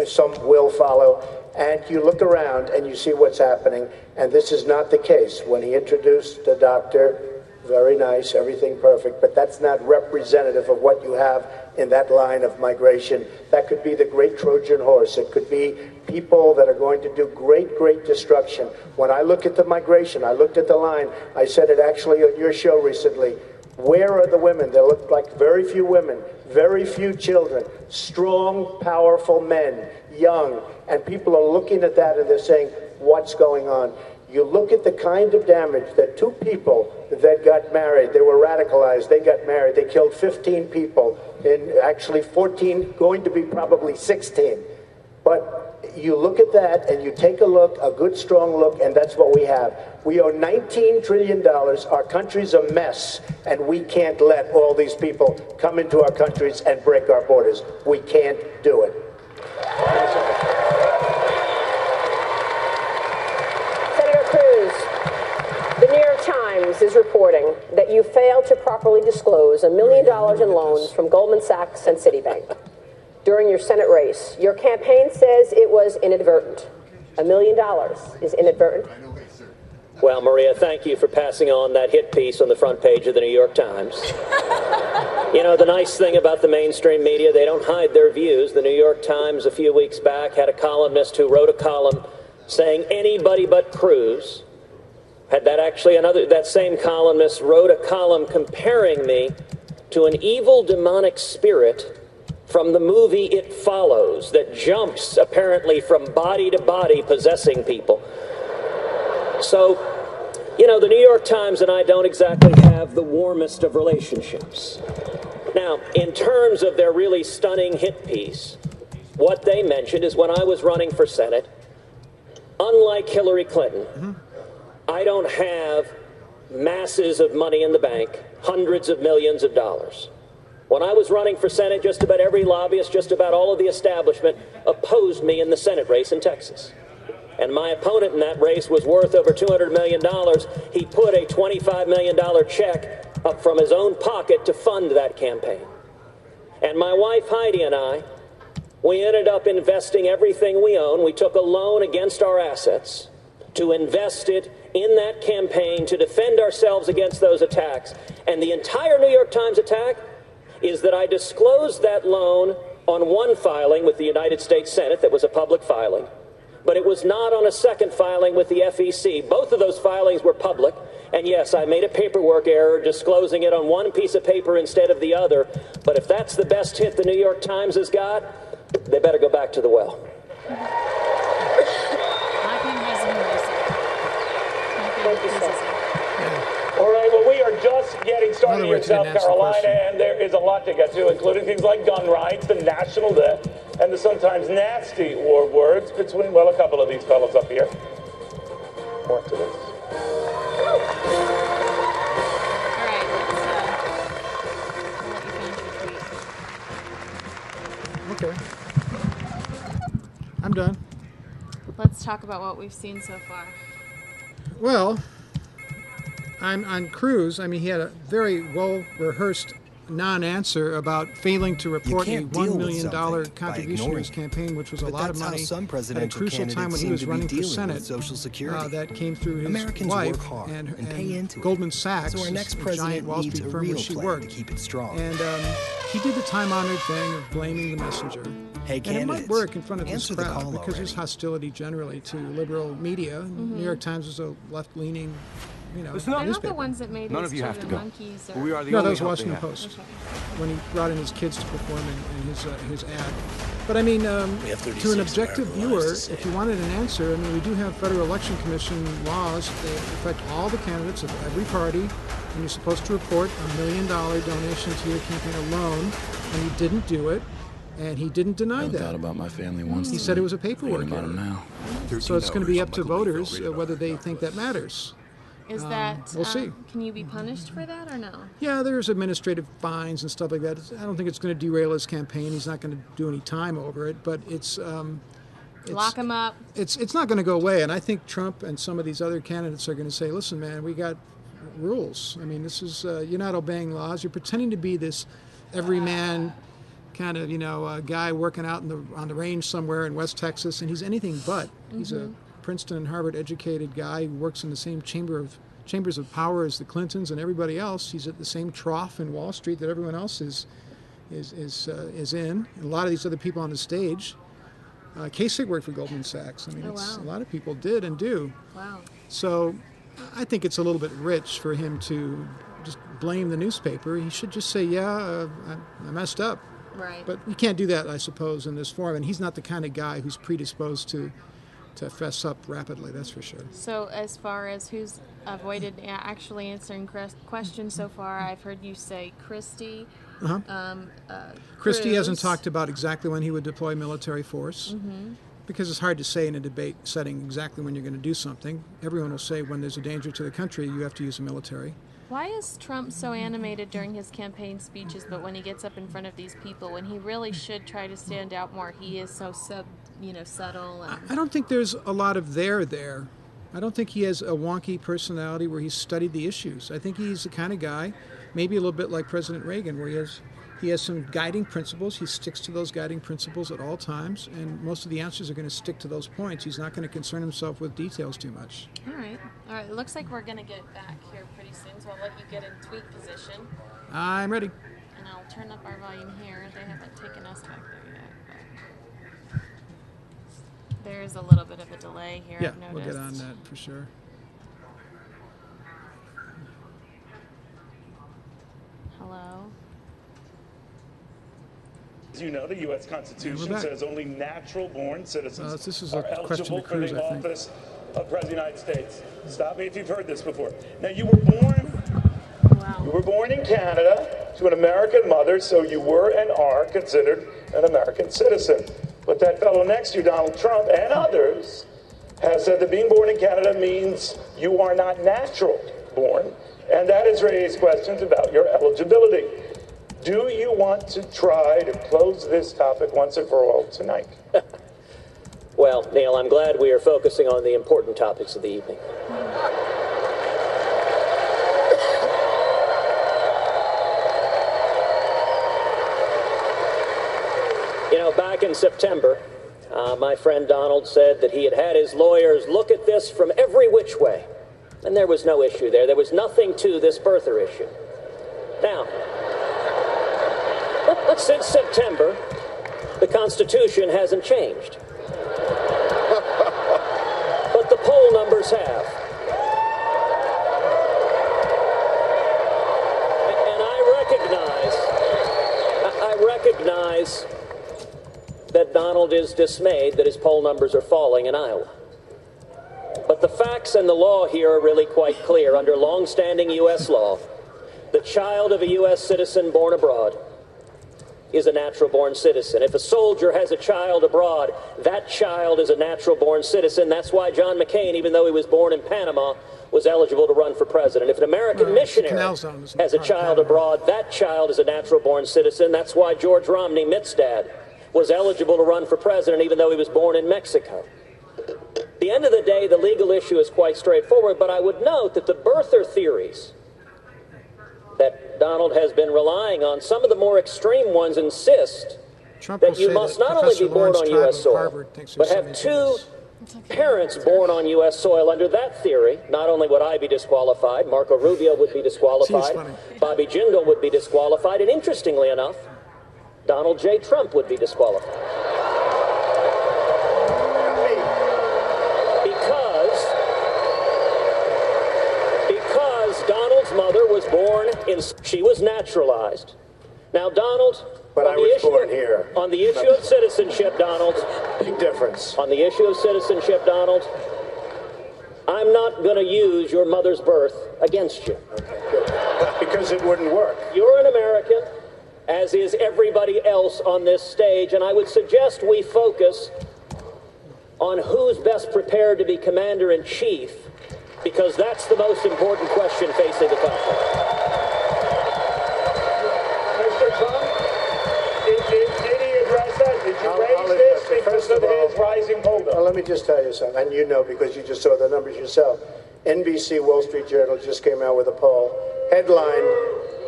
some will follow. And you look around and you see what's happening, and this is not the case. When he introduced the doctor, very nice, everything perfect, but that's not representative of what you have in that line of migration. That could be the great Trojan horse. It could be people that are going to do great, great destruction. When I look at the migration, I looked at the line, I said it actually on your show recently, where are the women? There look like very few women, very few children, strong, powerful men, young, and people are looking at that and they're saying, what's going on? You look at the kind of damage that two people that got married, they were radicalized, they got married, they killed 15 people, and actually 14, going to be probably 16. But you look at that and you take a look, a good strong look, and that's what we have. We owe $19 trillion, our country's a mess, and we can't let all these people come into our countries and break our borders. We can't do it. Senator Cruz, the New York Times is reporting that you failed to properly disclose $1 million in loans from Goldman Sachs and Citibank. During your Senate race, your campaign says it was inadvertent. $1 million is inadvertent. Well, Maria, thank you for passing on that hit piece on the front page of the New York Times. You know, the nice thing about the mainstream media, they don't hide their views. The New York Times a few weeks back had a columnist who wrote a column saying anybody but Cruz. Had that actually that same columnist wrote a column comparing me to an evil demonic spirit from the movie It Follows that jumps apparently from body to body possessing people. So, you know, the New York Times and I don't exactly have the warmest of relationships. Now, in terms of their really stunning hit piece, what they mentioned is when I was running for Senate, unlike Hillary Clinton, I don't have masses of money in the bank, hundreds of millions of dollars. When I was running for Senate, just about every lobbyist, just about all of the establishment opposed me in the Senate race in Texas. And my opponent in that race was worth over $200 million. He put a $25 million check up from his own pocket to fund that campaign. And my wife Heidi and I, we ended up investing everything we own. We took a loan against our assets to invest it in that campaign to defend ourselves against those attacks. And the entire New York Times attack is that I disclosed that loan on one filing with the United States Senate that was a public filing, but it was not on a second filing with the FEC. Both of those filings were public, and yes, I made a paperwork error disclosing it on one piece of paper instead of the other, but if that's the best hit the New York Times has got, they better go back to the well. All right, well, we are just getting started here in South Carolina, and there is a lot to get to, including things like gun rights, the national debt, and the sometimes nasty war words between, well, a couple of these fellows up here. More to this. Okay. I'm done. Let's talk about what we've seen so far. Well, I'm on Cruz. I mean, he had a very well-rehearsed non-answer about failing to report a $1 million contribution to his campaign, which was a lot of money at a crucial time when he was running for Senate. That came through his wife and Goldman Sachs, a giant Wall Street firm where she worked. And he did the time-honored thing of blaming the messenger. And it might work in front of his crowd because there's hostility generally to liberal media. New York Times is a left-leaning, They're not the ones that made None it of you to have the to go. monkeys. Or... We are the No, only that was hope they Washington have. Post when he brought in his kids to perform in his ad. But I mean, to an objective viewer, if you wanted an answer, I mean, we do have Federal Election Commission laws. They affect all the candidates of every party, and you're supposed to report $1 million donation to your campaign alone, and he didn't do it. And he didn't deny that. Thought about my family once. He said it was a paperwork error. Now. So it's going to be up to voters whether they think that matters. Is that, we'll see. Can you be punished for that or no? Yeah, there's administrative fines and stuff like that. I don't think it's going to derail his campaign. He's not going to do any time over it, but it's lock him up. It's not going to go away. And I think Trump and some of these other candidates are going to say, listen, man, we got rules. I mean, this is you're not obeying laws. You're pretending to be this everyman kind of, guy working out on the range somewhere in West Texas, and he's anything but. He's a Princeton and Harvard educated guy who works in the same chambers of power as the Clintons and everybody else. He's at the same trough in Wall Street that everyone else is in. And a lot of these other people on the stage. Kasich worked for Goldman Sachs. I mean, a lot of people did and do. Wow. So I think it's a little bit rich for him to just blame the newspaper. He should just say, yeah, I messed up. Right. But you can't do that, I suppose, in this forum. And he's not the kind of guy who's predisposed to fess up rapidly, that's for sure. So as far as who's avoided actually answering questions so far, I've heard you say Christie. Christie hasn't talked about exactly when he would deploy military force. Because it's hard to say in a debate setting exactly when you're going to do something. Everyone will say when there's a danger to the country, you have to use the military. Why is Trump so animated during his campaign speeches, but when he gets up in front of these people, when he really should try to stand out more, he is so subtle? And... I don't think there's a lot of there. I don't think he has a wonky personality where he's studied the issues. I think he's the kind of guy, maybe a little bit like President Reagan, where he has some guiding principles. He sticks to those guiding principles at all times, and most of the answers are going to stick to those points. He's not going to concern himself with details too much. All right. It looks like we're going to get back here pretty soon, so I'll let you get in tweet position. I'm ready. And I'll turn up our volume here. They haven't taken us back there yet, but there is a little bit of a delay here, I've noticed. We'll get on that for sure. Hello? As you know, the U.S. Constitution says only natural-born citizens this is a are eligible for Cruz, the office of President of the United States. Stop me if you've heard this before. Now, you were born in Canada to an American mother, so you were and are considered an American citizen. But that fellow next to you, Donald Trump, and others, have said that being born in Canada means you are not natural-born, and that has raised questions about your eligibility. Do you want to try to close this topic once and for all tonight? Well, Neil, I'm glad we are focusing on the important topics of the evening. Back in September, my friend Donald said that he had had his lawyers look at this from every which way, and there was no issue there. There was nothing to this birther issue. Now, since September, the Constitution hasn't changed. But the poll numbers have. And I recognize that Donald is dismayed that his poll numbers are falling in Iowa. But the facts and the law here are really quite clear. Under long-standing U.S. law, the child of a U.S. citizen born abroad is a natural-born citizen. If a soldier has a child abroad, that child is a natural-born citizen. That's why John McCain, even though he was born in Panama, was eligible to run for president. If an American missionary has a child abroad, that child is a natural-born citizen. That's why George Romney, Mitt's dad, was eligible to run for president, even though he was born in Mexico. At the end of the day, the legal issue is quite straightforward, but I would note that the birther theories that Donald has been relying on, some of the more extreme ones insist that you must not only be born on U.S. soil, but have two parents born on U.S. soil. Under that theory, not only would I be disqualified, Marco Rubio would be disqualified, Bobby Jindal would be disqualified, and interestingly enough, Donald J. Trump would be disqualified. Because Donald's mother was born in, she was naturalized. Now, Donald, but I was born here. On the issue of citizenship, Donald. Big difference. On the issue of citizenship, Donald, I'm not going to use your mother's birth against you. Okay, good. Because it wouldn't work. You're an American, as is everybody else on this stage, and I would suggest we focus on who's best prepared to be commander-in-chief, because that's the most important question facing the country. Mr. Trump, did he address that? Did you raise this because of his rising polling? Well, let me just tell you something, and you know because you just saw the numbers yourself. NBC Wall Street Journal just came out with a poll. Headline,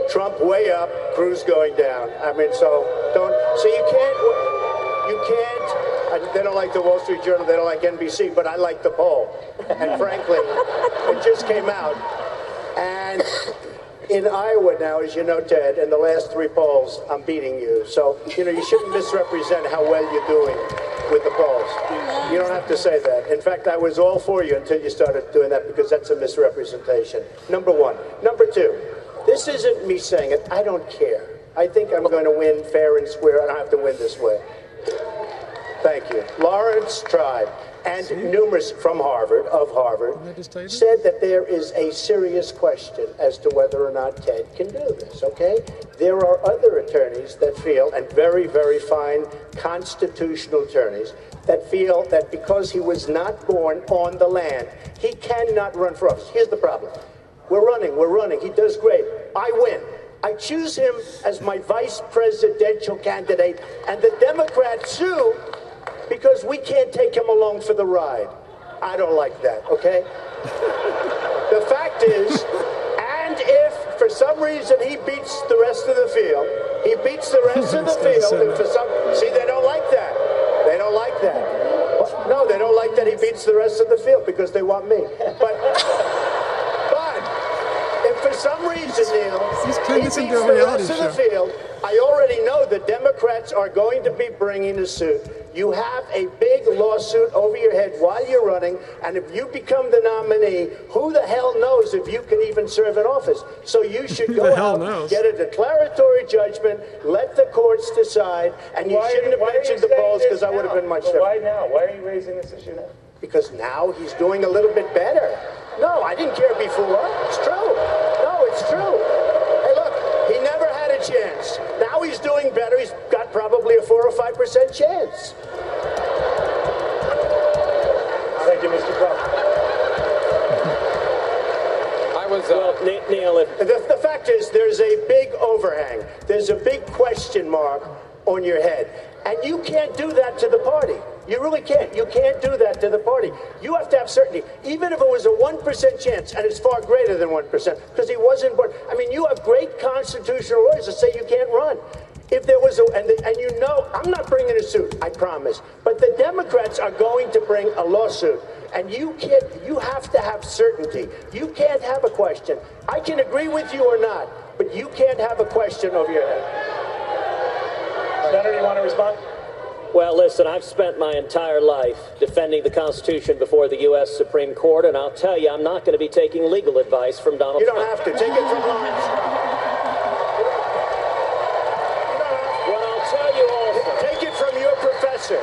Trump way up, Cruz going down. I mean, so don't, so you can't, they don't like the Wall Street Journal, they don't like NBC, but I like the poll. And frankly, it just came out. And in Iowa now, as you know, Ted, in the last 3 polls, I'm beating you. So, you know, you shouldn't misrepresent how well you're doing with the polls. You don't have to say that. In fact, I was all for you until you started doing that, because that's a misrepresentation. Number one. Number two, this isn't me saying it. I don't care. I think I'm going to win fair and square. I don't have to win this way. Thank you. Lawrence Tribe and numerous from Harvard, said that there is a serious question as to whether or not Ted can do this, okay? There are other attorneys that feel, and very, very fine constitutional attorneys, that feel that because he was not born on the land, he cannot run for office. Here's the problem. We're running. He does great. I win. I choose him as my vice presidential candidate, and the Democrats sue because we can't take him along for the ride. I don't like that, okay? The fact is, and if for some reason he beats the rest of the field, and for some, see, they don't like that. They don't like that. No, they don't like that he beats the rest of the field because they want me. But if for some reason, Neil, he beats the rest of the field, I already know the Democrats are going to be bringing a suit. You have a big lawsuit over your head while you're running, and if you become the nominee, who the hell knows if you can even serve in office? So you should go out, get a declaratory judgment, let the courts decide, and you shouldn't have mentioned the polls because I would have been much different. Why now? Why are you raising this issue now? Because now he's doing a little bit better. No, I didn't care before. It's true. No, it's true. Hey, look, he never had a chance. Now he's doing better. He's got probably a 4 or 5% chance. Thank you, Mr. Krafft. Neil, the fact is, there's a big overhang. There's a big question mark on your head. And you can't do that to the party. You really can't. You can't do that to the party. You have to have certainty. Even if it was a 1% chance, and it's far greater than 1%, because he wasn't born. I mean, you have great constitutional lawyers that say you can't run. If there was and you know, I'm not bringing a suit, I promise. But the Democrats are going to bring a lawsuit. And you have to have certainty. You can't have a question. I can agree with you or not, but you can't have a question over your head. Senator, you want to respond? Well, listen, I've spent my entire life defending the Constitution before the U.S. Supreme Court, and I'll tell you, I'm not going to be taking legal advice from Donald Trump. You don't have to. Take it from Lawrence. Well, I'll tell you also. Take it from your professor.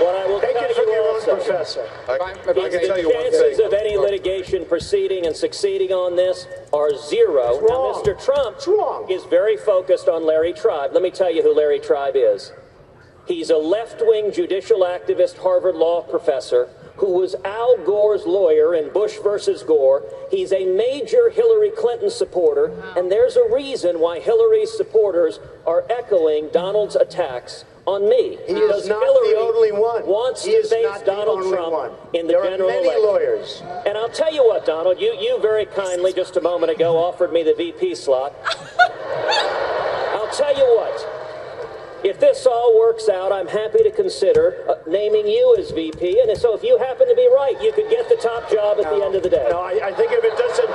What I will take tell it from you your also, own professor. I can tell you one thing. The chances of any litigation proceeding and succeeding on this are zero. Now, Mr. Trump is very focused on Larry Tribe. Let me tell you who Larry Tribe is. He's a left-wing judicial activist, Harvard Law professor, who was Al Gore's lawyer in Bush versus Gore. He's a major Hillary Clinton supporter, and there's a reason why Hillary's supporters are echoing Donald's attacks on me. He is not the only one. Wants to face Donald Trump in the general election. There are many lawyers. And I'll tell you what, Donald, you very kindly just a moment ago offered me the VP slot. I'll tell you what. If this all works out, I'm happy to consider naming you as VP. And so if you happen to be right, you could get the top job at the end of the day. No, I think if it doesn't...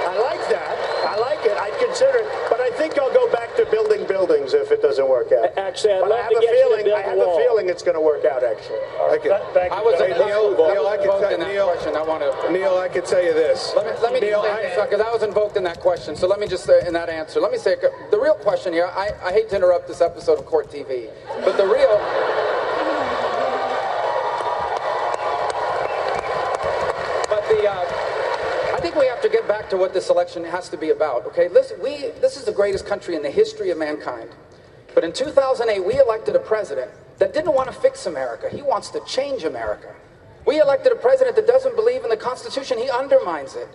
I like that. I like it. I'd consider it. But I think I'll go back to building buildings if it doesn't work out. Actually, I'd but love to get you to build I have a feeling it's going to work out, actually. Thank you. I was Neil, I invoked can in that Neil, question. I want to. Neil, I can tell you this. Let me Neil, because I was invoked in that question. So let me just say in that answer. Let me say the real question here. I hate to interrupt this episode of Court TV, but the real. I think we have to get back to what this election has to be about, okay? Listen, this is the greatest country in the history of mankind. But in 2008, we elected a president that didn't want to fix America. He wants to change America. We elected a president that doesn't believe in the Constitution. He undermines it.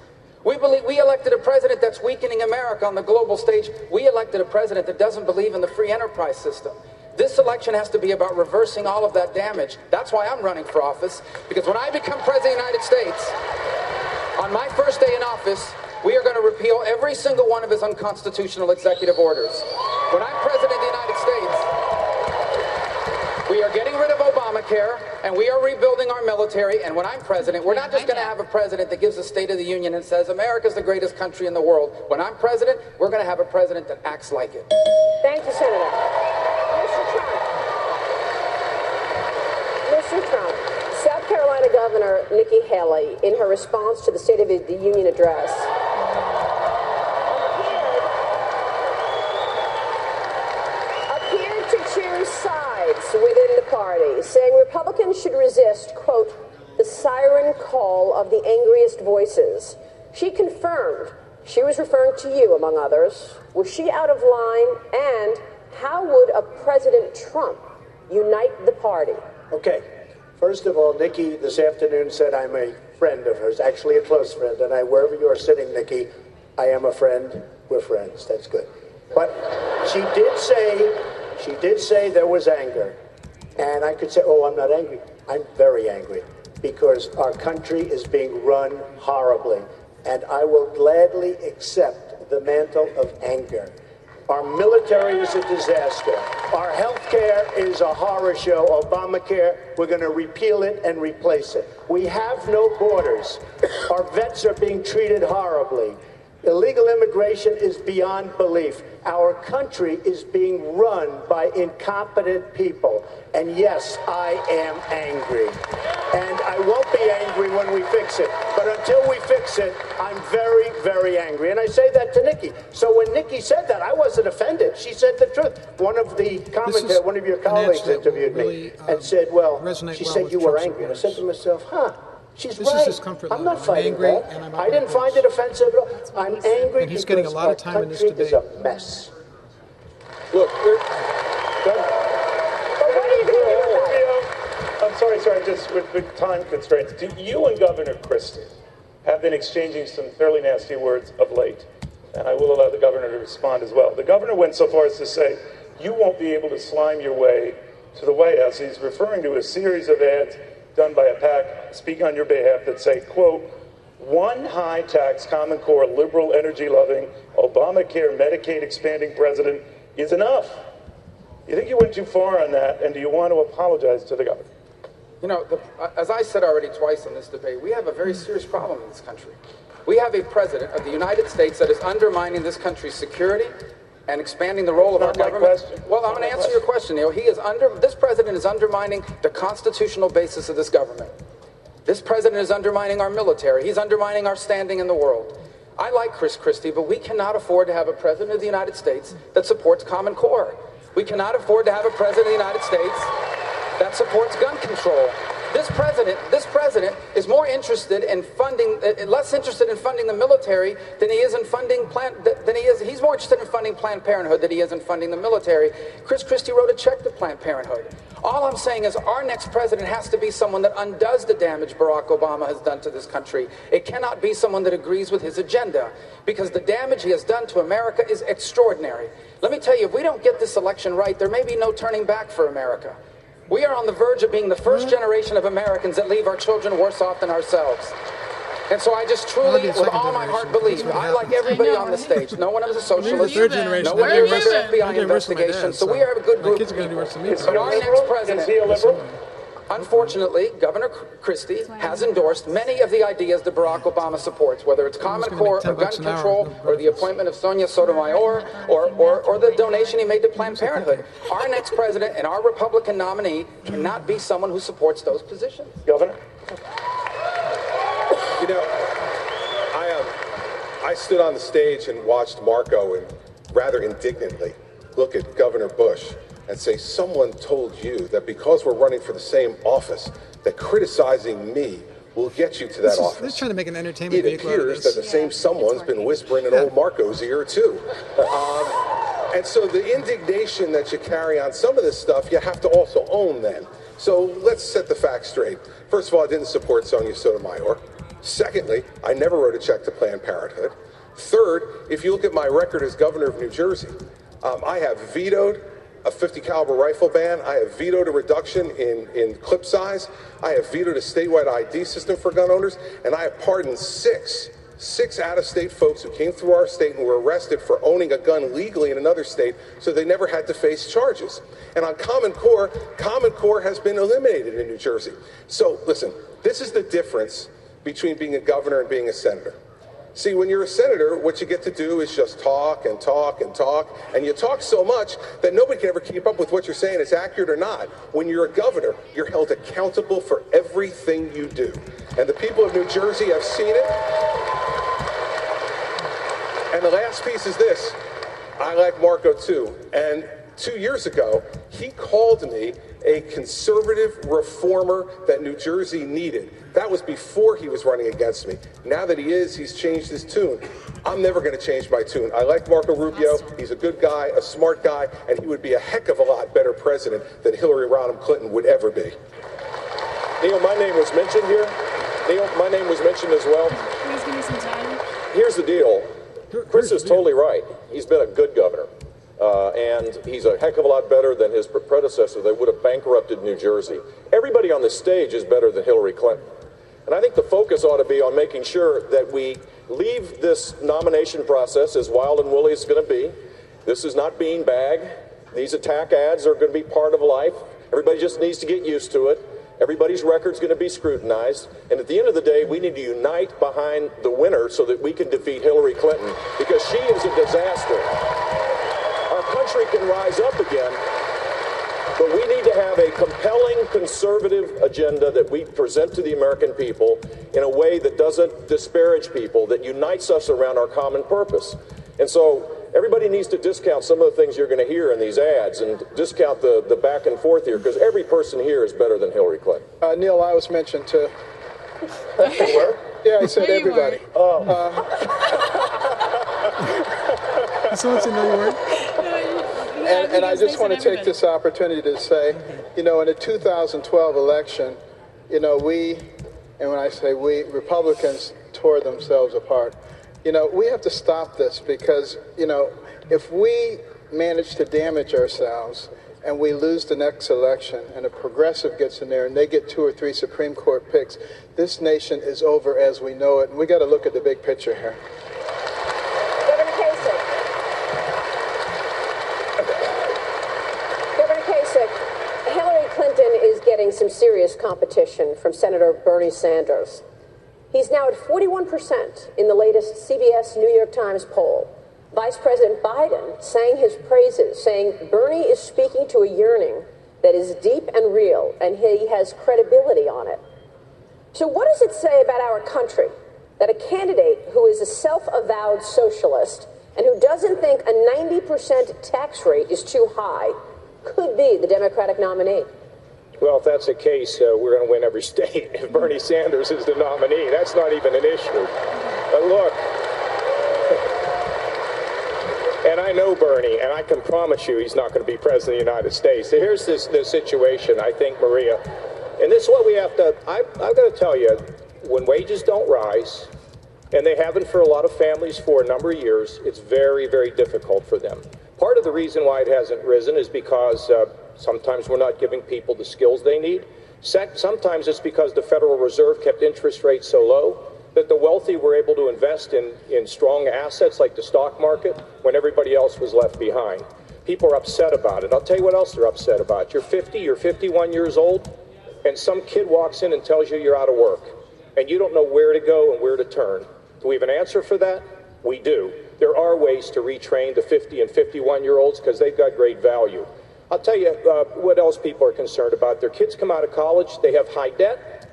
We elected a president that's weakening America on the global stage. We elected a president that doesn't believe in the free enterprise system. This election has to be about reversing all of that damage. That's why I'm running for office, because when I become president of the United States, on my first day in office, we are going to repeal every single one of his unconstitutional executive orders. When I'm president of the United States, we are getting rid of Obamacare, and we are rebuilding our military. And when I'm president, we're not just going to have a president that gives a State of the Union and says, America's the greatest country in the world. When I'm president, we're going to have a president that acts like it. Thank you, Senator. Mr. Trump, South Carolina Governor Nikki Haley, in her response to the State of the Union address, appeared to choose sides within the party, saying Republicans should resist, quote, the siren call of the angriest voices. She confirmed she was referring to you, among others. Was she out of line? And how would a President Trump unite the party? Okay. First of all, Nikki this afternoon said I'm a friend of hers, actually a close friend, and wherever you're sitting, Nikki, I am a friend. We're friends. That's good. But she did say there was anger, and I could say, oh, I'm not angry. I'm very angry because our country is being run horribly, and I will gladly accept the mantle of anger. Our military is a disaster. Our health care is a horror show. Obamacare, we're going to repeal it and replace it. We have no borders. Our vets are being treated horribly. Illegal immigration is beyond belief. Our country is being run by incompetent people. And yes, I am angry. And I won't be angry when we fix it. But until we fix it, I'm very, very angry. And I say that to Nikki. So when Nikki said that, I wasn't offended. She said the truth. One of your colleagues interviewed me and said, well, she said you were angry. And I said to myself, she's right. I'm not fighting that. I didn't find it offensive at all. I'm angry and he's getting a lot of time in this debate. Is a mess. Look, I'm sorry, just with time constraints. You and Governor Christie have been exchanging some fairly nasty words of late, and I will allow the governor to respond as well. The governor went so far as to say, you won't be able to slime your way to the White House. He's referring to a series of ads done by a PAC, speak on your behalf, that say, quote, one high-tax, Common Core, liberal, energy-loving, Obamacare, Medicaid expanding president is enough. You think you went too far on that, and do you want to apologize to the governor? You know, as I said already twice in this debate, we have a very serious problem in this country. We have a president of the United States that is undermining this country's security and expanding the role of our government. Well, I'm going to answer your question, Neil. This president is undermining the constitutional basis of this government. This president is undermining our military. He's undermining our standing in the world. I like Chris Christie, but we cannot afford to have a president of the United States that supports Common Core. We cannot afford to have a president of the United States that supports gun control. This president is more interested in funding, less interested in funding the military than he is in funding he's more interested in funding Planned Parenthood than he is in funding the military. Chris Christie wrote a check to Planned Parenthood. All I'm saying is our next president has to be someone that undoes the damage Barack Obama has done to this country. It cannot be someone that agrees with his agenda, because the damage he has done to America is extraordinary. Let me tell you, if we don't get this election right, there may be no turning back for America. We are on the verge of being the first generation of Americans that leave our children worse off than ourselves. And so I just truly, with all my heart, believe, I like everybody on the stage. No one is a socialist. No one is an FBI investigation. So we have a good group of people. But our next president, unfortunately, Governor Christie has endorsed many of the ideas that Barack Obama supports, whether it's Common Core or gun control or the appointment of Sonia Sotomayor or the donation he made to Planned Parenthood. Our next president and our Republican nominee cannot be someone who supports those positions. Governor? You know, I stood on the stage and watched Marco and rather indignantly look at Governor Bush and say, someone told you that because we're running for the same office, that criticizing me will get you to that office. They're trying to make an entertainment It appears that the same someone's been whispering in old Marco's ear, too. And so the indignation that you carry on some of this stuff, you have to also own then. So let's set the facts straight. First of all, I didn't support Sonia Sotomayor. Secondly, I never wrote a check to Planned Parenthood. Third, if you look at my record as governor of New Jersey, I have vetoed a 50 caliber rifle ban. I have vetoed a reduction in clip size. I have vetoed a statewide ID system for gun owners, and I have pardoned six out-of-state folks who came through our state and were arrested for owning a gun legally in another state, so they never had to face charges. And on Common Core has been eliminated in New Jersey. So listen, this is the difference between being a governor and being a senator. See, when you're a senator, what you get to do is just talk and talk and talk, and you talk so much that nobody can ever keep up with what you're saying is accurate or not. When you're a governor, you're held accountable for everything you do. And the people of New Jersey have seen it. And the last piece is this. I like Marco too. And 2 years ago, he called me a conservative reformer that New Jersey needed. That was before he was running against me. Now that he is, he's changed his tune. I'm never going to change my tune. I like Marco Rubio. He's a good guy, a smart guy, and he would be a heck of a lot better president than Hillary Rodham Clinton would ever be. Neil, my name was mentioned here. Neil, my name was mentioned as well. Please give me some time. Here's the deal. Chris is totally right. He's been a good governor. And he's a heck of a lot better than his predecessor. They would have bankrupted New Jersey. Everybody on this stage is better than Hillary Clinton. And I think the focus ought to be on making sure that we leave this nomination process as wild and woolly as it's going to be. This is not beanbag. These attack ads are going to be part of life. Everybody just needs to get used to it. Everybody's record's going to be scrutinized. And at the end of the day, we need to unite behind the winner so that we can defeat Hillary Clinton, because she is a disaster. Our country can rise up again, but we need to have a compelling conservative agenda that we present to the American people in a way that doesn't disparage people, that unites us around our common purpose. And so everybody needs to discount some of the things you're going to hear in these ads and discount the back and forth here, because every person here is better than Hillary Clinton. Neil, I was mentioned too. You were? Yeah, I said everybody. So let's know you were. And I just want to take this opportunity to say, you know, in the 2012 election, you know, and when I say we, Republicans tore themselves apart. You know, we have to stop this because, you know, if we manage to damage ourselves and we lose the next election and a progressive gets in there and they get 2 or 3 Supreme Court picks, this nation is over as we know it. And we got to look at the big picture here. Getting some serious competition from Senator Bernie Sanders. He's now at 41% in the latest CBS New York Times poll. Vice President Biden sang his praises, saying Bernie is speaking to a yearning that is deep and real, and he has credibility on it. So what does it say about our country that a candidate who is a self-avowed socialist and who doesn't think a 90% tax rate is too high could be the Democratic nominee? Well, if that's the case, we're going to win every state if Bernie Sanders is the nominee. That's not even an issue. But look, and I know Bernie, and I can promise you he's not going to be president of the United States. So here's this situation, I think, Maria, and this is what we have to, I've got to tell you, when wages don't rise, and they haven't for a lot of families for a number of years, it's very, very difficult for them. Part of the reason why it hasn't risen is because sometimes we're not giving people the skills they need. Sometimes it's because the Federal Reserve kept interest rates so low that the wealthy were able to invest in strong assets like the stock market when everybody else was left behind. People are upset about it. I'll tell you what else they're upset about. You're 50, you're 51 years old, and some kid walks in and tells you you're out of work, and you don't know where to go and where to turn. Do we have an answer for that? We do. There are ways to retrain the 50 and 51-year-olds because they've got great value. I'll tell you what else people are concerned about. Their kids come out of college, they have high debt,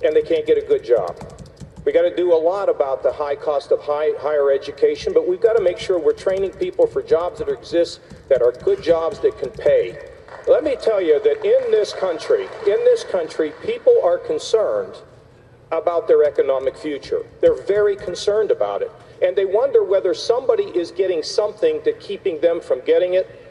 and they can't get a good job. We got to do a lot about the high cost of higher education, but we've got to make sure we're training people for jobs that exist, that are good jobs that can pay. Let me tell you that in this country, people are concerned about their economic future. They're very concerned about it. And they wonder whether somebody is getting something to keeping them from getting it.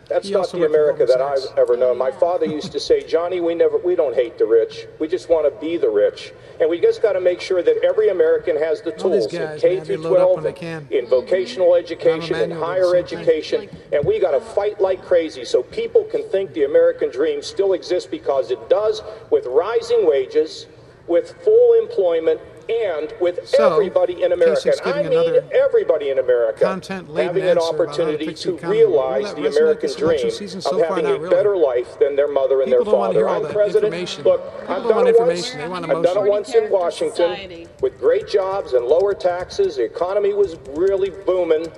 That's not the America that I've ever known. My father used to say, Johnny, we don't hate the rich. We just want to be the rich. And we just got to make sure that every American has the tools in K through 12, in vocational education, in higher education. And we got to fight like crazy so people can think the American dream still exists, because it does, with rising wages, with full employment, and with everybody in America, and I mean everybody in America, having an opportunity to realize the American dream of having a better life than their mother and their father. I'm president. Look, I've done it once in Washington with great jobs and lower taxes. The economy was really booming.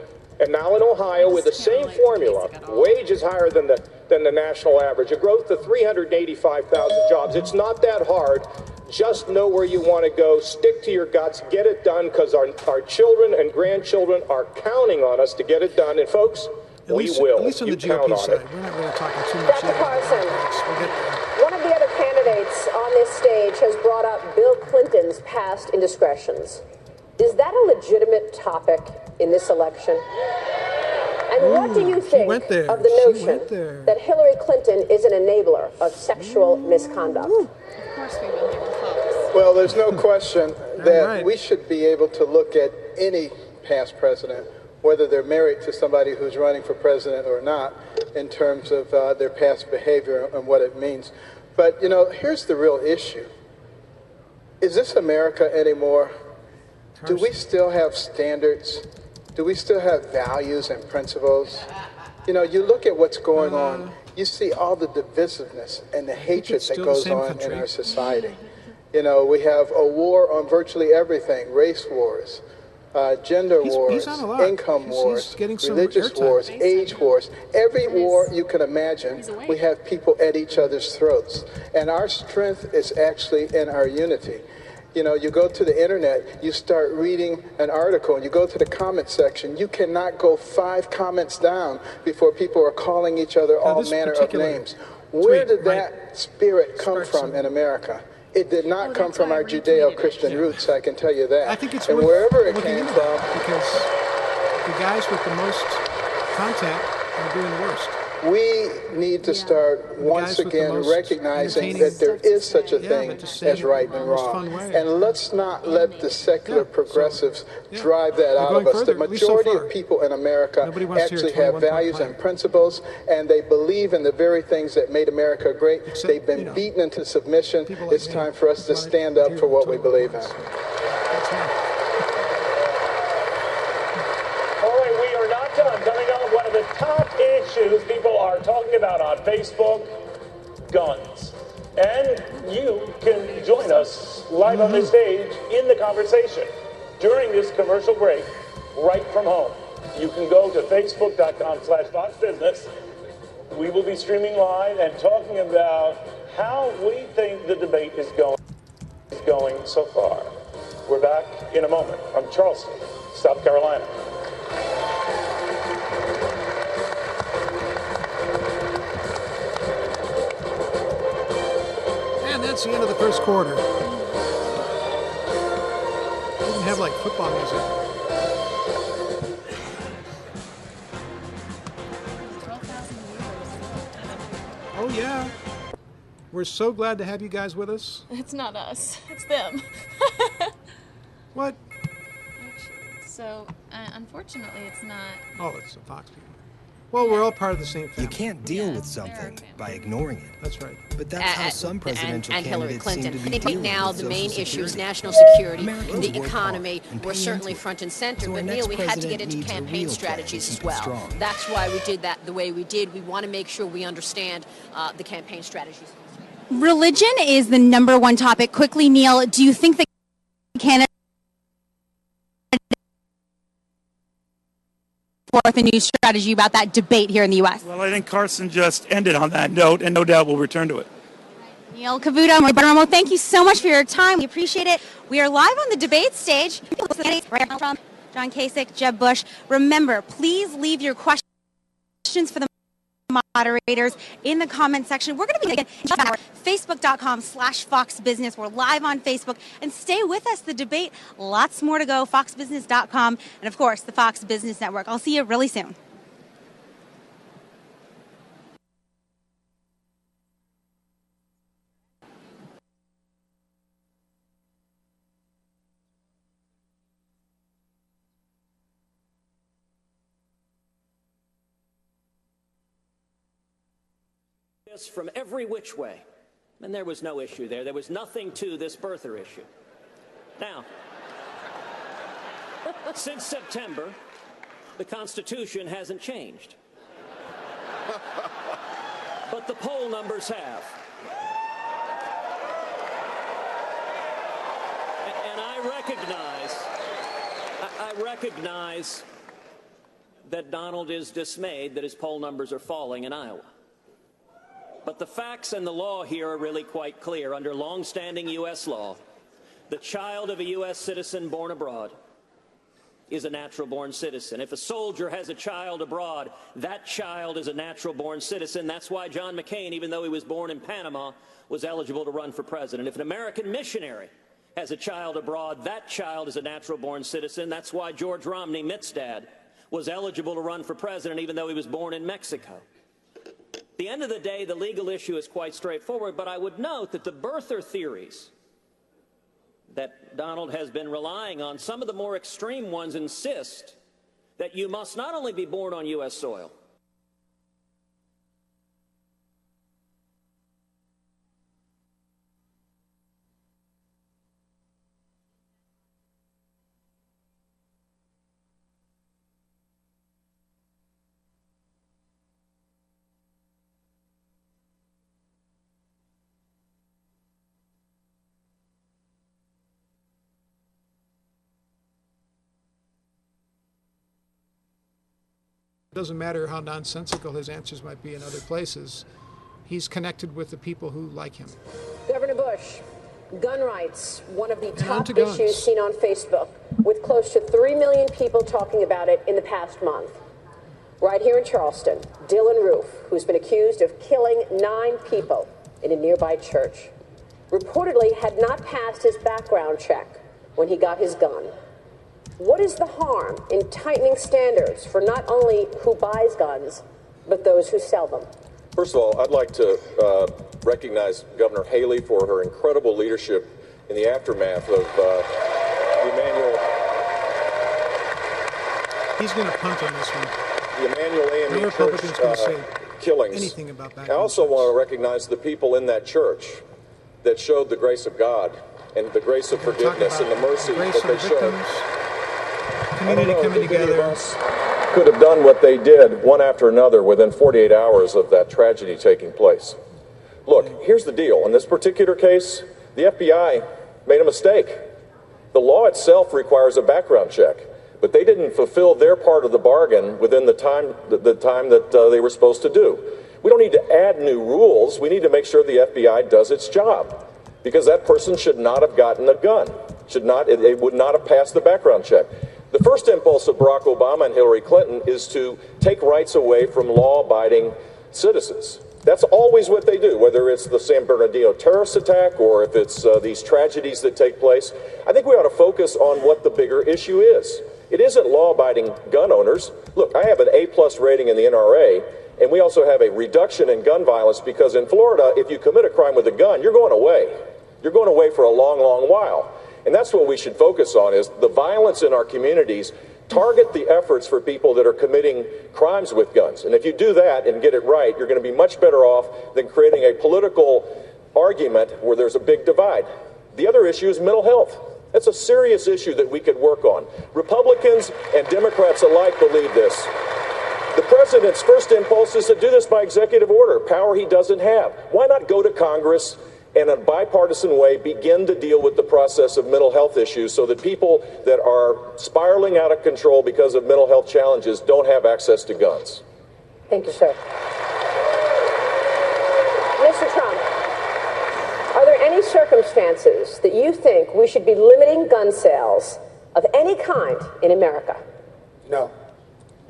And now in Ohio, with the same formula, wages higher than the national average, a growth of 385,000 jobs. It's not that hard. Just know where you want to go, stick to your guts, get it done, because our children and grandchildren are counting on us to get it done. And folks, we will. At least on the GOP side. We're not really talking too much. Dr. Carson, one of the other candidates on this stage has brought up Bill Clinton's past indiscretions. Is that a legitimate topic in this election? And what do you think of the notion that Hillary Clinton is an enabler of sexual misconduct? Of course we will hear folks. Well, there's no question that we should be able to look at any past president, whether they're married to somebody who's running for president or not, in terms of their past behavior and what it means. But, you know, here's the real issue. Is this America anymore? Do we still have standards? Do we still have values and principles? You know, you look at what's going on, you see all the divisiveness and the hatred that goes on in our society. You know, we have a war on virtually everything, race wars, gender wars, income wars, religious wars, age wars. Every war you can imagine, we have people at each other's throats. And our strength is actually in our unity. You know, you go to the internet, you start reading an article, and you go to the comment section, you cannot go 5 comments down before people are calling each other all manner of names. Where did that spirit come from in America? It did not come from our Judeo-Christian roots, I can tell you that. I think it's and wherever it came from, because the guys with the most content are doing the worst. We need to start once again recognizing that there is such a thing as right and wrong. And let's not let the secular progressives drive that out of us. The majority of people in America actually have values and principles, and they believe in the very things that made America great. They've been beaten into submission. It's time for us to stand up for what we believe in. Coming up, one of the top issues people are talking about on Facebook, guns. And you can join us live on this stage in the conversation during this commercial break right from home. You can go to facebook.com/VoxBusiness. We will be streaming live and talking about how we think the debate is going so far. We're back in a moment from Charleston, South Carolina. It's the end of the first quarter. We even have like football music. Oh yeah. We're so glad to have you guys with us. It's not us. It's them. What? So, unfortunately, it's not. Oh, it's the Fox people. Well, we're all part of the same family. You can't deal with something by ignoring it. That's right. But that's how some presidential and Hillary candidates Clinton. seem to I be think dealing now with the main Social issues, Security. national security, Americans the work economy, hard and were pay certainly into it. front and center. So our But next Neil, we had to get president into needs a campaign real plan strategies to as keep it well. strong. That's why we did that the way we did. We want to make sure we understand the campaign strategies. Religion is the #1 topic. Quickly, Neil, do you think that Canada forth a new strategy about that debate here in the U.S.? Well, I think Carson just ended on that note, and no doubt we'll return to it. Neil Cavuto, Marie Bartiromo, thank you so much for your time. We appreciate it. We are live on the debate stage. Right from John Kasich, Jeb Bush. Remember, please leave your questions for the moderators in the comment section. We're going to be again Facebook.com/Fox Business. We're live on Facebook, and stay with us. The debate, lots more to go. FoxBusiness.com, and of course, the Fox Business Network. I'll see you really soon. From every which way, and there was no issue there. There was nothing to this birther issue. Now, since September, the Constitution hasn't changed, but the poll numbers have. And I recognize that Donald is dismayed that his poll numbers are falling in Iowa. But the facts and the law here are really quite clear. Under long-standing U.S. law, the child of a U.S. citizen born abroad is a natural-born citizen. If a soldier has a child abroad, that child is a natural-born citizen. That's why John McCain, even though he was born in Panama, was eligible to run for president. If an American missionary has a child abroad, that child is a natural-born citizen. That's why George Romney, Mitt's dad, was eligible to run for president, even though he was born in Mexico. At the end of the day, the legal issue is quite straightforward, but I would note that the birther theories that Donald has been relying on, some of the more extreme ones insist that you must not only be born on U.S. soil, It doesn't matter how nonsensical his answers might be in other places. He's connected with the people who like him. Governor Bush, gun rights, one of the top to guns. issues seen on Facebook, with close to 3 million people talking about it in the past month. Right here in Charleston, Dylan Roof, who's been accused of killing 9 people in a nearby church, reportedly had not passed his background check when he got his gun. What is the harm in tightening standards for not only who buys guns, but those who sell them? First of all, I'd like to recognize Governor Haley for her incredible leadership in the aftermath of the Emanuel. He's going to punt on this one. The Emanuel AME No Republican's Church going to say killings. anything about that. I also want to recognize the people in that church that showed the grace of God and the grace of forgiveness and the mercy that they showed. Community coming together. Could have done what they did one after another within 48 hours of that tragedy taking place. Look, here's the deal. In this particular case, the FBI made a mistake. The law itself requires a background check, but they didn't fulfill their part of the bargain within the time that they were supposed to do. We don't need to add new rules. We need to make sure the FBI does its job, because that person should not have gotten a gun. It would not have passed the background check. The first impulse of Barack Obama and Hillary Clinton is to take rights away from law-abiding citizens. That's always what they do, whether it's the San Bernardino terrorist attack or if it's these tragedies that take place. I think we ought to focus on what the bigger issue is. It isn't law-abiding gun owners. Look, I have an A+ rating in the NRA, and we also have a reduction in gun violence because in Florida, if you commit a crime with a gun, you're going away. You're going away for a long, long while. And that's what we should focus on, is the violence in our communities. Target the efforts for people that are committing crimes with guns. And if you do that and get it right, you're going to be much better off than creating a political argument where there's a big divide. The other issue is mental health. That's a serious issue that we could work on. Republicans and Democrats alike believe this. The president's first impulse is to do this by executive order, power he doesn't have. Why not go to Congress and in a bipartisan way begin to deal with the process of mental health issues so that people that are spiraling out of control because of mental health challenges don't have access to guns? Thank you, sir. Mr. Trump, are there any circumstances that you think we should be limiting gun sales of any kind in America? No.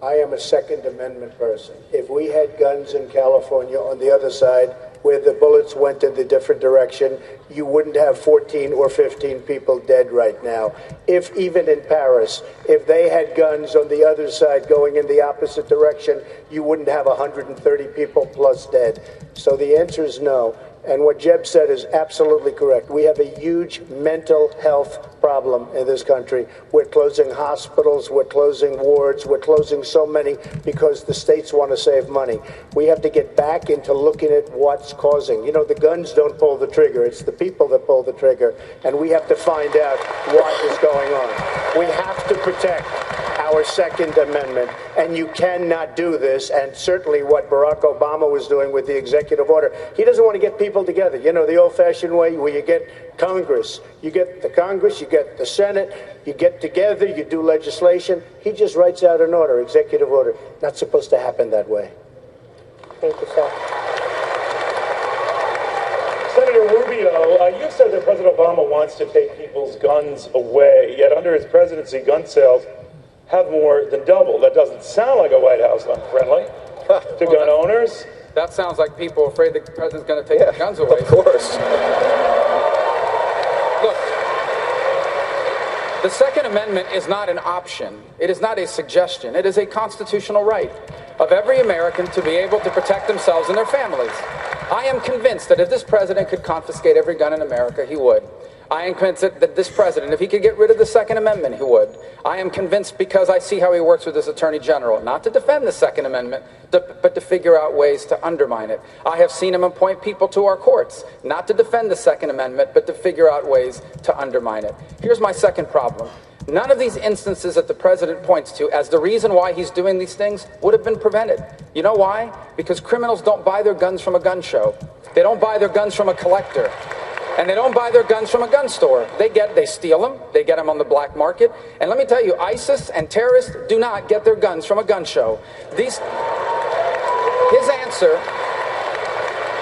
I am a Second Amendment person. If we had guns in California on the other side, where the bullets went in the different direction, you wouldn't have 14 or 15 people dead right now. If even in Paris, if they had guns on the other side going in the opposite direction, you wouldn't have 130 people plus dead. So the answer is no. And what Jeb said is absolutely correct. We have a huge mental health problem in this country. We're closing hospitals, we're closing wards, we're closing so many because the states want to save money. We have to get back into looking at what's causing. You know, the guns don't pull the trigger. It's the people that pull the trigger. And we have to find out what is going on. We have to protect our Second Amendment, and you cannot do this, and certainly what Barack Obama was doing with the executive order. He doesn't want to get people together. You know, the old-fashioned way where you get Congress, you get the Congress, you get the Senate, you get together, you do legislation. He just writes out an order, executive order. Not supposed to happen that way. Thank you, sir. Senator Rubio, you said that President Obama wants to take people's guns away, yet under his presidency, gun sales have more than doubled. That doesn't sound like a White House unfriendly to gun owners. That sounds like people afraid the president's going to take their guns away. Of course. Look, the Second Amendment is not an option. It is not a suggestion. It is a constitutional right of every American to be able to protect themselves and their families. I am convinced that if this president could confiscate every gun in America, he would. I am convinced that this president, if he could get rid of the Second Amendment, he would. I am convinced because I see how he works with his attorney general, not to defend the Second Amendment, but to figure out ways to undermine it. I have seen him appoint people to our courts, not to defend the Second Amendment, but to figure out ways to undermine it. Here's my second problem. None of these instances that the president points to as the reason why he's doing these things would have been prevented. You know why? Because criminals don't buy their guns from a gun show. They don't buy their guns from a collector. And they don't buy their guns from a gun store. They steal them. They get them on the black market. And let me tell you, ISIS and terrorists do not get their guns from a gun show. His answer,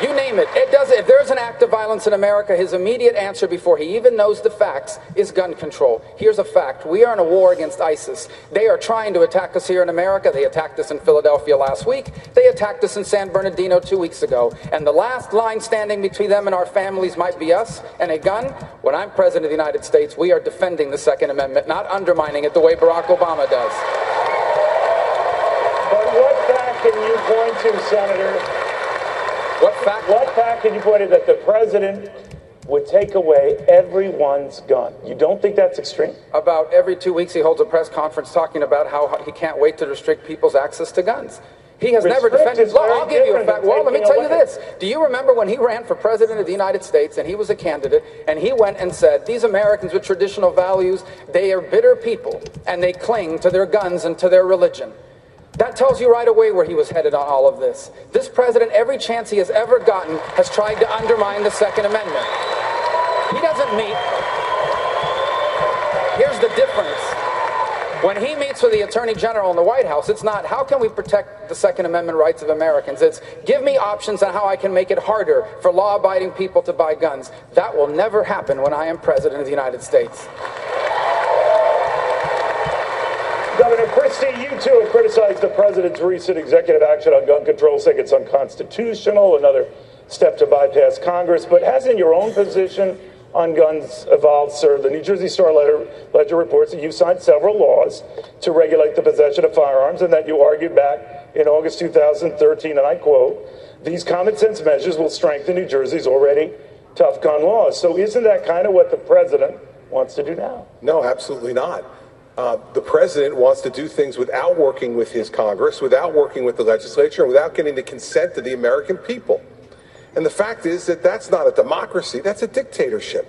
you name it. If there's an act of violence in America, his immediate answer before he even knows the facts is gun control. Here's a fact. We are in a war against ISIS. They are trying to attack us here in America. They attacked us in Philadelphia last week. They attacked us in San Bernardino 2 weeks ago. And the last line standing between them and our families might be us and a gun. When I'm president of the United States, we are defending the Second Amendment, not undermining it the way Barack Obama does. But what fact can you point to, Senator? What fact can you point to that the president would take away everyone's gun? You don't think that's extreme? About every 2 weeks he holds a press conference talking about how he can't wait to restrict people's access to guns. He has never defended. Look, I'll give you a fact. Well, let me tell you this. Do you remember when he ran for president of the United States and he was a candidate and he went and said, these Americans with traditional values, they are bitter people and they cling to their guns and to their religion. That tells you right away where he was headed on all of this. This president, every chance he has ever gotten, has tried to undermine the Second Amendment. He doesn't meet. Here's the difference. When he meets with the Attorney General in the White House, it's not, how can we protect the Second Amendment rights of Americans? It's, give me options on how I can make it harder for law-abiding people to buy guns. That will never happen when I am president of the United States. Governor Christie, you too have criticized the president's recent executive action on gun control, saying it's unconstitutional, another step to bypass Congress. But hasn't your own position on guns evolved, sir? The New Jersey Star Ledger reports that you signed several laws to regulate the possession of firearms, and that you argued back in August 2013, and I quote, "These common sense measures will strengthen New Jersey's already tough gun laws." So isn't that kind of what the president wants to do now? No, absolutely not. The president wants to do things without working with his Congress, without working with the legislature, and without getting the consent of the American people. And the fact is that that's not a democracy, that's a dictatorship.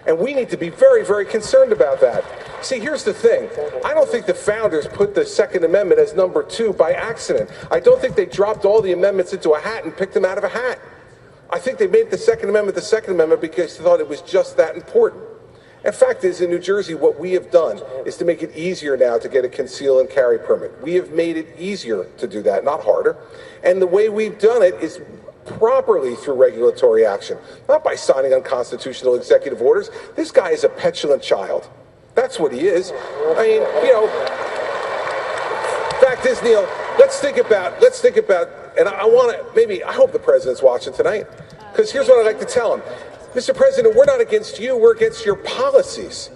And we need to be very, very concerned about that. See, here's the thing. I don't think the founders put the Second Amendment as number 2 by accident. I don't think they dropped all the amendments into a hat and picked them out of a hat. I think they made the Second Amendment because they thought it was just that important. And fact is, in New Jersey, what we have done is to make it easier now to get a conceal and carry permit. We have made it easier to do that, not harder. And the way we've done it is properly through regulatory action, not by signing unconstitutional executive orders. This guy is a petulant child. That's what he is. I mean, you know, fact is, Neil, let's think about, and I hope the president's watching tonight, because here's what I'd like to tell him. Mr. President, we're not against you, we're against your policies.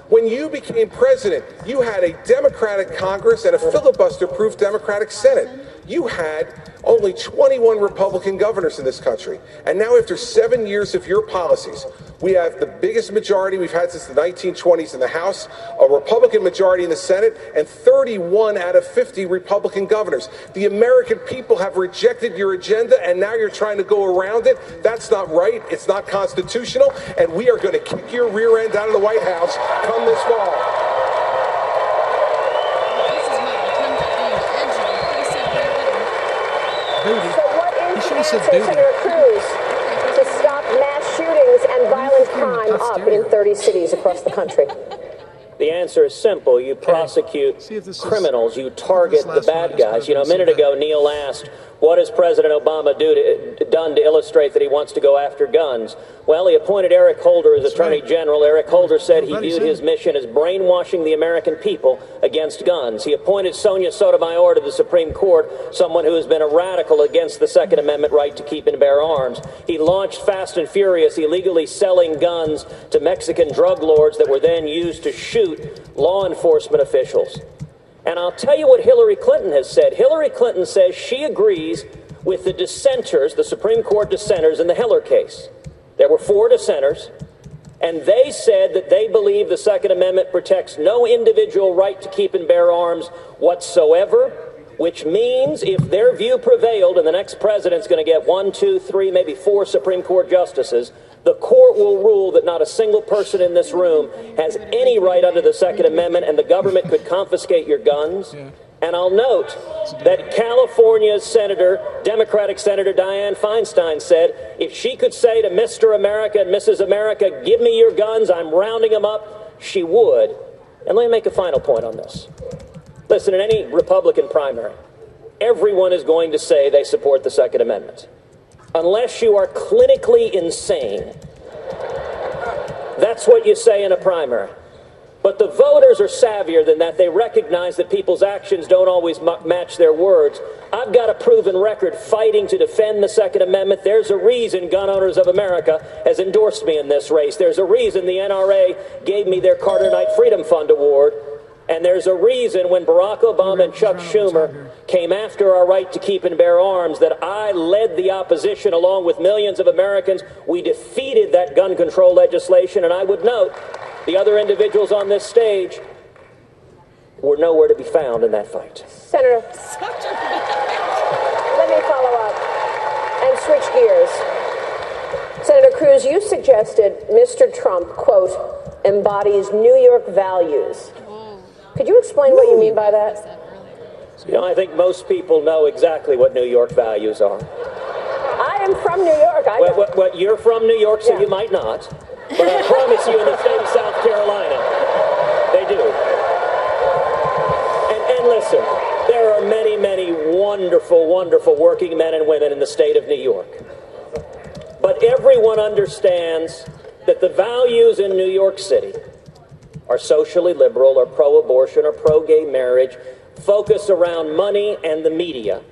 When you became president, you had a Democratic Congress and a filibuster-proof Democratic Senate. You had only 21 Republican governors in this country. And now, after 7 years of your policies, we have the biggest majority we've had since the 1920s in the House, a Republican majority in the Senate, and 31 out of 50 Republican governors. The American people have rejected your agenda, and now you're trying to go around it. That's not right. It's not constitutional. And we are going to kick your rear end out of the White House come this fall. So what is the answer, Senator Cruz, to stop mass shootings and violent crime up in 30 cities across the country? The answer is simple. You prosecute criminals. You target the bad guys. You know, a minute ago, Neil asked, what has President Obama done to illustrate that he wants to go after guns? Well, he appointed Eric Holder as Attorney General. Eric Holder said he viewed his mission as brainwashing the American people against guns. He appointed Sonia Sotomayor to the Supreme Court, someone who has been a radical against the Second Amendment right to keep and bear arms. He launched Fast and Furious, illegally selling guns to Mexican drug lords that were then used to shoot law enforcement officials. And I'll tell you what Hillary Clinton has said. Hillary Clinton says she agrees with the dissenters, the Supreme Court dissenters in the Heller case. There were 4 dissenters, and they said that they believe the Second Amendment protects no individual right to keep and bear arms whatsoever, which means if their view prevailed and the next president's going to get 1, 2, 3, maybe 4 Supreme Court justices, the court will rule that not a single person in this room has any right under the Second Amendment, and the government could confiscate your guns. And I'll note that California's senator, Democratic Senator Dianne Feinstein, said if she could say to Mr. America and Mrs. America, give me your guns, I'm rounding them up, she would. And let me make a final point on this. Listen, in any Republican primary, everyone is going to say they support the Second Amendment. Unless you are clinically insane. That's what you say in a primary. But the voters are savvier than that. They recognize that people's actions don't always match their words. I've got a proven record fighting to defend the Second Amendment. There's a reason Gun Owners of America has endorsed me in this race. There's a reason the NRA gave me their Carter Knight Freedom Fund Award. And there's a reason when Barack Obama and Chuck Schumer came after our right to keep and bear arms that I led the opposition along with millions of Americans. We defeated that gun control legislation, and I would note the other individuals on this stage were nowhere to be found in that fight. Senator, let me follow up and switch gears. Senator Cruz, you suggested Mr. Trump, quote, embodies New York values. Could you explain what you mean by that? You know, I think most people know exactly what New York values are. I am from New York. Well, you're from New York, so you might not. But I promise you, in the state of South Carolina, they do. And listen, there are many, many wonderful, wonderful working men and women in the state of New York. But everyone understands that the values in New York City are socially liberal or pro-abortion or pro-gay marriage, focus around money and the media.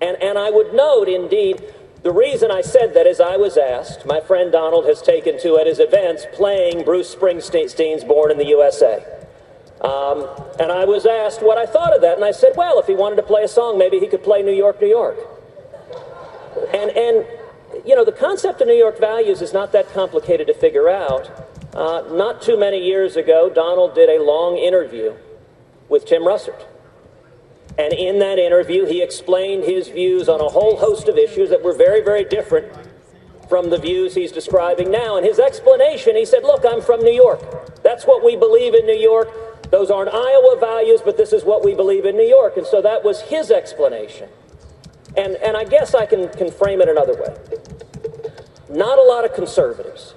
And I would note, indeed, the reason I said that is I was asked, my friend Donald has taken to at his events playing Bruce Springsteen's Born in the USA. And I was asked what I thought of that, and I said, well, if he wanted to play a song, maybe he could play New York, New York. And you know, the concept of New York values is not that complicated to figure out. Not too many years ago, Donald did a long interview with Tim Russert. And in that interview, he explained his views on a whole host of issues that were very, very different from the views he's describing now. And his explanation, he said, look, I'm from New York. That's what we believe in New York. Those aren't Iowa values, but this is what we believe in New York. And so that was his explanation. And I guess I can frame it another way. Not a lot of conservatives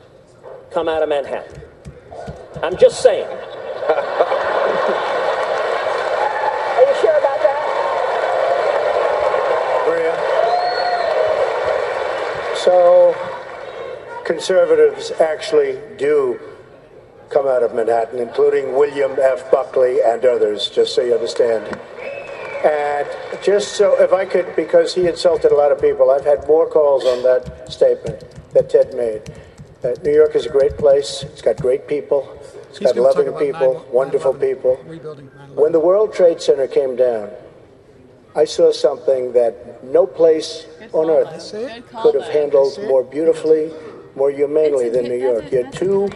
come out of Manhattan. I'm just saying. Are you sure about that? Maria? So, conservatives actually do come out of Manhattan, including William F. Buckley and others, just so you understand. And just so, if I could, because he insulted a lot of people, I've had more calls on that statement that Ted made. New York is a great place. It's got great people. It's got loving people, wonderful people. When the World Trade Center came down, I saw something that no place on earth could have handled more beautifully, more humanely than New York. You had two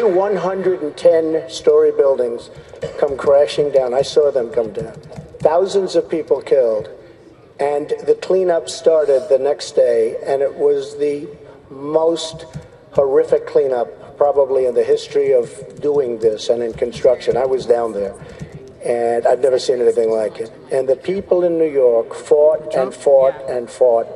110-story buildings come crashing down. I saw them come down. Thousands of people killed. And the cleanup started the next day, and it was the most horrific cleanup probably in the history of doing this and in construction. I was down there, and I've never seen anything like it. And the people in New York fought and fought and fought,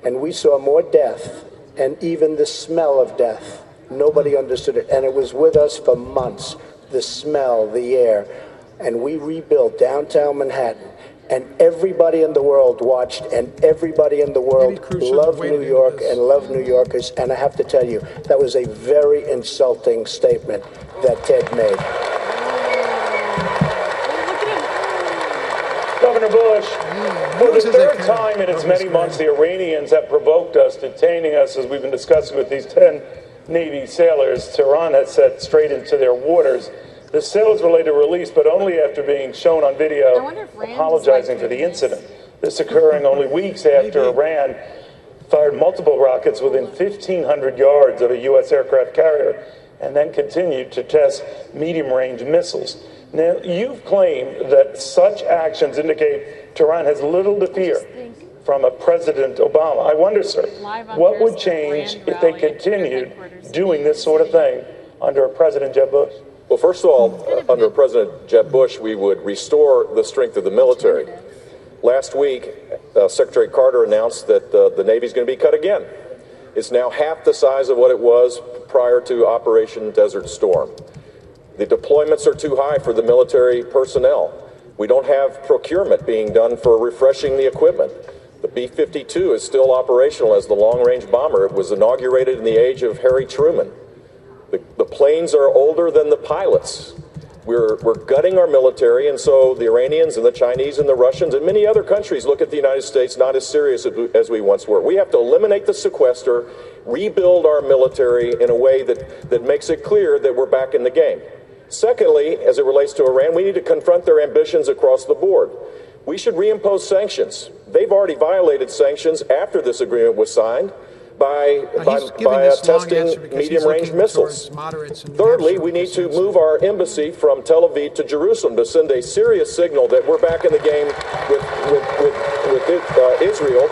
and we saw more death and even the smell of death. Nobody understood it, and it was with us for months, the smell, the air. And we rebuilt downtown Manhattan, and everybody in the world watched, and everybody in the world loved New York and loved New Yorkers. And I have to tell you, that was a very insulting statement that Ted made. Governor Bush, for the third time in its many months, the Iranians have provoked us, detaining us, as we've been discussing with these 10 Navy sailors. Tehran has set straight into their waters. The sailors were later released, but only after being shown on video apologizing for the incident. This occurring only weeks after Iran fired multiple rockets within 1,500 yards of a U.S. aircraft carrier and then continued to test medium-range missiles. Now, you've claimed that such actions indicate Tehran has little to fear from a President Obama. I wonder, sir, what would change if they continued doing this sort of thing under a President Jeb Bush? Well, first of all, under President Jeb Bush, we would restore the strength of the military. Last week, Secretary Carter announced that the Navy's going to be cut again. It's now half the size of what it was prior to Operation Desert Storm. The deployments are too high for the military personnel. We don't have procurement being done for refreshing the equipment. The B-52 is still operational as the long-range bomber. It was inaugurated in the age of Harry Truman. The planes are older than the pilots. We're gutting our military, and so the Iranians and the Chinese and the Russians and many other countries look at the United States not as serious as we once were. We have to eliminate the sequester, rebuild our military in a way that makes it clear that we're back in the game. Secondly, as it relates to Iran, we need to confront their ambitions across the board. We should reimpose sanctions. They've already violated sanctions after this agreement was signed by testing medium-range missiles. Thirdly, we need to move our embassy from Tel Aviv to Jerusalem to send a serious signal that we're back in the game with Israel,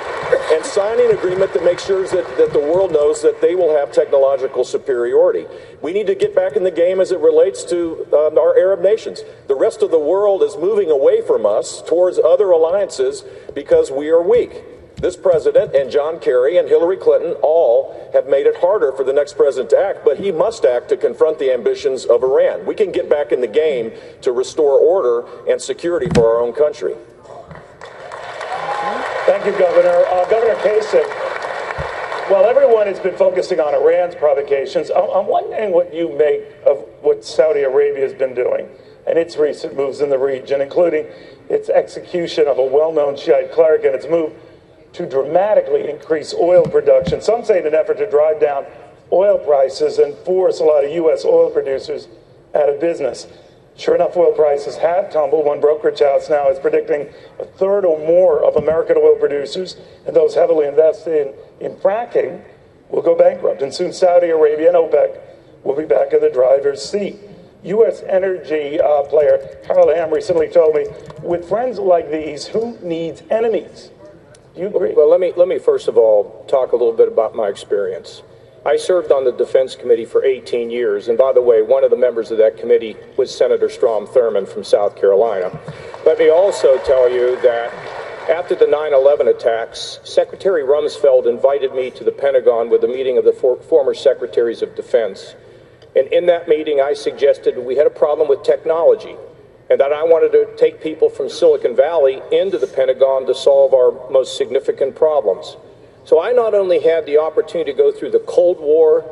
and sign an agreement that makes sure that the world knows that they will have technological superiority. We need to get back in the game as it relates to our Arab nations. The rest of the world is moving away from us towards other alliances because we are weak. This president and John Kerry and Hillary Clinton all have made it harder for the next president to act, but he must act to confront the ambitions of Iran. We can get back in the game to restore order and security for our own country. Thank you, Governor. Governor Kasich, well, everyone has been focusing on Iran's provocations. I'm wondering what you make of what Saudi Arabia has been doing and its recent moves in the region, including its execution of a well-known Shiite cleric and its move to dramatically increase oil production. Some say in an effort to drive down oil prices and force a lot of U.S. oil producers out of business. Sure enough, oil prices have tumbled. One brokerage house now is predicting a third or more of American oil producers and those heavily invested in fracking will go bankrupt. And soon Saudi Arabia and OPEC will be back in the driver's seat. U.S. energy player Harold Ham recently told me, with friends like these, who needs enemies? Do you agree? Well, let me first of all talk a little bit about my experience. I served on the Defense Committee for 18 years, and by the way, one of the members of that committee was Senator Strom Thurmond from South Carolina. Let me also tell you that after the 9/11 attacks, Secretary Rumsfeld invited me to the Pentagon with a meeting of the former Secretaries of Defense. And in that meeting, I suggested we had a problem with technology and that I wanted to take people from Silicon Valley into the Pentagon to solve our most significant problems. So I not only had the opportunity to go through the Cold War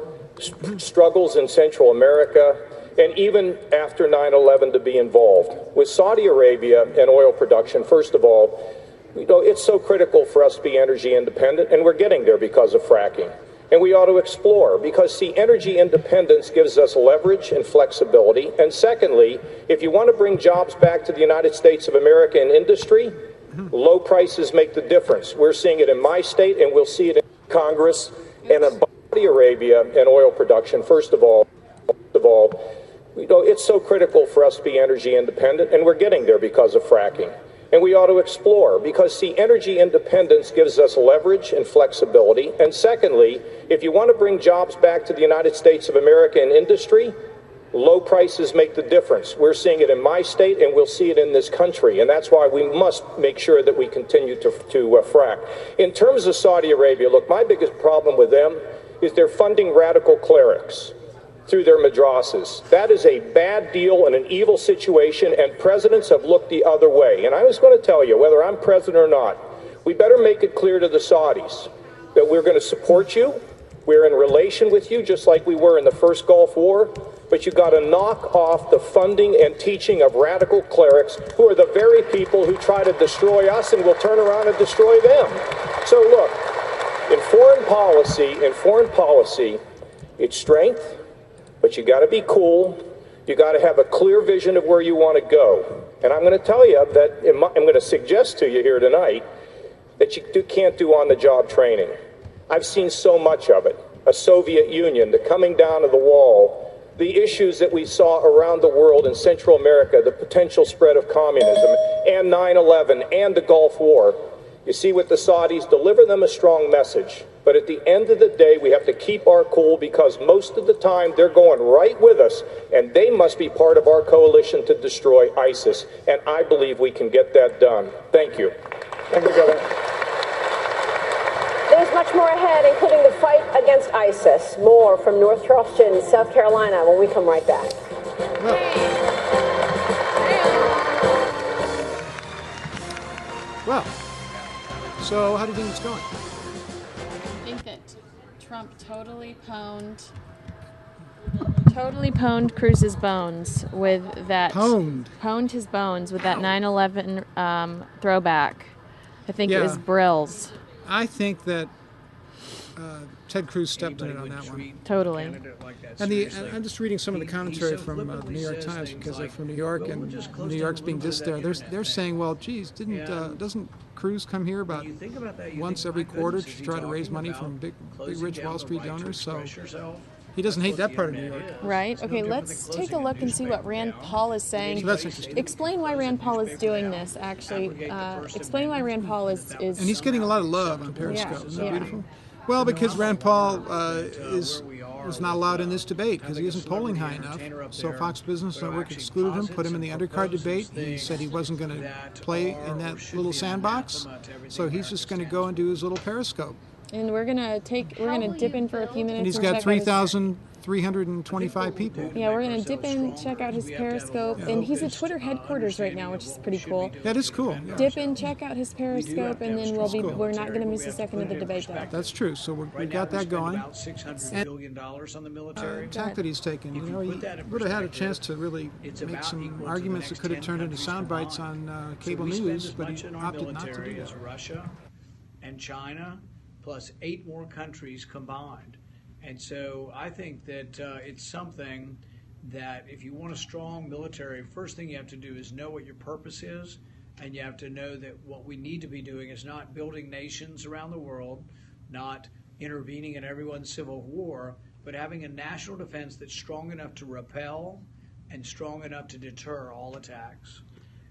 struggles in Central America, and even after 9/11 to be involved with Saudi Arabia and oil production. First of all, it's so critical for us to be energy independent, and we're getting there because of fracking. And we ought to explore, because, see, energy independence gives us leverage and flexibility. And secondly, if you want to bring jobs back to the United States of America in industry, low prices make the difference. We're seeing it in my state, and we'll see it in Congress and in Saudi Arabia and oil production. First of all, it's so critical for us to be energy independent, and we're getting there because of fracking. And we ought to explore, because, see, energy independence gives us leverage and flexibility. And secondly, if you want to bring jobs back to the United States of America in industry, low prices make the difference. We're seeing it in my state, and we'll see it in this country. And that's why we must make sure that we continue to frack. In terms of Saudi Arabia, look, my biggest problem with them is they're funding radical clerics through their madrasas. That is a bad deal and an evil situation, and presidents have looked the other way. And I was going to tell you, whether I'm president or not, we better make it clear to the Saudis that we're going to support you. We're in relation with you, just like we were in the first Gulf War. But you got to knock off the funding and teaching of radical clerics, who are the very people who try to destroy us and will turn around and destroy them. So look, in foreign policy, it's strength, but you got to be cool. You got to have a clear vision of where you want to go. And I'm going to tell you that I'm going to suggest to you here tonight that you can't do on-the-job training. I've seen so much of it. A Soviet Union, the coming down of the wall, the issues that we saw around the world in Central America, the potential spread of communism, and 9/11, and the Gulf War. You see, with the Saudis, deliver them a strong message. But at the end of the day, we have to keep our cool, because most of the time they're going right with us, and they must be part of our coalition to destroy ISIS. And I believe we can get that done. Thank you. Thank you, Governor. There's much more ahead, including the fight against ISIS. More from North Charleston, South Carolina, when we come right back. Well, so how do you think it's going? I think that Trump totally pwned Cruz's bones with that. Pwned his bones with that 9/11 throwback. I think it was Brill's. I think that Ted Cruz stepped in it on that one. Totally. And I'm just reading some of the commentary from the New York Times, because they're from New York, and New York's being dissed there. They're saying, well, geez, doesn't Cruz come here about once every quarter to try to raise money from big rich Wall Street donors? So he doesn't hate that part of New York. Right. Okay, let's take a look and see what Rand Paul is saying. So that's interesting. Explain why Rand Paul is doing this, actually. Explain why Rand Paul is... And he's getting a lot of love on Periscope. Isn't that beautiful? Well, because Rand Paul is not allowed in this debate because he isn't polling high enough. So Fox Business Network excluded him, put him in the undercard debate. He said he wasn't going to play in that little sandbox. So he's just going to go and do his little Periscope. And we're gonna dip in for a few minutes. And he's got 3,325 people. Yeah, we're gonna dip in, check out his Periscope, and he's at Twitter headquarters right now, which is pretty cool. That is cool. Yeah. Dip in, check out his Periscope, and then we're not gonna miss a second of the debate though. That's true. So we got that going. About $600 billion on the military. Tack that he's taken. You know, he would have had a chance to really make some arguments that could have turned into sound bites on cable news, but he opted not to do that. Russia and China, plus 8 more countries combined. And so I think that it's something that if you want a strong military, first thing you have to do is know what your purpose is, and you have to know that what we need to be doing is not building nations around the world, not intervening in everyone's civil war, but having a national defense that's strong enough to repel and strong enough to deter all attacks.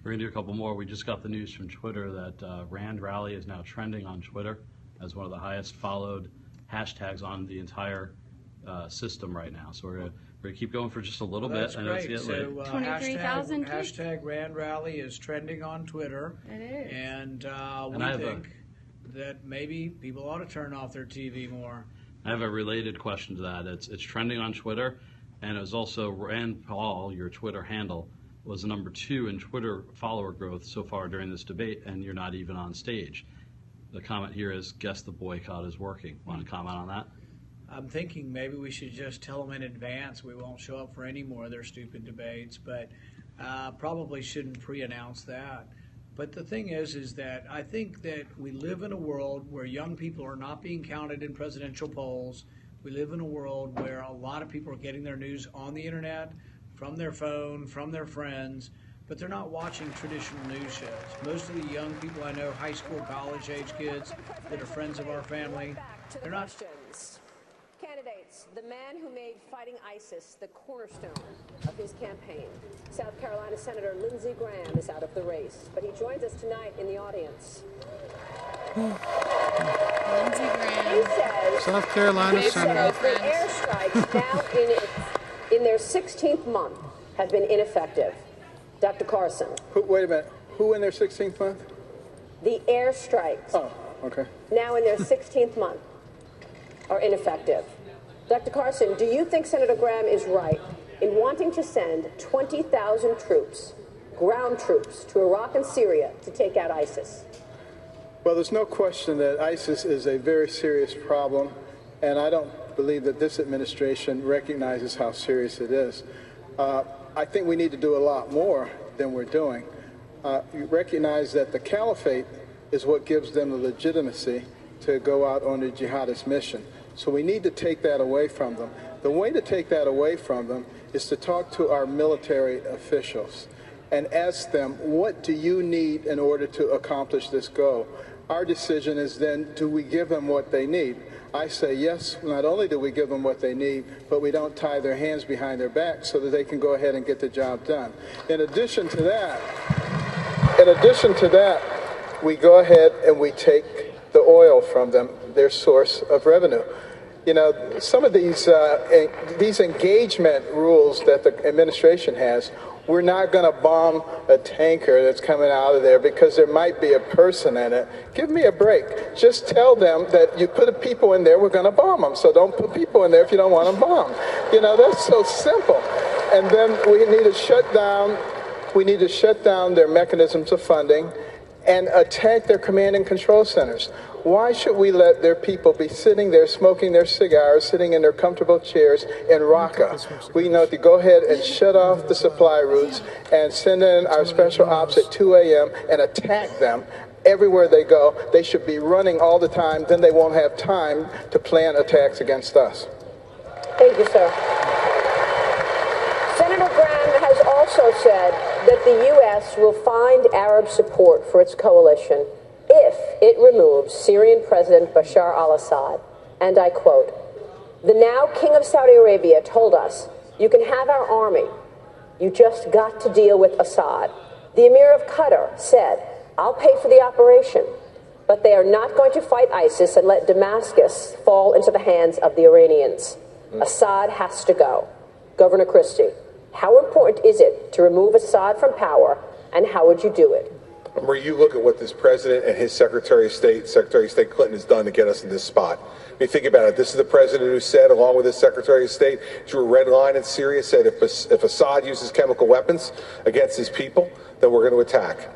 We're going to do a couple more. We just got the news from Twitter that Rand Rally is now trending on Twitter as one of the highest followed hashtags on the entire system right now. So we're gonna keep going for just a little bit. That's great. So hashtag Rand Rally is trending on Twitter. It is. And we think that maybe people ought to turn off their TV more. I have a related question to that. It's trending on Twitter, and it was also Rand Paul, your Twitter handle, was number 2 in Twitter follower growth so far during this debate, and you're not even on stage. The comment here is, guess the boycott is working. Want to comment on that? I'm thinking maybe we should just tell them in advance we won't show up for any more of their stupid debates, but probably shouldn't pre-announce that. But the thing is that I think that we live in a world where young people are not being counted in presidential polls. We live in a world where a lot of people are getting their news on the internet, from their phone, from their friends, but they're not watching traditional news shows. Most of the young people I know, high school, college age kids that are friends of our family, they're not. Candidates, the man who made fighting ISIS the cornerstone of his campaign. South Carolina Senator Lindsey Graham is out of the race, but he joins us tonight in the audience. Lindsey Graham. He says, South Carolina Senator. The airstrikes now in their 16th month have been ineffective. Dr. Carson. Wait a minute. Who in their 16th month? The airstrikes. Oh, okay. Now in their 16th month are ineffective. Dr. Carson, do you think Senator Graham is right in wanting to send 20,000 troops, ground troops, to Iraq and Syria to take out ISIS? Well, there's no question that ISIS is a very serious problem, and I don't believe that this administration recognizes how serious it is. I think we need to do a lot more than we're doing. You recognize that the caliphate is what gives them the legitimacy to go out on the jihadist mission. So we need to take that away from them. The way to take that away from them is to talk to our military officials and ask them, what do you need in order to accomplish this goal? Our decision is then, do we give them what they need? I say yes, not only do we give them what they need, but we don't tie their hands behind their back so that they can go ahead and get the job done. In addition to that, we go ahead and we take the oil from them, their source of revenue. You know, some of these engagement rules that the administration has, we're not going to bomb a tanker that's coming out of there because there might be a person in it. Give me a break. Just tell them that you put people in there, we're going to bomb them. So don't put people in there if you don't want them bombed. You know, that's so simple. And then we need to shut down their mechanisms of funding and attack their command and control centers. Why should we let their people be sitting there smoking their cigars, sitting in their comfortable chairs in Raqqa? We know to go ahead and shut off the supply routes and send in our special ops at 2 a.m. and attack them everywhere they go. They should be running all the time. Then they won't have time to plan attacks against us. Thank you, sir. Senator Graham has also said that the U.S. will find Arab support for its coalition if it removes Syrian President Bashar al-Assad. And I quote, "The now King of Saudi Arabia told us, you can have our army. You just got to deal with Assad. The Emir of Qatar said, I'll pay for the operation. But they are not going to fight ISIS and let Damascus fall into the hands of the Iranians. Assad has to go." Governor Christie, how important is it to remove Assad from power, and how would you do it? Where you look at what this president and his Secretary of State Clinton, has done to get us in this spot. I mean, think about it. This is the president who said, along with his Secretary of State, drew a red line in Syria, said if Assad uses chemical weapons against his people, then we're going to attack.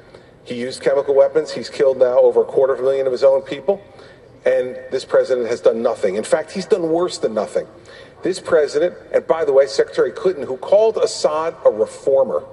He used chemical weapons. He's killed now over 250,000 of his own people. And this president has done nothing. In fact, he's done worse than nothing. This president, and by the way, Secretary Clinton, who called Assad a reformer.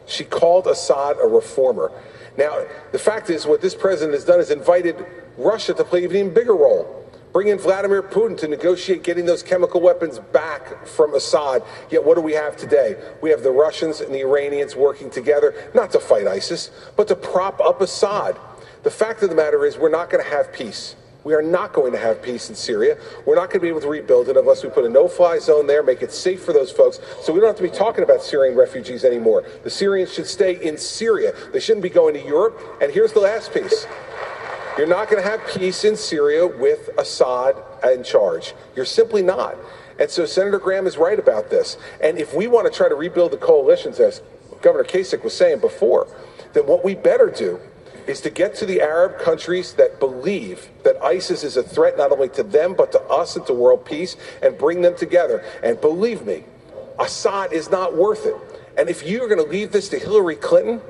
She called Assad a reformer. Now, the fact is, what this president has done is invited Russia to play an even bigger role. Bring in Vladimir Putin to negotiate getting those chemical weapons back from Assad. Yet what do we have today? We have the Russians and the Iranians working together, not to fight ISIS, but to prop up Assad. The fact of the matter is, we're not going to have peace. We are not going to have peace in Syria. We're not going to be able to rebuild it unless we put a no-fly zone there, make it safe for those folks, so we don't have to be talking about Syrian refugees anymore. The Syrians should stay in Syria. They shouldn't be going to Europe. And here's the last piece. You're not going to have peace in Syria with Assad in charge. You're simply not. And so Senator Graham is right about this. And if we want to try to rebuild the coalitions, as Governor Kasich was saying before, then what we better do is to get to the Arab countries that believe that ISIS is a threat not only to them, but to us and to world peace, and bring them together. And believe me, Assad is not worth it. And if you're going to leave this to Hillary Clinton,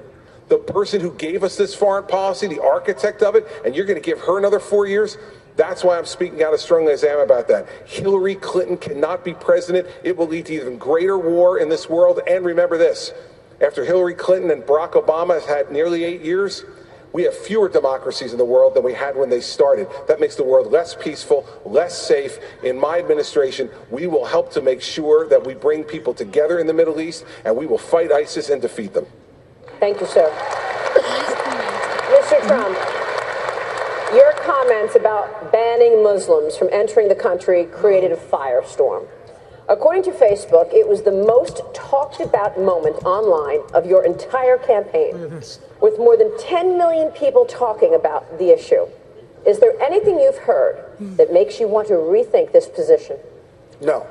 the person who gave us this foreign policy, the architect of it, and you're going to give her another 4 years, that's why I'm speaking out as strongly as I am about that. Hillary Clinton cannot be president. It will lead to even greater war in this world. And remember this, after Hillary Clinton and Barack Obama has had nearly 8 years, we have fewer democracies in the world than we had when they started. That makes the world less peaceful, less safe. In my administration, we will help to make sure that we bring people together in the Middle East, and we will fight ISIS and defeat them. Thank you, sir. Mr. Trump, your comments about banning Muslims from entering the country created a firestorm. According to Facebook, it was the most talked about moment online of your entire campaign, with more than 10 million people talking about the issue. Is there anything you've heard that makes you want to rethink this position? No.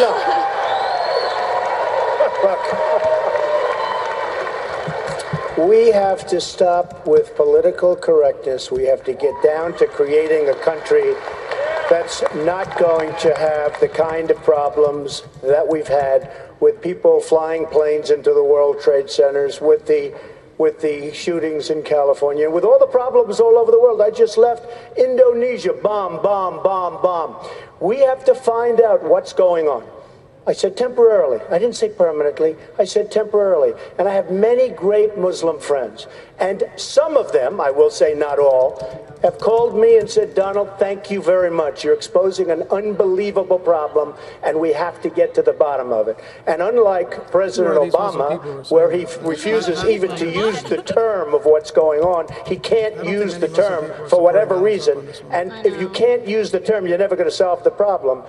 No. We have to stop with political correctness. We have to get down to creating a country that's not going to have the kind of problems that we've had with people flying planes into the World Trade Centers, with the shootings in California, with all the problems all over the world. I just left Indonesia, bomb, bomb, bomb, bomb. We have to find out what's going on. I said temporarily. I didn't say permanently. I said temporarily. And I have many great Muslim friends. And some of them, I will say not all, have called me and said, Donald, thank you very much. You're exposing an unbelievable problem, and we have to get to the bottom of it. And unlike President Obama, where he refuses even to use the term of what's going on, he can't use the term for whatever reason. And if you can't use the term, you're never going to solve the problem.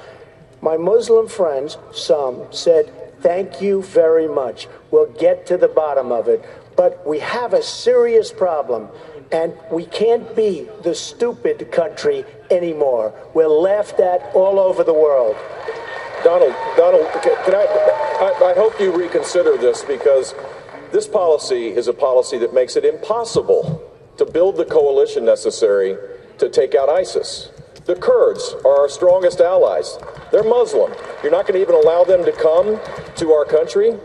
My Muslim friends, some, said, thank you very much. We'll get to the bottom of it. But we have a serious problem, and we can't be the stupid country anymore. We're laughed at all over the world. Donald, I hope you reconsider this, because this policy is a policy that makes it impossible to build the coalition necessary to take out ISIS. The Kurds are our strongest allies. They're Muslim. You're not going to even allow them to come to our country?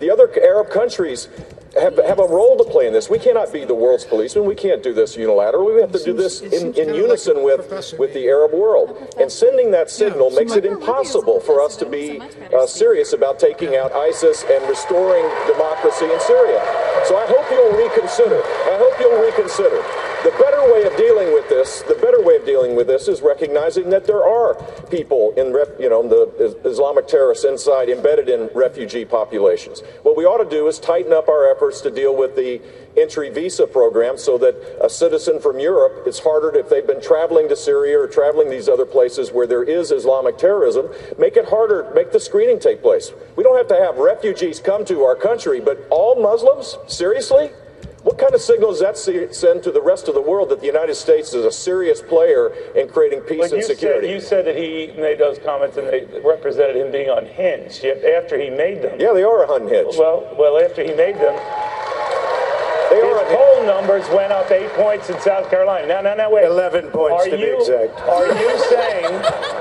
The other Arab countries have a role to play in this. We cannot be the world's policeman. We can't do this unilaterally. We have to do this in unison with the Arab world. And sending that signal makes it impossible for us to be serious about taking out ISIS and restoring democracy in Syria. So I hope you'll reconsider. The better way of dealing with this, is recognizing that there are people in the Islamic terrorists inside, embedded in refugee populations. What we ought to do is tighten up our efforts to deal with the entry visa program, so that a citizen from Europe, it's harder if they've been traveling to Syria or traveling these other places where there is Islamic terrorism. Make it harder, make the screening take place. We don't have to have refugees come to our country, but all Muslims? Seriously? What kind of signal does that send to the rest of the world that the United States is a serious player in creating peace and security? You said that he made those comments and they represented him being unhinged. Yet after he made them... Yeah, they are unhinged. Well, after he made them... numbers went up 8 points in South Carolina. Now, wait. 11 points to be exact.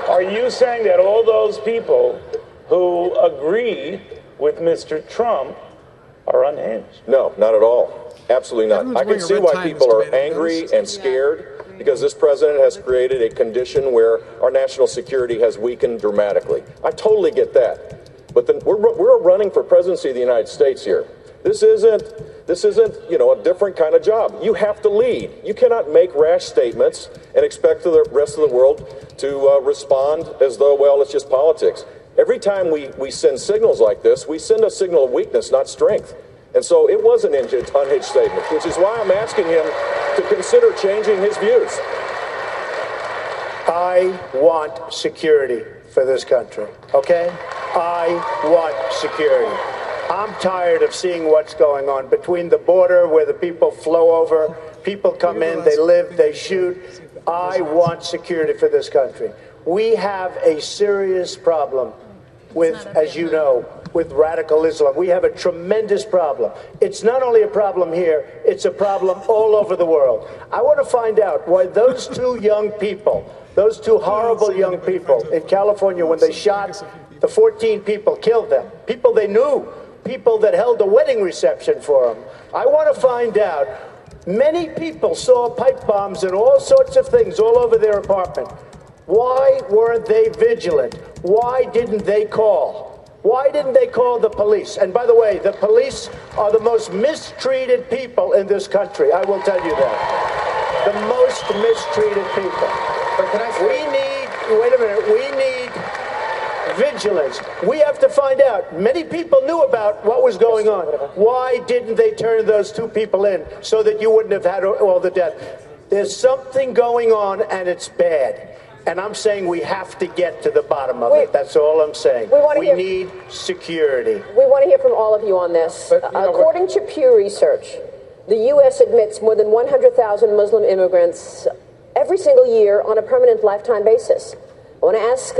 Are you saying that all those people who agree with Mr. Trump are unhinged? No, not at all. Absolutely not. I can see why people are angry and scared because this president has created a condition where our national security has weakened dramatically. I totally get that. But then we're running for presidency of the United States here. This isn't, a different kind of job. You have to lead. You cannot make rash statements and expect the rest of the world to respond as though, well, it's just politics. Every time we send signals like this, we send a signal of weakness, not strength. And so it was an unhinged statement, which is why I'm asking him to consider changing his views. I want security for this country, okay? I want security. I'm tired of seeing what's going on between the border where the people flow over, people come in, they live, they shoot. I want security for this country. We have a serious problem with, as you know, with radical Islam. We have a tremendous problem. It's not only a problem here, it's a problem all over the world. I want to find out why those two young people, those two horrible young people in California, when they shot the 14 people, killed them, people they knew, people that held a wedding reception for them. I want to find out. Many people saw pipe bombs and all sorts of things all over their apartment. Why weren't they vigilant? Why didn't they call? Why didn't they call the police? And by the way, the police are the most mistreated people in this country. I will tell you that. The most mistreated people. But can I say, wait a minute, we need vigilance. We have to find out. Many people knew about what was going on. Why didn't they turn those two people in so that you wouldn't have had all the death? There's something going on and it's bad. And I'm saying we have to get to the bottom of it. That's all I'm saying. We need security. We want to hear from all of you on this. According to Pew Research, the U.S. admits more than 100,000 Muslim immigrants every single year on a permanent lifetime basis. I want to ask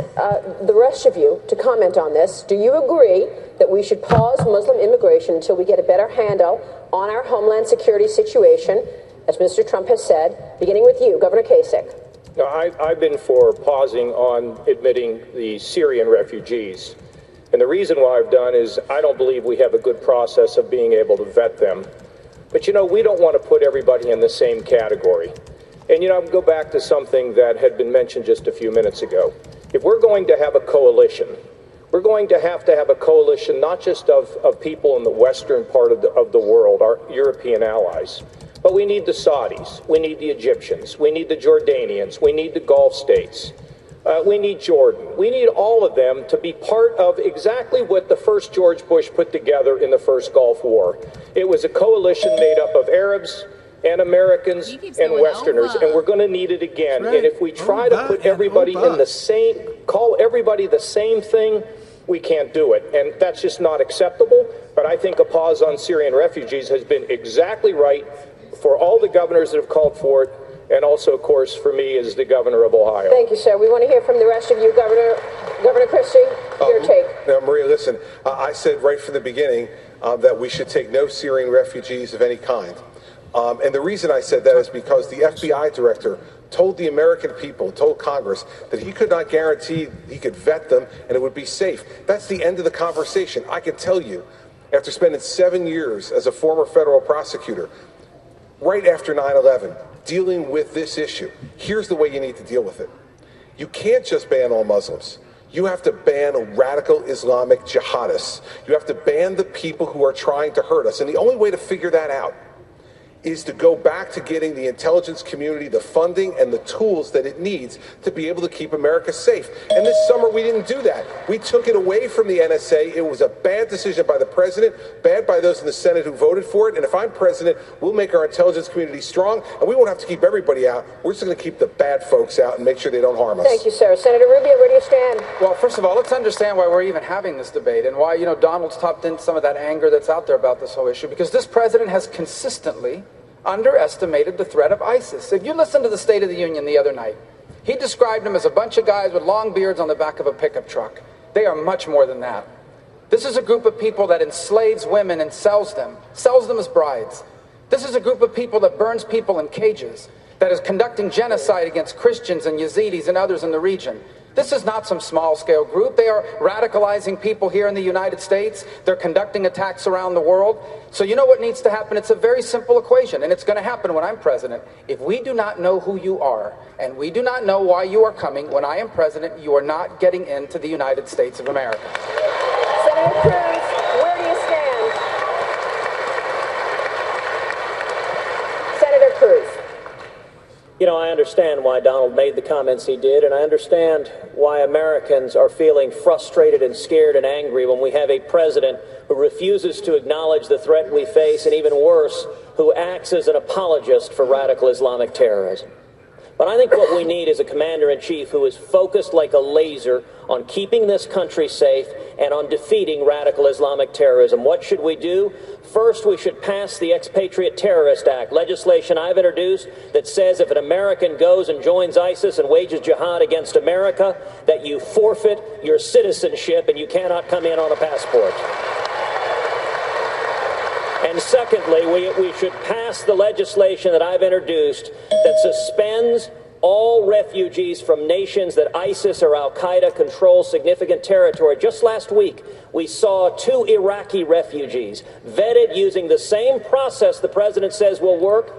the rest of you to comment on this. Do you agree that we should pause Muslim immigration until we get a better handle on our homeland security situation, as Mr. Trump has said, beginning with you, Governor Kasich? No, I've been for pausing on admitting the Syrian refugees. And the reason why I've done is I don't believe we have a good process of being able to vet them. But, we don't want to put everybody in the same category. And, go back to something that had been mentioned just a few minutes ago. If we're going to have a coalition, we're going to have a coalition not just of people in the western part of the world, our European allies, but we need the Saudis, we need the Egyptians, we need the Jordanians, we need the Gulf states, we need Jordan. We need all of them to be part of exactly what the first George Bush put together in the first Gulf War. It was a coalition made up of Arabs and Americans and Westerners, and we're going to need it again. And if we try to put everybody in the same, call everybody the same thing, we can't do it. And that's just not acceptable. But I think a pause on Syrian refugees has been exactly right for all the governors that have called for it, and also, of course, for me as the governor of Ohio. Thank you, sir. We want to hear from the rest of you, Governor Christie. Your take. Now, Maria, listen, I said right from the beginning that we should take no Syrian refugees of any kind. And the reason I said that is because the FBI director told the American people, told Congress, that he could not guarantee he could vet them and it would be safe. That's the end of the conversation. I can tell you, after spending 7 years as a former federal prosecutor, right after 9/11, dealing with this issue, here's the way you need to deal with it. You can't just ban all Muslims. You have to ban radical Islamic jihadists. You have to ban the people who are trying to hurt us. And the only way to figure that out is to go back to getting the intelligence community the funding and the tools that it needs to be able to keep America safe. And this summer, we didn't do that. We took it away from the NSA. It was a bad decision by the president, bad by those in the Senate who voted for it. And if I'm president, we'll make our intelligence community strong, and we won't have to keep everybody out. We're just going to keep the bad folks out and make sure they don't harm us. Thank you, sir. Senator Rubio, where do you stand? Well, first of all, let's understand why we're even having this debate and why, Donald's tapped into some of that anger that's out there about this whole issue, because this president has consistently underestimated the threat of ISIS. If you listen to the State of the Union the other night, he described them as a bunch of guys with long beards on the back of a pickup truck. They are much more than that. This is a group of people that enslaves women and sells them as brides. This is a group of people that burns people in cages, that is conducting genocide against Christians and Yazidis and others in the region. This is not some small-scale group. They are radicalizing people here in the United States. They're conducting attacks around the world. So you know what needs to happen? It's a very simple equation, and it's going to happen when I'm president. If we do not know who you are, and we do not know why you are coming, when I am president, you are not getting into the United States of America. Senator Cruz, where do you stand? Senator Cruz. You know, I understand why Donald made the comments he did, and I understand why Americans are feeling frustrated and scared and angry when we have a president who refuses to acknowledge the threat we face, and even worse, who acts as an apologist for radical Islamic terrorism. But I think what we need is a commander-in-chief who is focused like a laser on keeping this country safe and on defeating radical Islamic terrorism. What should we do? First, we should pass the Expatriate Terrorist Act, legislation I've introduced that says if an American goes and joins ISIS and wages jihad against America, that you forfeit your citizenship and you cannot come in on a passport. And secondly, we should pass the legislation that I've introduced that suspends all refugees from nations that ISIS or Al-Qaeda control significant territory. Just last week, we saw 2 Iraqi refugees vetted using the same process the president says will work,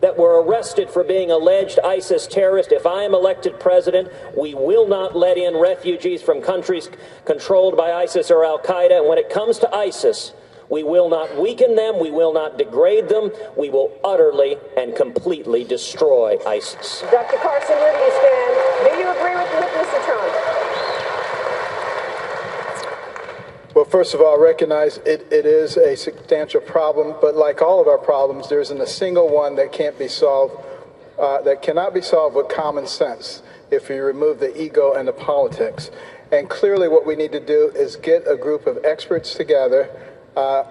that were arrested for being alleged ISIS terrorists. If I am elected president, we will not let in refugees from countries controlled by ISIS or Al-Qaeda. And when it comes to ISIS, we will not weaken them, we will not degrade them, we will utterly and completely destroy ISIS. Dr. Carson, where do you stand? Do you agree with Mr. Trump? Well, first of all, I recognize it is a substantial problem, but like all of our problems, there isn't a single one that can't be solved, that cannot be solved with common sense if you remove the ego and the politics. And clearly what we need to do is get a group of experts together,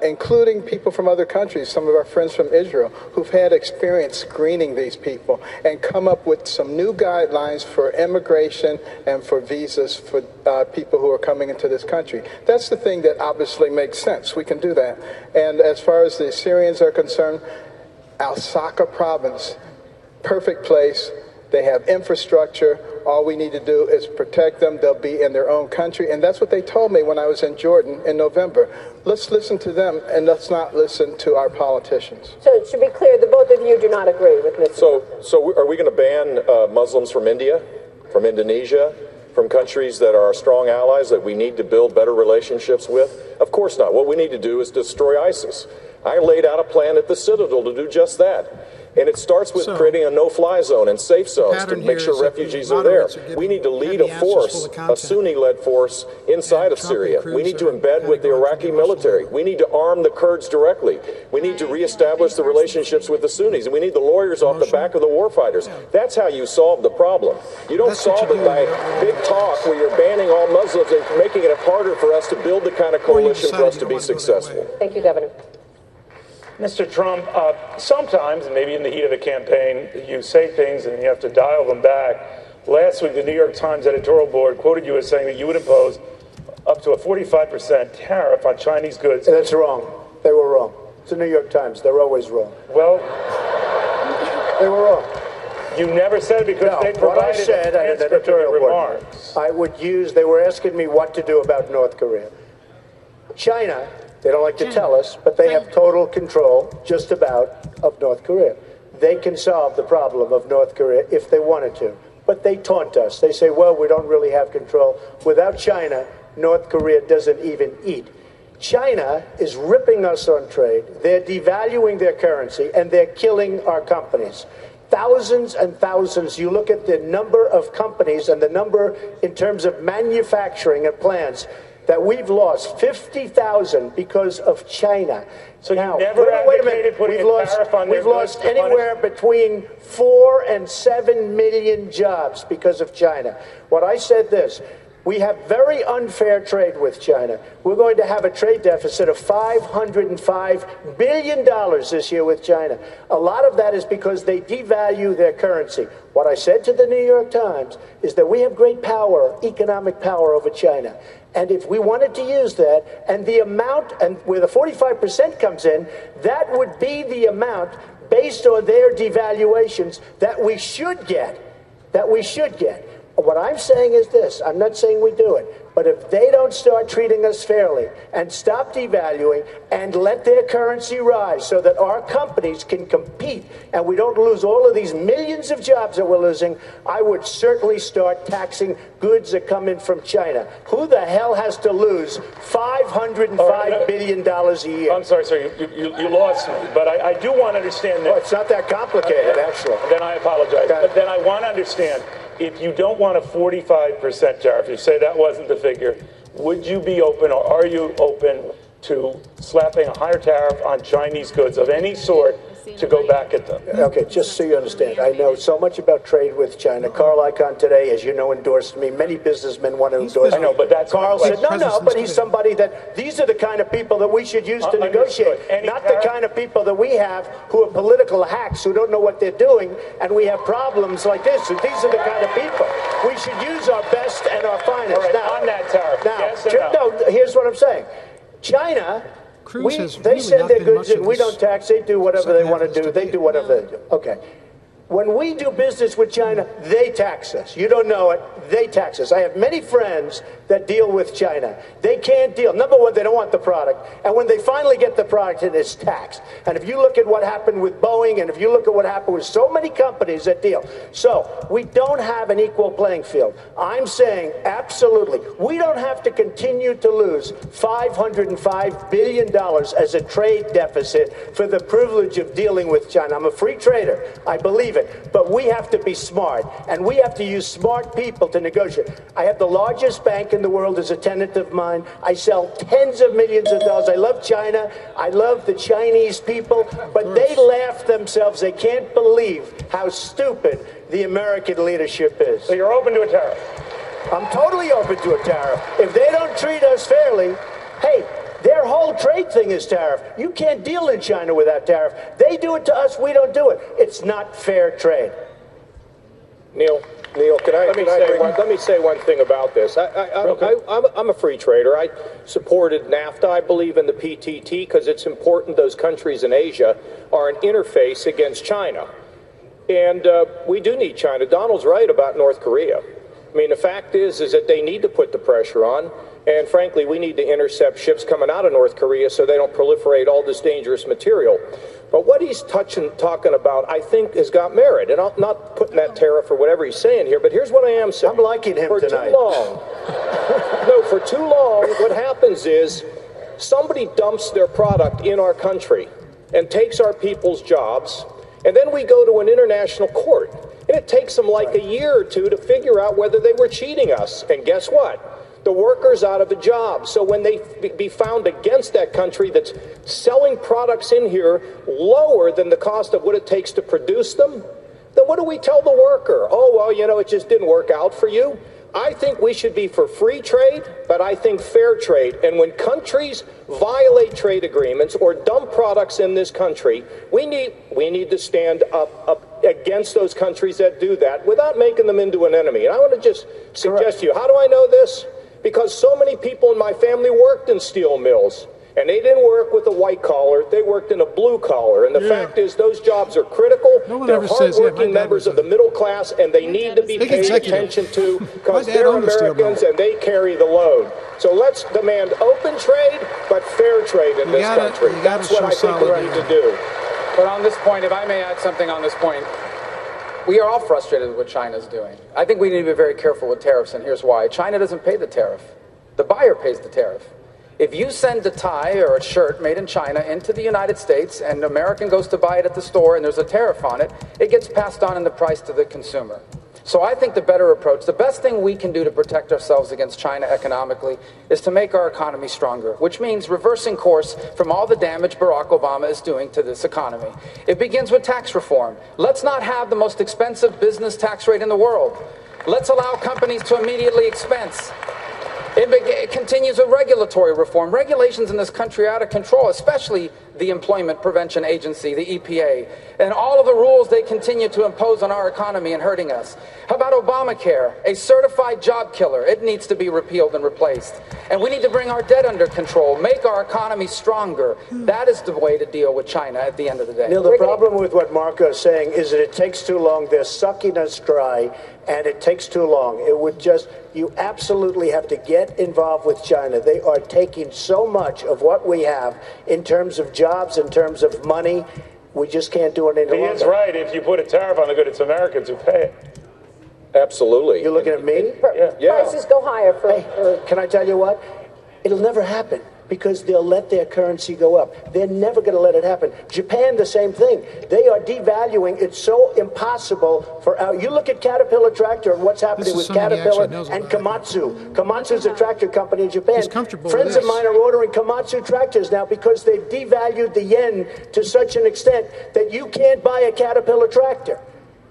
including people from other countries, some of our friends from Israel, who've had experience screening these people, and come up with some new guidelines for immigration and for visas for people who are coming into this country. That's the thing that obviously makes sense. We can do that. And as far as the Syrians are concerned, Al-Saqqa province, perfect place. They have infrastructure. All we need to do is protect them. They'll be in their own country. And that's what they told me when I was in Jordan in November. Let's listen to them and let's not listen to our politicians. So it should be clear that both of you do not agree with Mr. So are we going to ban Muslims from India, from Indonesia, from countries that are our strong allies that we need to build better relationships with? Of course not. What we need to do is destroy ISIS. I laid out a plan at the Citadel to do just that. And it starts with creating a no-fly zone and safe zones to make sure refugees are there. We need to lead a force, a Sunni-led force, inside of Syria. We need to embed with the Iraqi military. We need to arm the Kurds directly. We need to reestablish the relationships with the Sunnis. And we need the lawyers off the back of the warfighters. That's how you solve the problem. You don't solve it by big talk where you're banning all Muslims and making it harder for us to build the kind of coalition for us to be successful. Thank you, Governor. Mr. Trump, sometimes, maybe in the heat of a campaign, you say things and you have to dial them back. Last week, the New York Times editorial board quoted you as saying that you would impose up to a 45% tariff on Chinese goods. That's wrong. They were wrong. It's the New York Times. They're always wrong. Well, they were wrong. You never said it because they provided what I said at an editorial remarks. I would use, they were asking me what to do about North Korea. China, they don't like to tell us, but they have total control, just about, of North Korea. They can solve the problem of North Korea if they wanted to. But they taunt us. They say, well, we don't really have control. Without China, North Korea doesn't even eat. China is ripping us on trade. They're devaluing their currency, and they're killing our companies. Thousands and thousands. You look at the number of companies and the number in terms of manufacturing and plants that we've lost 50,000 because of China. So now, you never wait a minute. We've lost anywhere between 4 and 7 million jobs because of China. What I said this, We have very unfair trade with China. We're going to have a trade deficit of $505 billion this year with China. A lot of that is because they devalue their currency. What I said to the New York Times is that we have great power, economic power over China. And if we wanted to use that, and the amount, and where the 45% comes in, that would be the amount based on their devaluations that we should get. What I'm saying is this, I'm not saying we do it, but if they don't start treating us fairly and stop devaluing and let their currency rise so that our companies can compete and we don't lose all of these millions of jobs that we're losing, I would certainly start taxing goods that come in from China. Who the hell has to lose $505 billion a year? I'm sorry, sir, you lost me, but I do want to understand that. Well, it's not that complicated, actually. Then I apologize. Okay. But then I want to understand, if you don't want a 45% tariff, you say that wasn't the figure, would you be open, or are you open to slapping a higher tariff on Chinese goods of any sort to go back at them? Okay, just so you understand, I know so much about trade with China. Carl Icahn today, as you know, endorsed me. Many businessmen want to endorse me. I know, but that's Carl said, no, but he's somebody that, these are the kind of people that we should use to negotiate, not the kind of people that we have who are political hacks who don't know what they're doing, and we have problems like this. And these are the kind of people. We should use our best and our finest. All right, now, on that tariff, yes or no, here's what I'm saying. China, they send their goods in. We don't tax. They do whatever they want to do. They do whatever they do. Okay. When we do business with China, they tax us. You don't know it. They tax us. I have many friends that deal with China. They can't deal. Number one, they don't want the product. And when they finally get the product, it is taxed. And if you look at what happened with Boeing, and if you look at what happened with so many companies that deal. So we don't have an equal playing field. I'm saying absolutely. We don't have to continue to lose $505 billion as a trade deficit for the privilege of dealing with China. I'm a free trader. I believe it. But we have to be smart. And we have to use smart people to negotiate. I have the largest bank in the world as a tenant of mine. I sell tens of millions of dollars. I love China. I love the Chinese people. But they laugh themselves. They can't believe how stupid the American leadership is. So you're open to a tariff? I'm totally open to a tariff. If they don't treat us fairly, hey, their whole trade thing is tariff. You can't deal in China without tariff. They do it to us, we don't do it. It's not fair trade. Neil, let me say one thing about this. I'm a free trader. I supported NAFTA. I believe in the PTT because it's important those countries in Asia are an interface against China. And we do need China. Donald's right about North Korea. I mean, the fact is that they need to put the pressure on. And frankly, we need to intercept ships coming out of North Korea so they don't proliferate all this dangerous material. But what he's talking about, I think, has got merit. And I'm not putting that tariff or whatever he's saying here, but here's what I am saying. I'm liking him tonight. For too long, what happens is somebody dumps their product in our country and takes our people's jobs, and then we go to an international court. And it takes them like a year or two to figure out whether they were cheating us. And guess what? The worker's out of a job. So when they be found against that country that's selling products in here lower than the cost of what it takes to produce them, then what do we tell the worker? Oh, well, you know, it just didn't work out for you. I think we should be for free trade, but I think fair trade. And when countries violate trade agreements or dump products in this country, we need to stand up against those countries that do that without making them into an enemy. And I want to just suggest to you, how do I know this? Because so many people in my family worked in steel mills, and they didn't work with a white collar, they worked in a blue collar. And the fact is, those jobs are critical. They're hardworking members of the middle class, and they need to be paid attention to because they're Americans and they carry the load. So let's demand open trade, but fair trade in this country. That's what I think we need to do. But on this point, if I may add something on this point, we are all frustrated with what China's doing. I think we need to be very careful with tariffs, and here's why. China doesn't pay the tariff. The buyer pays the tariff. If you send a tie or a shirt made in China into the United States and an American goes to buy it at the store and there's a tariff on it, it gets passed on in the price to the consumer. So I think the better approach, the best thing we can do to protect ourselves against China economically is to make our economy stronger, which means reversing course from all the damage Barack Obama is doing to this economy. It begins with tax reform. Let's not have the most expensive business tax rate in the world. Let's allow companies to immediately expense. It continues with regulatory reform. Regulations in this country are out of control, especially the Employment Prevention Agency, the EPA, and all of the rules they continue to impose on our economy and hurting us. How about Obamacare, a certified job killer? It needs to be repealed and replaced. And we need to bring our debt under control, make our economy stronger. That is the way to deal with China at the end of the day. Neil, the problem with what Marco is saying is that it takes too long. They're sucking us dry, and it takes too long. It would just, you absolutely have to get involved with China. They are taking so much of what we have in terms of jobs, in terms of money. We just can't do it any longer. He is right. If you put a tariff on the good, it's Americans who pay it. Absolutely. You're looking at me? Yeah. Prices go higher for... Can I tell you what? It'll never happen because they'll let their currency go up. They're never going to let it happen. Japan, the same thing. They are devaluing. It's so impossible for our... You look at Caterpillar Tractor and what's happening with Caterpillar and Komatsu. Komatsu's a tractor company in Japan. Friends of mine are ordering Komatsu tractors now because they've devalued the yen to such an extent that you can't buy a Caterpillar tractor.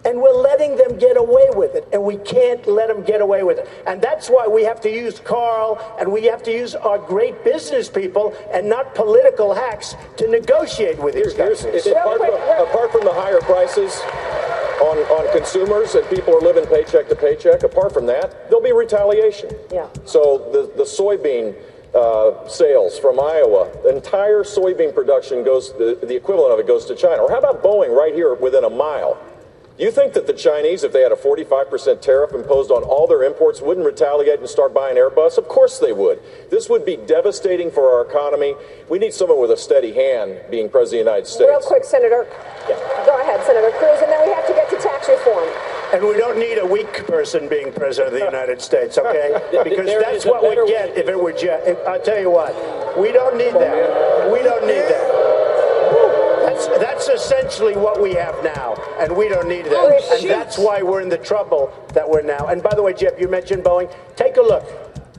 And we're letting them get away with it, and we can't let them get away with it. And that's why we have to use Carl, and we have to use our great business people and not political hacks to negotiate with these guys. Apart from the higher prices on consumers and people are living paycheck to paycheck, apart from that, there'll be retaliation. Yeah. So the soybean sales from Iowa, the entire soybean production goes, the equivalent of it goes to China. Or how about Boeing right here within a mile? Do you think that the Chinese, if they had a 45% tariff imposed on all their imports, wouldn't retaliate and start buying Airbus? Of course they would. This would be devastating for our economy. We need someone with a steady hand being president of the United States. Real quick, Senator. Go ahead, Senator Cruz, and then we have to get to tax reform. And we don't need a weak person being president of the United States, okay? Because that's what we'd get if it were just... I'll tell you what, we don't need that. We don't need that. That's essentially what we have now, and we don't need that. And that's why we're in the trouble that we're now. And by the way, Jeff, you mentioned Boeing. Take a look.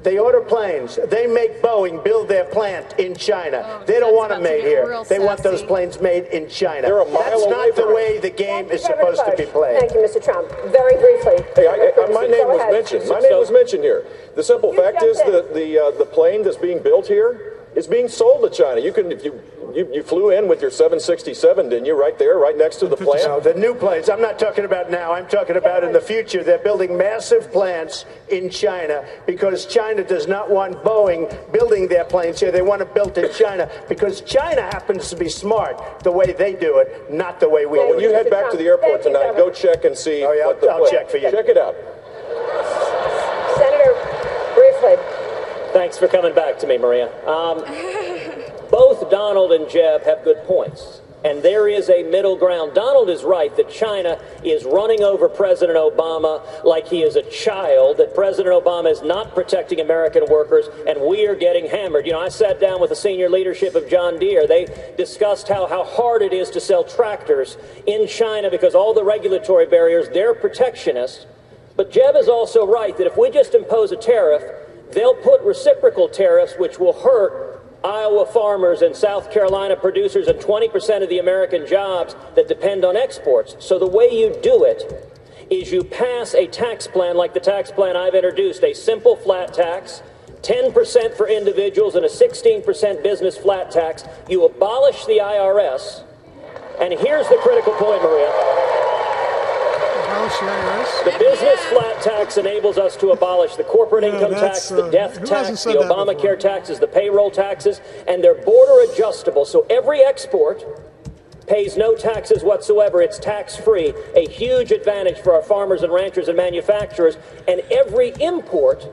They order planes. They make Boeing build their plant in China. They don't want them made here. They want those planes made in China. That's not the way the game is supposed to be played. Thank you, Mr. Trump. Very briefly. Hey, my name was mentioned. My name was mentioned here. The simple fact is that the plane that's being built here is being sold to China. You can, if you flew in with your 767, didn't you? Right there, right next to the plant. No, the new planes. I'm not talking about now. I'm talking about in the future. They're building massive plants in China because China does not want Boeing building their planes here. They want it built in China because China happens to be smart the way they do it, not the way we do it. When you head back to the airport tonight, go check and see. Oh, yeah, I'll check for you. Check it out. Senator, briefly. Thanks for coming back to me, Maria. Both Donald and Jeb have good points, and there is a middle ground. Donald is right that China is running over President Obama like he is a child, that President Obama is not protecting American workers, and we are getting hammered. You know, I sat down with the senior leadership of John Deere. They discussed how hard it is to sell tractors in China because all the regulatory barriers, they're protectionist. But Jeb is also right that if we just impose a tariff, they'll put reciprocal tariffs, which will hurt Iowa farmers and South Carolina producers and 20% of the American jobs that depend on exports. So the way you do it is you pass a tax plan like the tax plan I've introduced, a simple flat tax, 10% for individuals and a 16% business flat tax. You abolish the IRS. And here's the critical point, Maria. The business flat tax enables us to abolish the corporate income tax, the death tax, the Obamacare taxes, the payroll taxes, and they're border adjustable. So every export pays no taxes whatsoever. It's tax-free, a huge advantage for our farmers and ranchers and manufacturers. And every import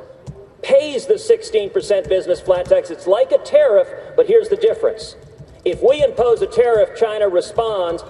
pays the 16% business flat tax. It's like a tariff, but here's the difference. If we impose a tariff, China responds.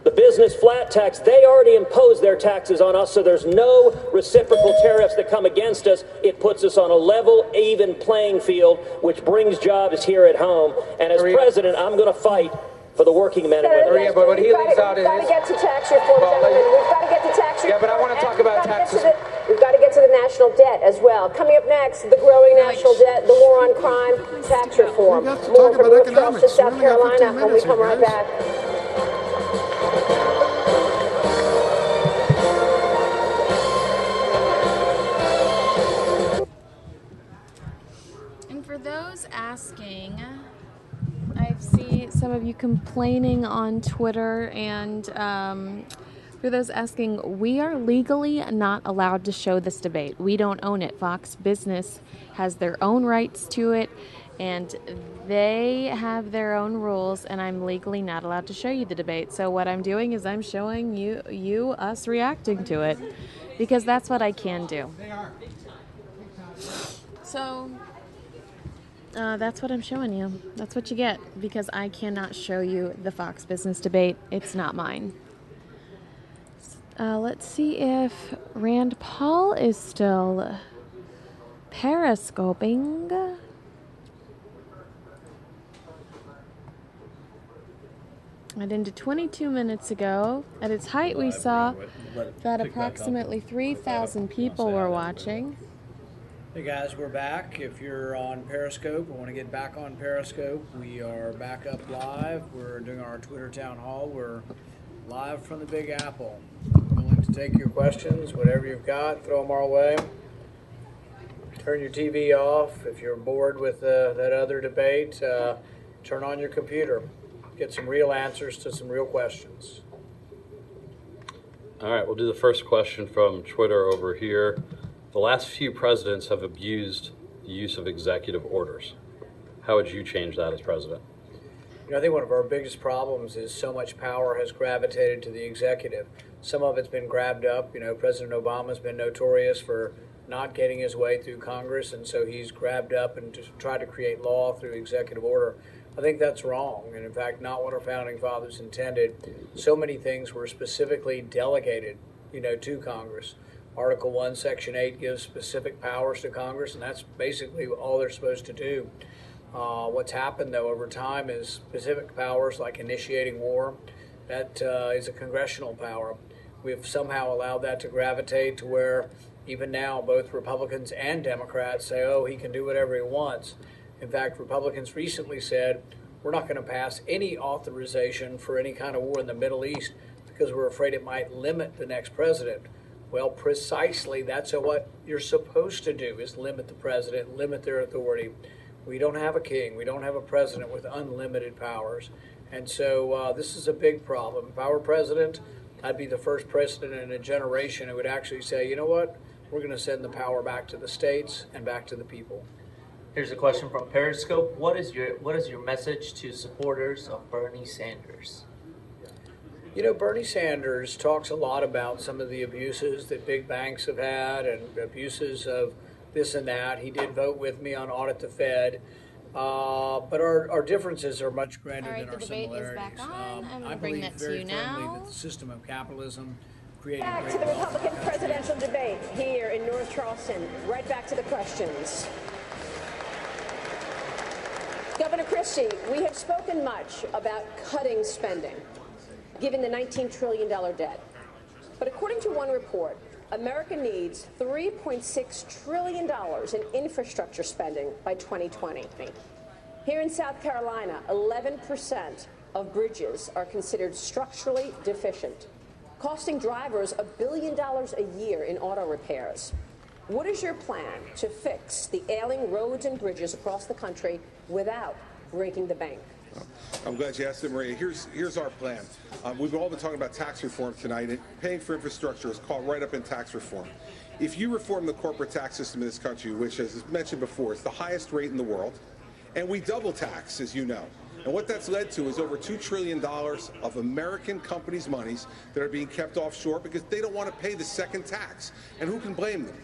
The business flat tax, they already impose their taxes on us, so there's no reciprocal tariffs that come against us. It puts us on a level, even playing field, which brings jobs here at home. And as president, I'm going to fight for the working men and women. Maria, but what he leaves out is... We've got to get to tax reform, gentlemen. We've got to get to tax reform. Yeah, but I want to talk about taxes. We've got to get to the national debt as well. Coming up next, the growing national debt, the war on crime, tax reform. More from North Charleston, South Carolina, when we come right back. some of you complaining on Twitter, and for those asking, we are legally not allowed to show this debate. We don't own it. Fox Business has their own rights to it, and they have their own rules, and I'm legally not allowed to show you the debate. So what I'm doing is I'm showing you us reacting to it, because that's what I can do. So that's what I'm showing you. That's what you get, because I cannot show you the Fox Business debate. It's not mine. Let's see if Rand Paul is still periscoping. And into 22 minutes ago, at its height, we saw that approximately 3,000 people were watching. Hey guys, we're back. If you're on Periscope or want to get back on Periscope, we are back up live. We're doing our Twitter town hall. We're live from the Big Apple. Willing to take your questions, whatever you've got, throw them our way. Turn your TV off. If you're bored with that other debate, turn on your computer. Get some real answers to some real questions. All right, we'll do the first question from Twitter over here. The last few presidents have abused the use of executive orders. How would you change that as president? You know, I think one of our biggest problems is so much power has gravitated to the executive. Some of it's been grabbed up. You know, President Obama's been notorious for not getting his way through Congress, and so he's grabbed up and just tried to create law through executive order. I think that's wrong, and in fact, not what our founding fathers intended. So many things were specifically delegated, you know, to Congress. Article 1, Section 8 gives specific powers to Congress, and that's basically all they're supposed to do. What's happened, though, over time is specific powers like initiating war. That is a congressional power. We've somehow allowed that to gravitate to where even now both Republicans and Democrats say, oh, he can do whatever he wants. In fact, Republicans recently said, we're not going to pass any authorization for any kind of war in the Middle East because we're afraid it might limit the next president. Well, precisely, that's what you're supposed to do, is limit the president, limit their authority. We don't have a king. We don't have a president with unlimited powers. And so this is a big problem. If I were president, I'd be the first president in a generation who would actually say, you know what, we're going to send the power back to the states and back to the people. Here's a question from Periscope. What is your message to supporters of Bernie Sanders? You know, Bernie Sanders talks a lot about some of the abuses that big banks have had and abuses of this and that. He did vote with me on Audit the Fed. But our differences are much greater than our similarities. I believe very firmly that the system of capitalism created back great to the wealth. Republican presidential debate here in North Charleston. Right back to the questions. Governor Christie, we have spoken much about cutting spending, given the $19 trillion debt. But according to one report, America needs $3.6 trillion in infrastructure spending by 2020. Here in South Carolina, 11% of bridges are considered structurally deficient, costing drivers $1 billion a year in auto repairs. What is your plan to fix the ailing roads and bridges across the country without breaking the bank? I'm glad you asked it, Maria. Here's our plan. We've all been talking about tax reform tonight, and paying for infrastructure is caught right up in tax reform. If you reform the corporate tax system in this country, which, as mentioned before, is the highest rate in the world, and we double tax, as you know, and what that's led to is over $2 trillion of American companies' monies that are being kept offshore because they don't want to pay the second tax. And who can blame them?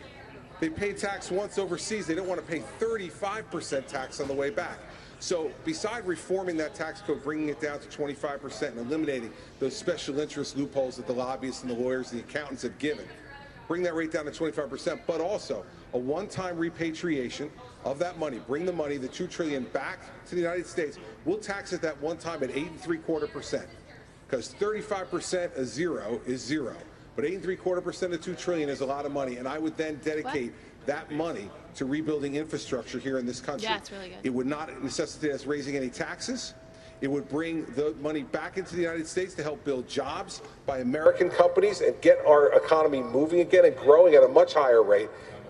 They pay tax once overseas. They don't want to pay 35% tax on the way back. So beside reforming that tax code, bringing it down to 25% and eliminating those special interest loopholes that the lobbyists and the lawyers and the accountants have given, bring that rate down to 25%, but also a one-time repatriation of that money, bring the money, the $2 trillion, back to the United States. We'll tax it that one time at 8.75%, because 35% of zero is zero. But 8.75% of $2 trillion is a lot of money, and I would then dedicate that money to rebuilding infrastructure here in this country. Yeah, it's really good. It would not necessitate us raising any taxes. It would bring the money back into the United States to help build jobs by American companies and get our economy moving again and growing at a much higher rate.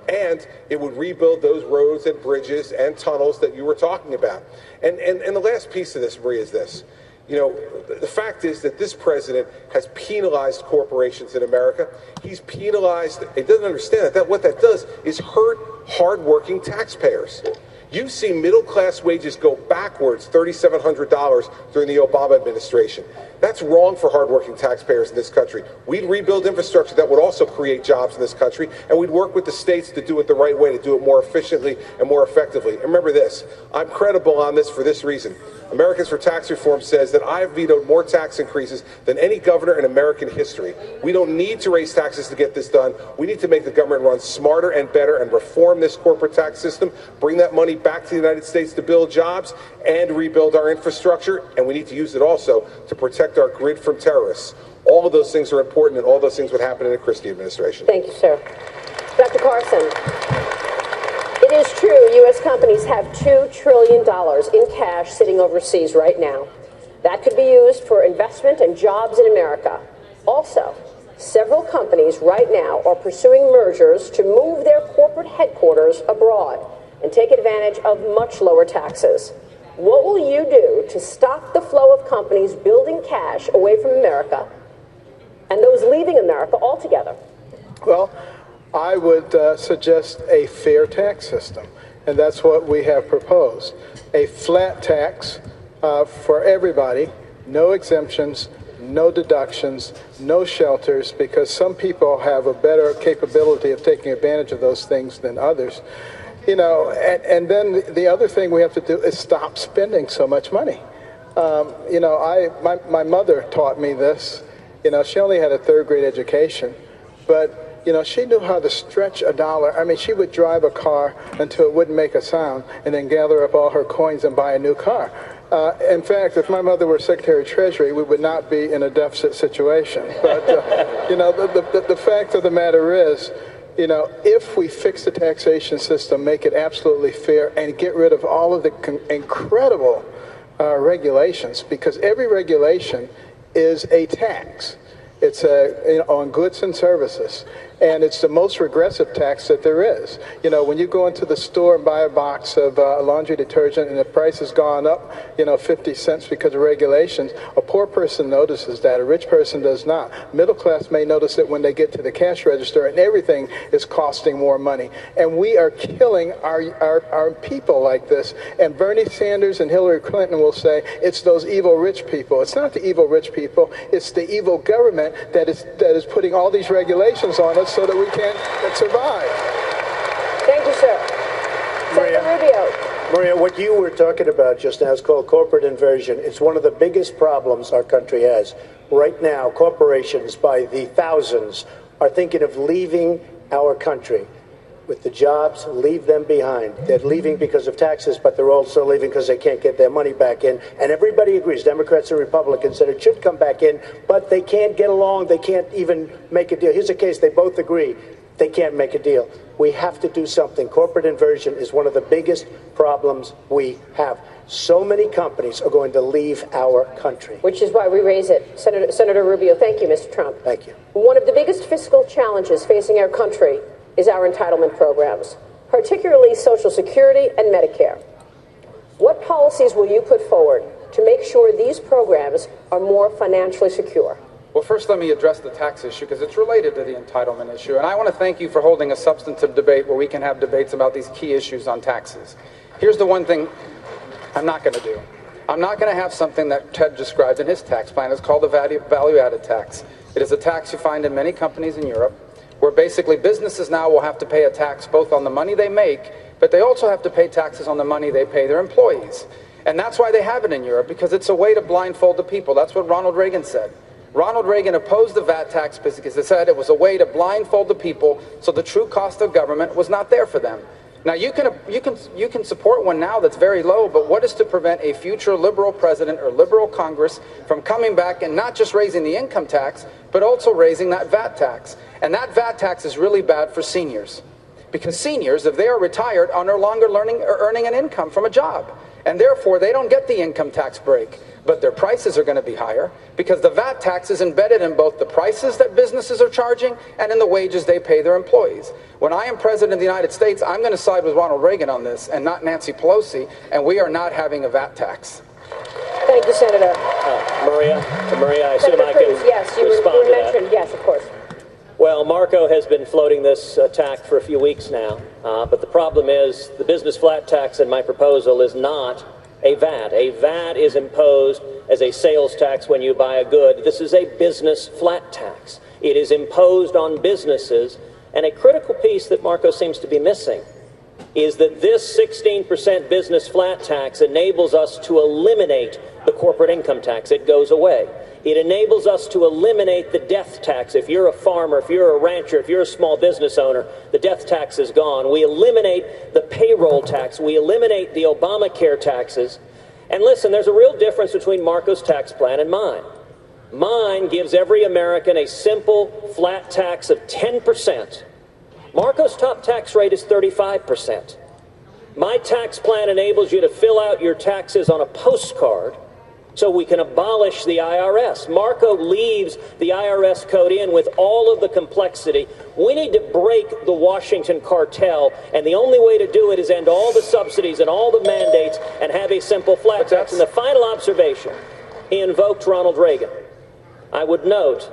And it would rebuild those roads and bridges and tunnels that you were talking about. And the last piece of this, Maria, is this. You know, the fact is that this president has penalized corporations in America. He's penalized, he doesn't understand that what that does is hurt hardworking taxpayers. You've seen middle-class wages go backwards $3,700 during the Obama administration. That's wrong for hardworking taxpayers in this country. We'd rebuild infrastructure that would also create jobs in this country, and we'd work with the states to do it the right way, to do it more efficiently and more effectively. And remember this, I'm credible on this for this reason. Americans for Tax Reform says that I've vetoed more tax increases than any governor in American history. We don't need to raise taxes to get this done. We need to make the government run smarter and better and reform this corporate tax system, bring that money back to the United States to build jobs and rebuild our infrastructure, and we need to use it also to protect our grid from terrorists. All of those things are important, and all those things would happen in a Christie administration. Thank you, sir. Dr. Carson, it is true U.S. companies have $2 trillion in cash sitting overseas right now. That could be used for investment and jobs in America. Also, several companies right now are pursuing mergers to move their corporate headquarters abroad and take advantage of much lower taxes. What will you do to stop the flow of companies building cash away from America and those leaving America altogether? Well, I would suggest a fair tax system, and that's what we have proposed. A flat tax for everybody, no exemptions, no deductions, no shelters, because some people have a better capability of taking advantage of those things than others. You know, and then the other thing we have to do is stop spending so much money. You know, my mother taught me this. You know, she only had a third-grade education, but you know, she knew how to stretch a dollar. I mean, she would drive a car until it wouldn't make a sound and then gather up all her coins and buy a new car. In fact, if my mother were Secretary of Treasury, we would not be in a deficit situation. But, you know, the fact of the matter is, you know, if we fix the taxation system, make it absolutely fair, and get rid of all of the incredible regulations, because every regulation is a tax. It's on goods and services, and it's the most regressive tax that there is. You know, when you go into the store and buy a box of laundry detergent and the price has gone up, you know, 50 cents because of regulations, a poor person notices that, a rich person does not. Middle class may notice it when they get to the cash register and everything is costing more money. And we are killing our people like this. And Bernie Sanders and Hillary Clinton will say it's those evil rich people. It's not the evil rich people, it's the evil government that is putting all these regulations on us so that we can't survive. Thank you, sir. Senator Rubio. Maria, what you were talking about just now is called corporate inversion. It's one of the biggest problems our country has. Right now, corporations by the thousands are thinking of leaving our country. With the jobs, leave them behind. They're leaving because of taxes, but they're also leaving because they can't get their money back in. And everybody agrees, Democrats and Republicans, that it should come back in, but they can't get along. They can't even make a deal. Here's a case they both agree they can't make a deal. We have to do something. Corporate inversion is one of the biggest problems we have. So many companies are going to leave our country. Which is why we raise it. Senator Rubio, thank you, Mr. Trump. Thank you. One of the biggest fiscal challenges facing our country is our entitlement programs, particularly Social Security and Medicare. What policies will you put forward to make sure these programs are more financially secure? Well, first let me address the tax issue because it's related to the entitlement issue. And I want to thank you for holding a substantive debate where we can have debates about these key issues on taxes. Here's the one thing I'm not going to do. I'm not going to have something that Ted described in his tax plan. It's called the value-added tax. It is a tax you find in many companies in Europe, where basically businesses now will have to pay a tax both on the money they make, but they also have to pay taxes on the money they pay their employees. And that's why they have it in Europe, because it's a way to blindfold the people. That's what Ronald Reagan said. Ronald Reagan opposed the VAT tax because he said it was a way to blindfold the people so the true cost of government was not there for them. Now, you can support one now that's very low, but what is to prevent a future liberal president or liberal Congress from coming back and not just raising the income tax, but also raising that VAT tax? And that VAT tax is really bad for seniors, because seniors, if they are retired, are no longer earning an income from a job, and therefore they don't get the income tax break. but their prices are going to be higher because the VAT tax is embedded in both the prices that businesses are charging and in the wages they pay their employees. When I am president of the United States, I'm going to side with Ronald Reagan on this and not Nancy Pelosi, and we are not having a VAT tax. Thank you, Senator. Maria, I assume Senator I can Cruz, yes, you respond were to that. mentioned. Yes, of course. Well, Marco has been floating this attack for a few weeks now, but the problem is the business flat tax in my proposal is not a VAT. A VAT is imposed as a sales tax when you buy a good. This is a business flat tax. It is imposed on businesses, and a critical piece that Marco seems to be missing is that this 16% business flat tax enables us to eliminate the corporate income tax. It goes away. It enables us to eliminate the death tax. If you're a farmer, if you're a rancher, if you're a small business owner, the death tax is gone. We eliminate the payroll tax. We eliminate the Obamacare taxes. And listen, there's a real difference between Marco's tax plan and mine. Mine gives every American a simple flat tax of 10%. Marco's top tax rate is 35%. My tax plan enables you to fill out your taxes on a postcard so we can abolish the IRS. Marco leaves the IRS code in with all of the complexity. We need to break the Washington cartel, and the only way to do it is end all the subsidies and all the mandates and have a simple flat tax. And the final observation, he invoked Ronald Reagan. I would note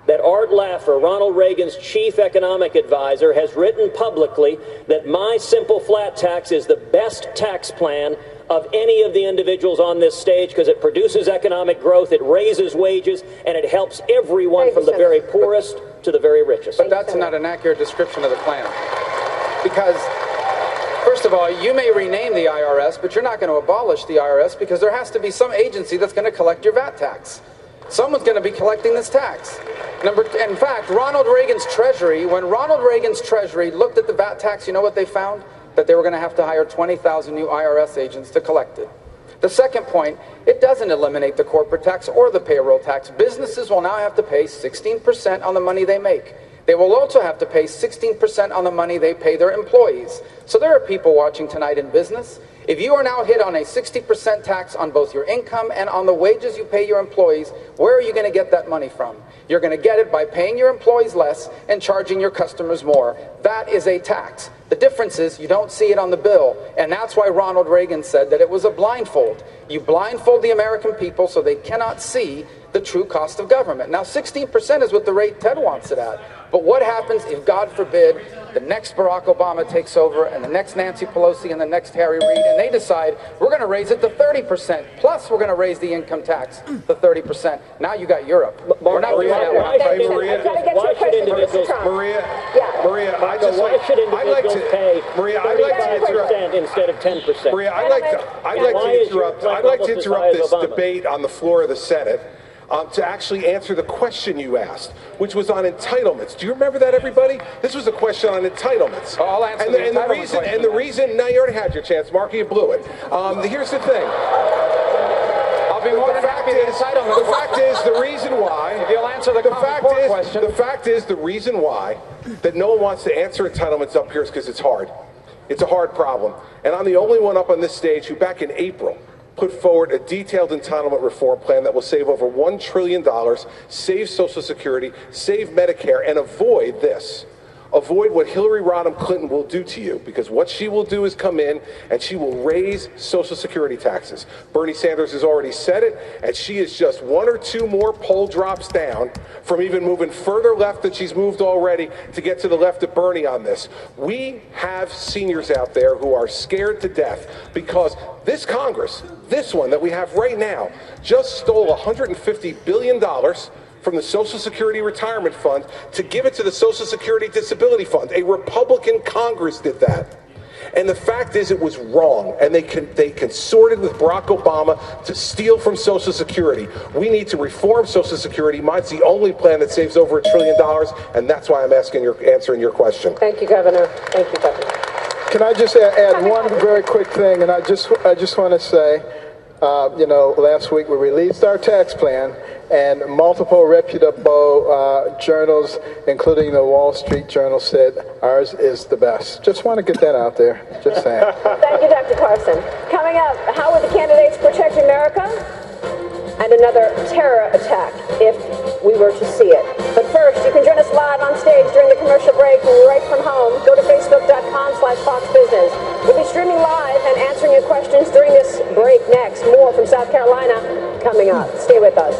that Art Laffer, Ronald Reagan's chief economic advisor, has written publicly that my simple flat tax is the best tax plan of any of the individuals on this stage because it produces economic growth, it raises wages, and it helps everyone from the very poorest to the very richest. But that's not an accurate description of the plan. Because, first of all, you may rename the IRS, but you're not going to abolish the IRS because there has to be some agency that's going to collect your VAT tax. Someone's going to be collecting this tax. In fact, Ronald Reagan's Treasury, when Ronald Reagan's Treasury looked at the VAT tax, you know what they found? That they were going to have to hire 20,000 new IRS agents to collect it. The second point, it doesn't eliminate the corporate tax or the payroll tax. Businesses will now have to pay 16% on the money they make. They will also have to pay 16% on the money they pay their employees. So there are people watching tonight in business. If you are now hit on a 60% tax on both your income and on the wages you pay your employees, where are you going to get that money from? You're going to get it by paying your employees less and charging your customers more. That is a tax. The difference is you don't see it on the bill, and that's why Ronald Reagan said that it was a blindfold. You blindfold the American people so they cannot see the true cost of government. Now, 16% is what the rate Ted wants it at. But what happens if, God forbid, the next Barack Obama takes over and the next Nancy Pelosi and the next Harry Reid, and they decide we're going to raise it to 30%, plus we're going to raise the income tax to 30%. Now you got Europe. We're not doing that. Why should individuals pay 35% instead of 10%? Maria, I'd like to interrupt this debate on the floor of the Senate. To actually answer the question you asked, which was on entitlements. Do you remember that, everybody? This was a question on entitlements. Oh, I'll answer the reason, now you already had your chance, Mark, you blew it. Here's the thing. I'll be more than happy to entitlement. The fact is, the reason why... If you'll answer the question. The fact is, the reason why that no one wants to answer entitlements up here is because it's hard. It's a hard problem. And I'm the only one up on this stage who, back in April, put forward a detailed entitlement reform plan that will save over $1 trillion, save Social Security, save Medicare, and avoid this. Avoid what Hillary Rodham Clinton will do to you, because what she will do is come in and she will raise Social Security taxes. Bernie Sanders has already said it, and she is just one or two more poll drops down from even moving further left than she's moved already to get to the left of Bernie on this. We have seniors out there who are scared to death because this Congress, this one that we have right now, just stole $150 billion from the Social Security Retirement Fund to give it to the Social Security Disability Fund. A Republican Congress did that. And the fact is it was wrong, and they consorted with Barack Obama to steal from Social Security. We need to reform Social Security. Mine's the only plan that saves over $1 trillion, and that's why I'm answering your question. Thank you, Governor. Thank you, Governor. Can I just add one very quick thing, and I just want to say, last week we released our tax plan, and multiple reputable journals, including the Wall Street Journal, said ours is the best. Just want to get that out there. Just saying. Thank you, Dr. Carson. Coming up, how would the candidates protect America? and another terror attack if we were to see it. But first, you can join us live on stage during the commercial break right from home. Go to facebook.com/FoxBusiness. We'll be streaming live and answering your questions during this break next. More from South Carolina coming up. Stay with us.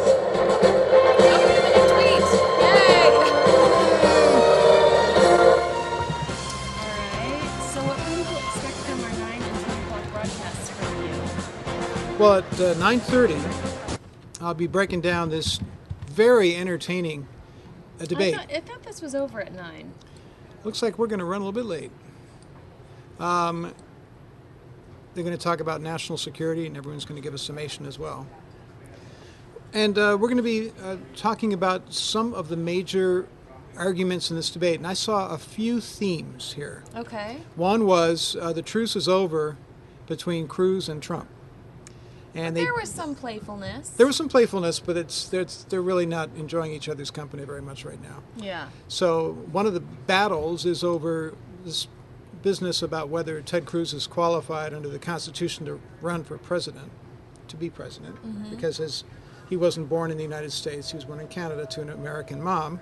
Well, at 9:30, I'll be breaking down this very entertaining debate. I thought this was over at 9. Looks like we're going to run a little bit late. They're going to talk about national security, and everyone's going to give a summation as well. And we're going to be talking about some of the major arguments in this debate. And I saw a few themes here. Okay. One was the truce is over between Cruz and Trump. And there was some playfulness. There was some playfulness, but they're really not enjoying each other's company very much right now. Yeah. So one of the battles is over this business about whether Ted Cruz is qualified under the Constitution to run for president, to be president, because he wasn't born in the United States. He was born in Canada to an American mom.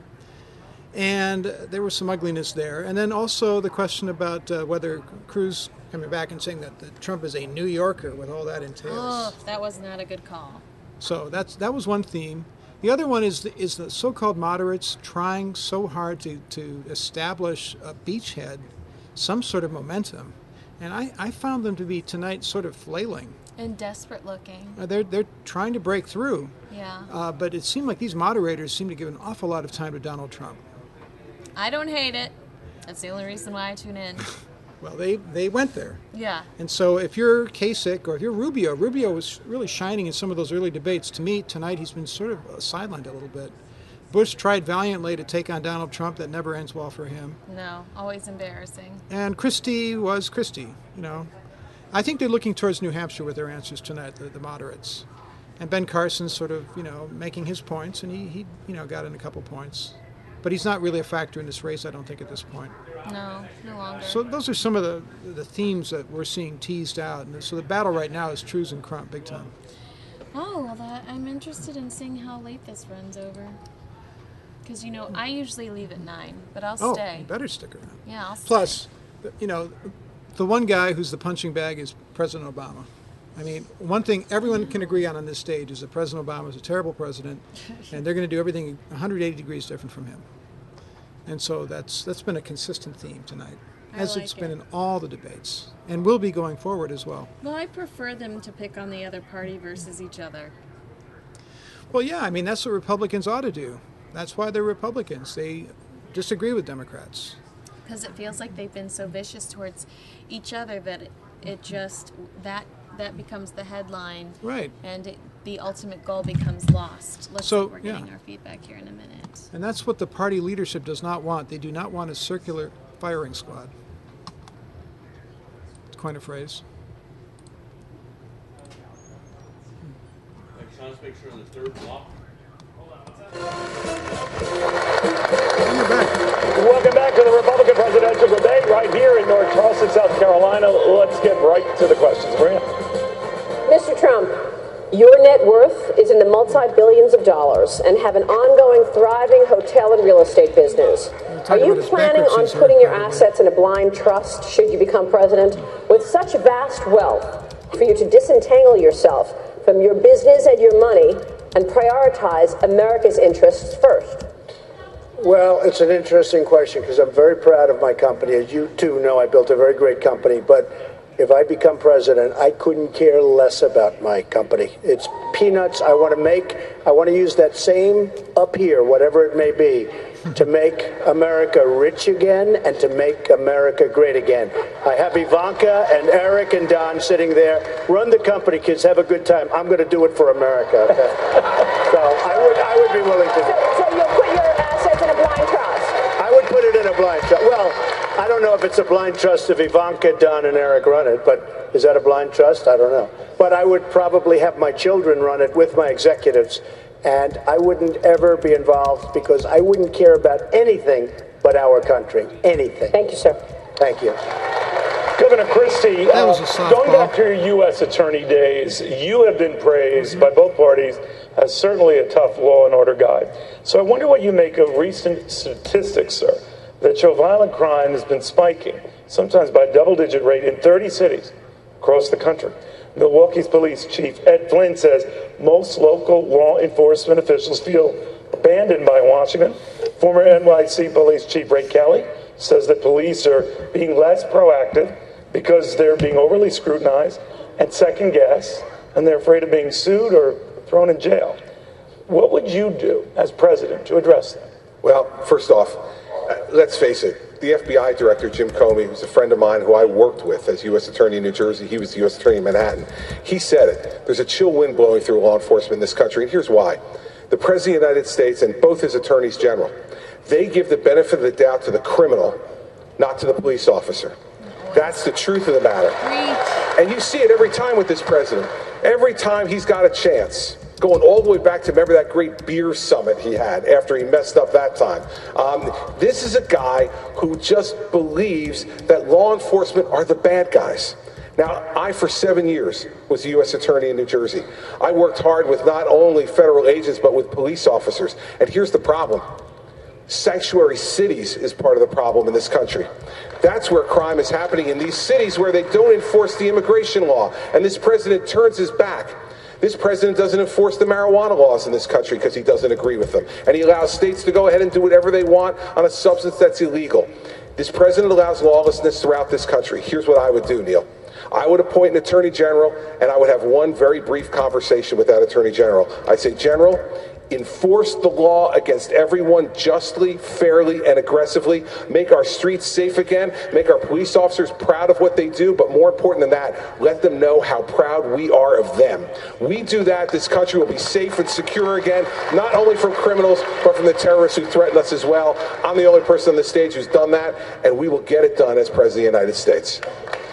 And there was some ugliness there. And then also the question about whether Cruz coming back and saying that Trump is a New Yorker, with all that entails. Oh, that was not a good call. So that was one theme. The other one is the so-called moderates trying so hard to establish a beachhead, some sort of momentum. And I found them to be tonight sort of flailing. And desperate looking. They're trying to break through. Yeah. But it seemed like these moderators seem to give an awful lot of time to Donald Trump. I don't hate it. That's the only reason why I tune in. Well, they went there. Yeah. And so if you're Kasich or if you're Rubio was really shining in some of those early debates. To me, tonight he's been sort of sidelined a little bit. Bush tried valiantly to take on Donald Trump. That never ends well for him. No, always embarrassing. And Christie was Christie, you know. I think they're looking towards New Hampshire with their answers tonight, the moderates. And Ben Carson's sort of, making his points, and he got in a couple points. But he's not really a factor in this race, I don't think, at this point. No, no longer. So those are some of the themes that we're seeing teased out. And so the battle right now is Cruz and Trump, big time. Oh, well, I'm interested in seeing how late this runs over. Because, I usually leave at 9, but I'll stay. Oh, you better stick around. Yeah, I'll stay. Plus, the one guy who's the punching bag is President Obama. I mean, one thing everyone can agree on this stage is that President Obama is a terrible president, and they're going to do everything 180 degrees different from him. And so that's been a consistent theme tonight, as it's been in all the debates, and will be going forward as well. Well, I prefer them to pick on the other party versus each other. Well, yeah, I mean, that's what Republicans ought to do. That's why they're Republicans. They disagree with Democrats. Because it feels like they've been so vicious towards each other that it just, that becomes the headline. Right. And the ultimate goal becomes lost. Let's see, we're getting our feedback here in a minute. And that's what the party leadership does not want. They do not want a circular firing squad. It's quite a phrase. Let's make sure in the third block. Welcome back to the Republican presidential debate right here in North Charleston, South Carolina. Let's get right to the questions. Maria. Mr. Trump, your net worth is in the multi-billions of dollars and have an ongoing, thriving hotel and real estate business. Are you planning on putting your assets in a blind trust should you become president? With such vast wealth, for you to disentangle yourself from your business and your money and prioritize America's interests first? Well, it's an interesting question because I'm very proud of my company. As you too know, I built a very great company, but if I become president, I couldn't care less about my company. It's peanuts. I want to use that same up here, whatever it may be, to make America rich again and to make America great again. I have Ivanka and Eric and Don sitting there. Run the company, kids. Have a good time. I'm going to do it for America. Okay? So I would be willing to do it. So you'll put your assets in a blind trust? I would put it in a blind trust. Well, I don't know if it's a blind trust if Ivanka, Don, and Eric run it, but is that a blind trust? I don't know. But I would probably have my children run it with my executives, and I wouldn't ever be involved because I wouldn't care about anything but our country. Anything. Thank you, sir. Thank you. Governor Christie, That was a softball. going back to your U.S. attorney days, you have been praised by both parties as certainly a tough law and order guy. So I wonder what you make of recent statistics, sir, that show violent crime has been spiking, sometimes by a double-digit rate in 30 cities across the country. Milwaukee's police chief Ed Flynn says most local law enforcement officials feel abandoned by Washington. Former NYC police chief Ray Kelly says that police are being less proactive because they're being overly scrutinized and second-guessed, and they're afraid of being sued or thrown in jail. What would you do as president to address that? Well, first off, let's face it, the FBI director, Jim Comey, who's a friend of mine who I worked with as U.S. Attorney in New Jersey, he was the U.S. Attorney in Manhattan, he said it. There's a chill wind blowing through law enforcement in this country, and here's why. The President of the United States and both his attorneys general, they give the benefit of the doubt to the criminal, not to the police officer. That's the truth of the matter. And you see it every time with this president. Every time he's got a chance. Going all the way back to, remember that great beer summit he had after he messed up that time. This is a guy who just believes that law enforcement are the bad guys. Now, I, for 7 years, was the U.S. Attorney in New Jersey. I worked hard with not only federal agents, but with police officers. And here's the problem. Sanctuary cities is part of the problem in this country. That's where crime is happening, in these cities where they don't enforce the immigration law. And this president turns his back. This president doesn't enforce the marijuana laws in this country because he doesn't agree with them. And he allows states to go ahead and do whatever they want on a substance that's illegal. This president allows lawlessness throughout this country. Here's what I would do, Neil. I would appoint an attorney general, and I would have one very brief conversation with that attorney general. I'd say, General, enforce the law against everyone justly, fairly, and aggressively. Make our streets safe again. Make our police officers proud of what they do. But more important than that, let them know how proud we are of them. We do that, this country will be safe and secure again, not only from criminals, but from the terrorists who threaten us as well. I'm the only person on the stage who's done that, and we will get it done as President of the United States.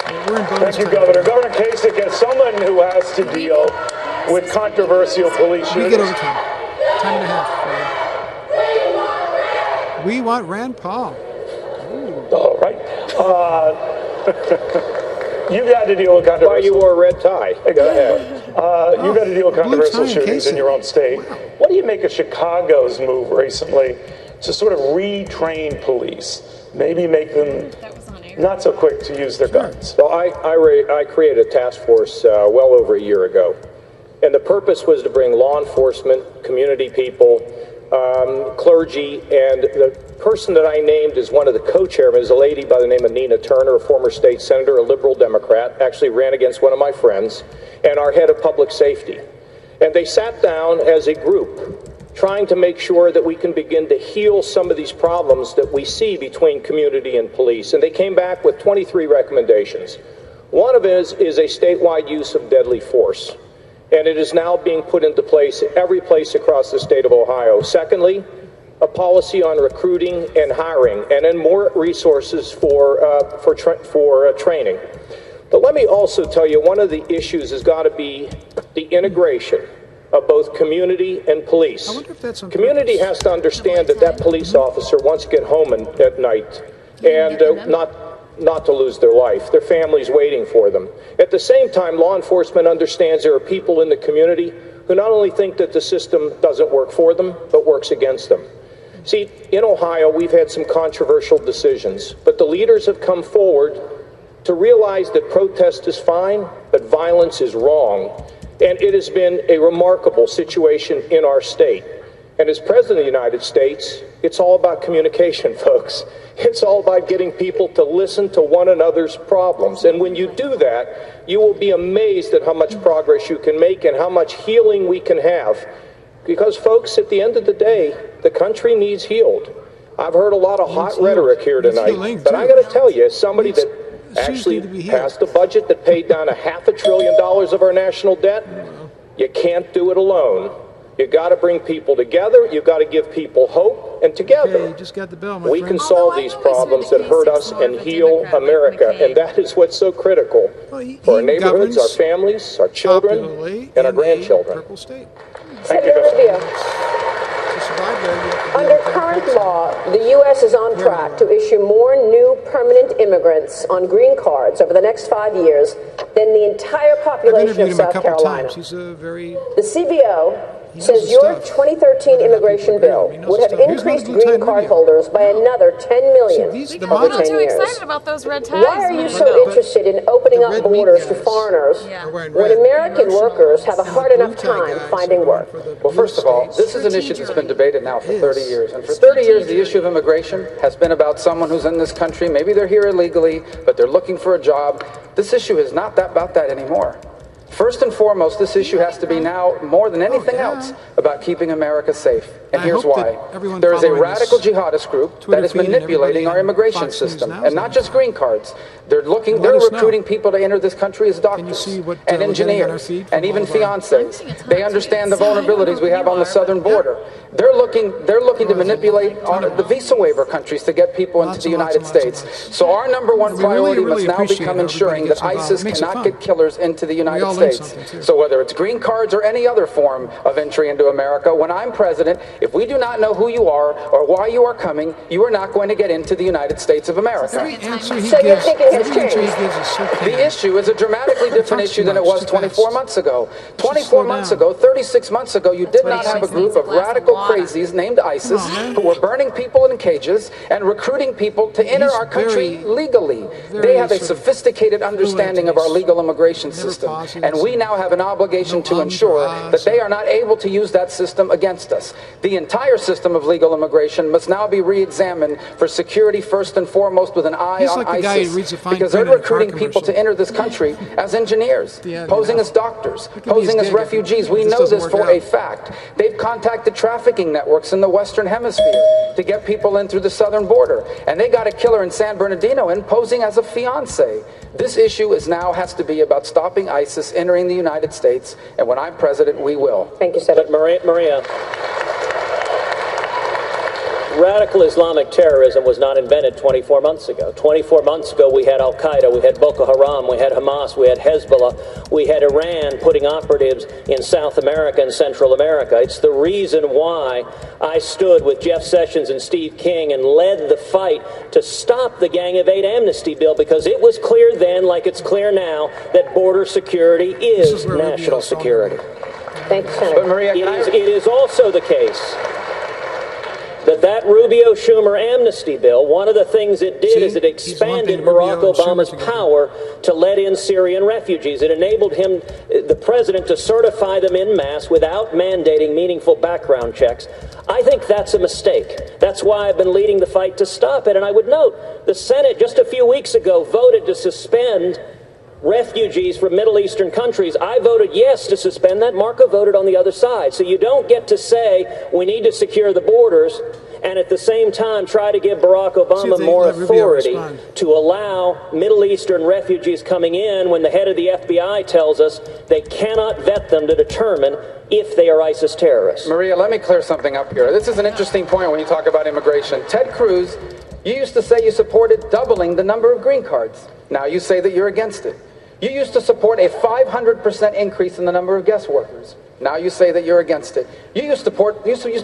Thank you, Governor. Governor Kasich, as someone who has to deal with controversial police shootings. We get overtime. Time and a half. We want Rand Paul. Ooh. All right. You've had to deal with controversial. Why you wore a red tie? Go ahead. You've had to deal with controversial shootings in your own state. Wow. What do you make of Chicago's move recently to sort of retrain police? Maybe make them not so quick to use their guns. Well, I created a task force well over a year ago. And the purpose was to bring law enforcement, community people, clergy, and the person that I named as one of the co-chairmen is a lady by the name of Nina Turner, a former state senator, a liberal Democrat, actually ran against one of my friends, and our head of public safety. And they sat down as a group, trying to make sure that we can begin to heal some of these problems that we see between community and police. And they came back with 23 recommendations. One of it is a statewide use of deadly force. And it is now being put into place every place across the state of Ohio. Secondly, a policy on recruiting and hiring, and then more resources for training. But let me also tell you, one of the issues has got to be the integration of both community and police. Community has to understand that that police officer wants to get home at night and not to lose their life. Their family's waiting for them. At the same time, law enforcement understands there are people in the community who not only think that the system doesn't work for them, but works against them. See, in Ohio, we've had some controversial decisions, but the leaders have come forward to realize that protest is fine, but violence is wrong. And it has been a remarkable situation in our state. And as President of the United States, it's all about communication, folks. It's all about getting people to listen to one another's problems. And when you do that, you will be amazed at how much progress you can make and how much healing we can have. Because, folks, at the end of the day, the country needs healed. I've heard a lot of hot rhetoric here tonight, but I got to tell you, as somebody that actually passed a budget that paid down $500 billion of our national debt, you can't do it alone. You got to bring people together. You got to give people hope, and together we can solve these problems that hurt us and heal America. And that is what's so critical for our neighborhoods, our families, our children, and our grandchildren. Senator Rubio, under current law, the U.S. is on track to issue more new permanent immigrants on green cards over the next 5 years than the entire I've population interviewed of him a South couple Carolina. times. He's a very... The CBO knows says his your stuff. 2013 immigration bill would have increased green card holders by another 10 million over 10 years. Excited about those red tags. Why are you so interested in opening up borders to foreigners when American workers have a hard enough time finding work? Well, first of all, this is an issue that's been debated now for 30 years. And for 30 years, the issue of immigration has been about someone who's in this country. Maybe they're here illegally, but they're looking for a job. This issue is not about that anymore. First and foremost, this issue has to be now, more than anything else, about keeping America safe. And here's why. There is a radical jihadist group that is manipulating our immigration system, and not just green cards. They're recruiting people to enter this country as doctors and engineers and even fiancés. They understand the vulnerabilities we have on the southern border. They're looking to manipulate the visa waiver countries to get people into the United States. So our number one priority must now become ensuring that ISIS cannot get killers into the United States. So whether it's green cards or any other form of entry into America, when I'm president, if we do not know who you are or why you are coming, you are not going to get into the United States of America. So you're thinking has changed. The issue is a dramatically different issue than it was 24 months ago. 24 months ago, 36 months ago, you did not have a group of radical crazies named ISIS who were burning people in cages and recruiting people to enter our country legally. They have a sophisticated understanding of our legal immigration system, and we now have an obligation to ensure that they are not able to use that system against us. The entire system of legal immigration must now be re-examined for security first and foremost with an eye on ISIS, because they're recruiting people to enter this country as engineers, posing as doctors, posing as refugees. We know this for a fact. They've contacted trafficking networks in the Western Hemisphere to get people in through the southern border, and they got a killer in San Bernardino in posing as a fiancé. This issue has to be about stopping ISIS entering the United States, and when I'm president, we will. Thank you, Senator. But Maria, radical Islamic terrorism was not invented 24 months ago. 24 months ago, we had Al-Qaeda, we had Boko Haram, we had Hamas, we had Hezbollah, we had Iran putting operatives in South America and Central America. It's the reason why I stood with Jeff Sessions and Steve King and led the fight to stop the Gang of Eight amnesty bill, because it was clear then, like it's clear now, that border security is national security. Thank you, Senator. But Maria, it is also the case that Rubio-Schumer amnesty bill, one of the things it did is it expanded Barack Obama's power to let in Syrian refugees. It enabled him, the president, to certify them en masse without mandating meaningful background checks. I think that's a mistake. That's why I've been leading the fight to stop it. And I would note, the Senate just a few weeks ago voted to suspend refugees from Middle Eastern countries. I voted yes to suspend that. Marco voted on the other side. So you don't get to say we need to secure the borders and at the same time try to give Barack Obama more authority to allow Middle Eastern refugees coming in when the head of the FBI tells us they cannot vet them to determine if they are ISIS terrorists. Maria, let me clear something up here. This is an interesting point when you talk about immigration. Ted Cruz, you used to say you supported doubling the number of green cards. Now you say that you're against it. You used to support a 500% increase in the number of guest workers. Now you say that you're against it. You used to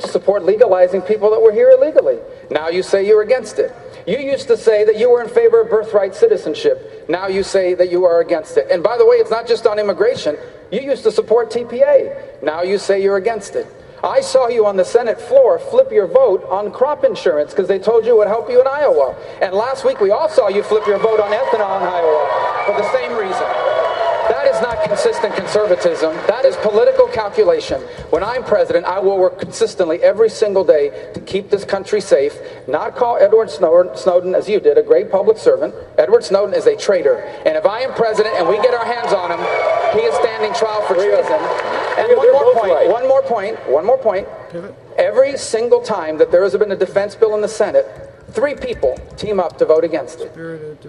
support legalizing people that were here illegally. Now you say you're against it. You used to say that you were in favor of birthright citizenship. Now you say that you are against it. And by the way, it's not just on immigration. You used to support TPA. Now you say you're against it. I saw you on the Senate floor flip your vote on crop insurance because they told you it would help you in Iowa. And last week we all saw you flip your vote on ethanol in Iowa for the same reason. That is not consistent conservatism. That is political calculation. When I'm president, I will work consistently every single day to keep this country safe, not call Edward Snowden, as you did, a great public servant. Edward Snowden is a traitor. And if I am president and we get our hands on him, he is standing trial for treason. And one more point. Every single time that there has been a defense bill in the Senate, 3 people team up to vote against it.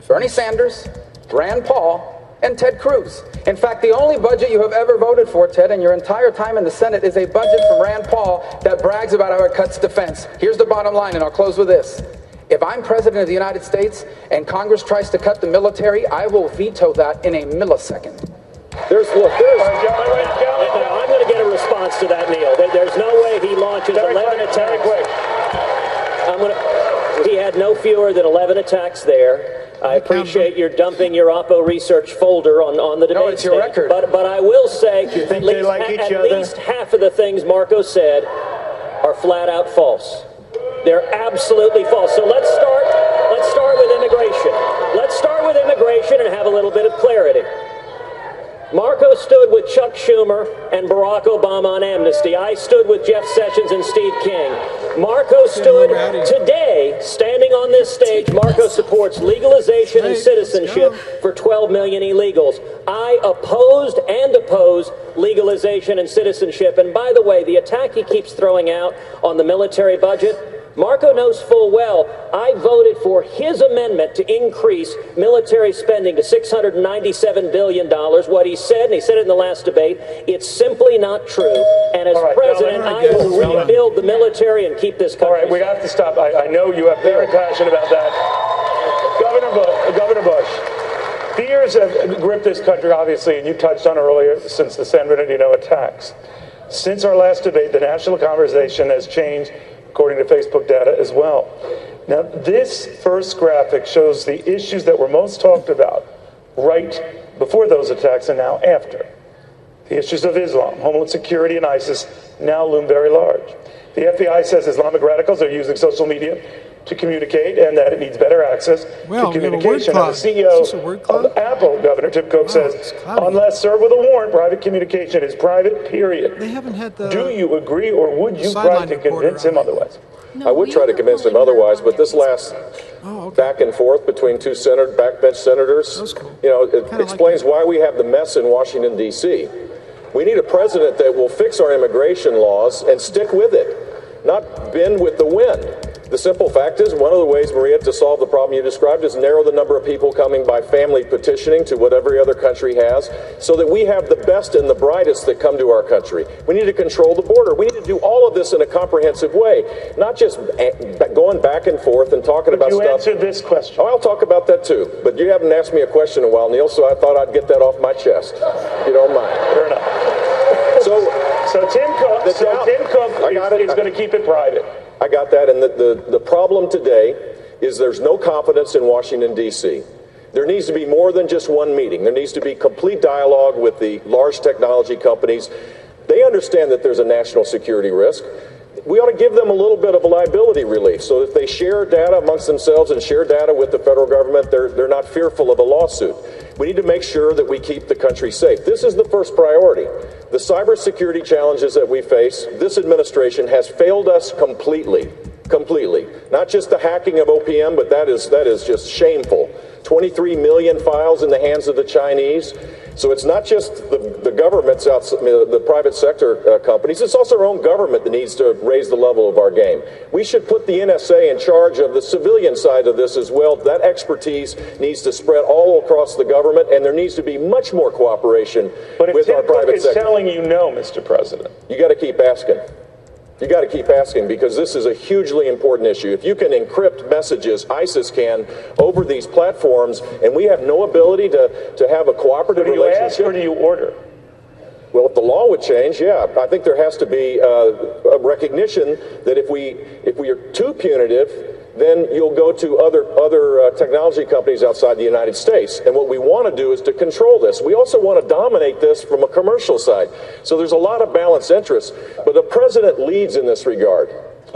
Bernie Sanders, Rand Paul, and Ted Cruz. In fact, the only budget you have ever voted for, Ted, in your entire time in the Senate is a budget from Rand Paul that brags about how it cuts defense. Here's the bottom line, and I'll close with this. If I'm president of the United States and Congress tries to cut the military, I will veto that in a millisecond. I'm going to get a response to that, Neil. There's no way he launches 11 attacks. He had no fewer than 11 attacks there. I appreciate your dumping your Oppo research folder on the debate No, it's your stage. record. But I will say You think at they least, like each at other? least half of the things Marco said are flat out false. They're absolutely false. So let's start with immigration. Let's start with immigration and have a little bit of clarity. Marco stood with Chuck Schumer and Barack Obama on amnesty. I stood with Jeff Sessions and Steve King. Marco stood today, standing on this stage. Marco supports legalization and citizenship for 12 million illegals. I opposed and oppose legalization and citizenship. And by the way, the attack he keeps throwing out on the military budget, Marco knows full well I voted for his amendment to increase military spending to $697 billion. What he said, and he said it in the last debate, it's simply not true. And as president, I will rebuild the military and keep this country. All right, we have to stop. I know you are very passionate about that. Governor Bush, fears have gripped this country, obviously, and you touched on earlier, since the San Bernardino attacks. Since our last debate, the national conversation has changed, according to Facebook data as well. Now, this first graphic shows the issues that were most talked about right before those attacks and now after. The issues of Islam, Homeland Security, and ISIS now loom very large. The FBI says Islamic radicals are using social media to communicate and that it needs better access to communication. Now, the CEO of Apple, Governor Tim Cook, says, unless served with a warrant, private communication is private, period. They haven't had the... Do you agree, or would you try to convince him otherwise? I would try to convince him otherwise, but this last back and forth between two backbench senators, you know, it explains why we have the mess in Washington, D.C. We need a president that will fix our immigration laws and stick with it, not bend with the wind. The simple fact is, one of the ways, Maria, to solve the problem you described is narrow the number of people coming by family petitioning to what every other country has, so that we have the best and the brightest that come to our country. We need to control the border. We need to do all of this in a comprehensive way, not just going back and forth and talking about stuff. You answered this question. Oh, I'll talk about that too, but you haven't asked me a question in a while, Neil, so I thought I'd get that off my chest, if you don't mind. Fair enough. So Tim Cook is going to keep it private. I got that, and the problem today is there's no confidence in Washington, D.C. There needs to be more than just one meeting. There needs to be complete dialogue with the large technology companies. They understand that there's a national security risk. We ought to give them a little bit of a liability relief, so if they share data amongst themselves and share data with the federal government, they're not fearful of a lawsuit. We need to make sure that we keep the country safe. This is the first priority. The cybersecurity challenges that we face, this administration has failed us completely. Not just the hacking of OPM, but that is just shameful. 23 million files in the hands of the Chinese. So it's not just the governments, the private sector companies, it's also our own government that needs to raise the level of our game. We should put the NSA in charge of the civilian side of this as well. That expertise needs to spread all across the government, and there needs to be much more cooperation with our private sector. But if Tim Cook is telling you no, Mr. President. You got to keep asking. You got to keep asking, because this is a hugely important issue. If you can encrypt messages, ISIS can, over these platforms, and we have no ability to have a cooperative relationship. Do you ask or do you order? Well, if the law would change, yeah, I think there has to be a recognition that if we are too punitive, then you'll go to other technology companies outside the United States. And what we want to do is to control this. We also want to dominate this from a commercial side. So there's a lot of balanced interests, but the president leads in this regard.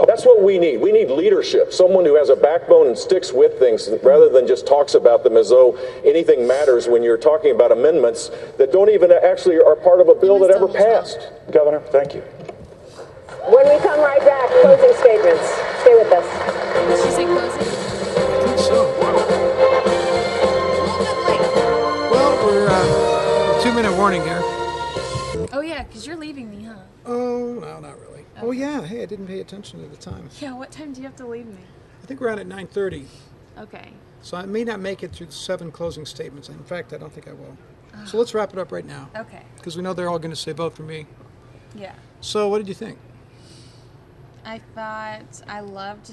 That's what we need. We need leadership, someone who has a backbone and sticks with things rather than just talks about them as though anything matters when you're talking about amendments that don't even actually are part of a bill that ever passed. Governor, thank you. When we come right back, closing statements. Stay with us. Did she say closing? I think so. Well, we're 2-minute warning here. Oh yeah, because you're leaving me, huh? Oh, no, not really. Okay. Oh, yeah. Hey, I didn't pay attention at the time. Yeah, what time do you have to leave me? I think we're on at 9:30. Okay. So I may not make it through the 7 closing statements. In fact, I don't think I will. So let's wrap it up right now. Okay. Because we know they're all going to say vote for me. Yeah. So what did you think? I thought I loved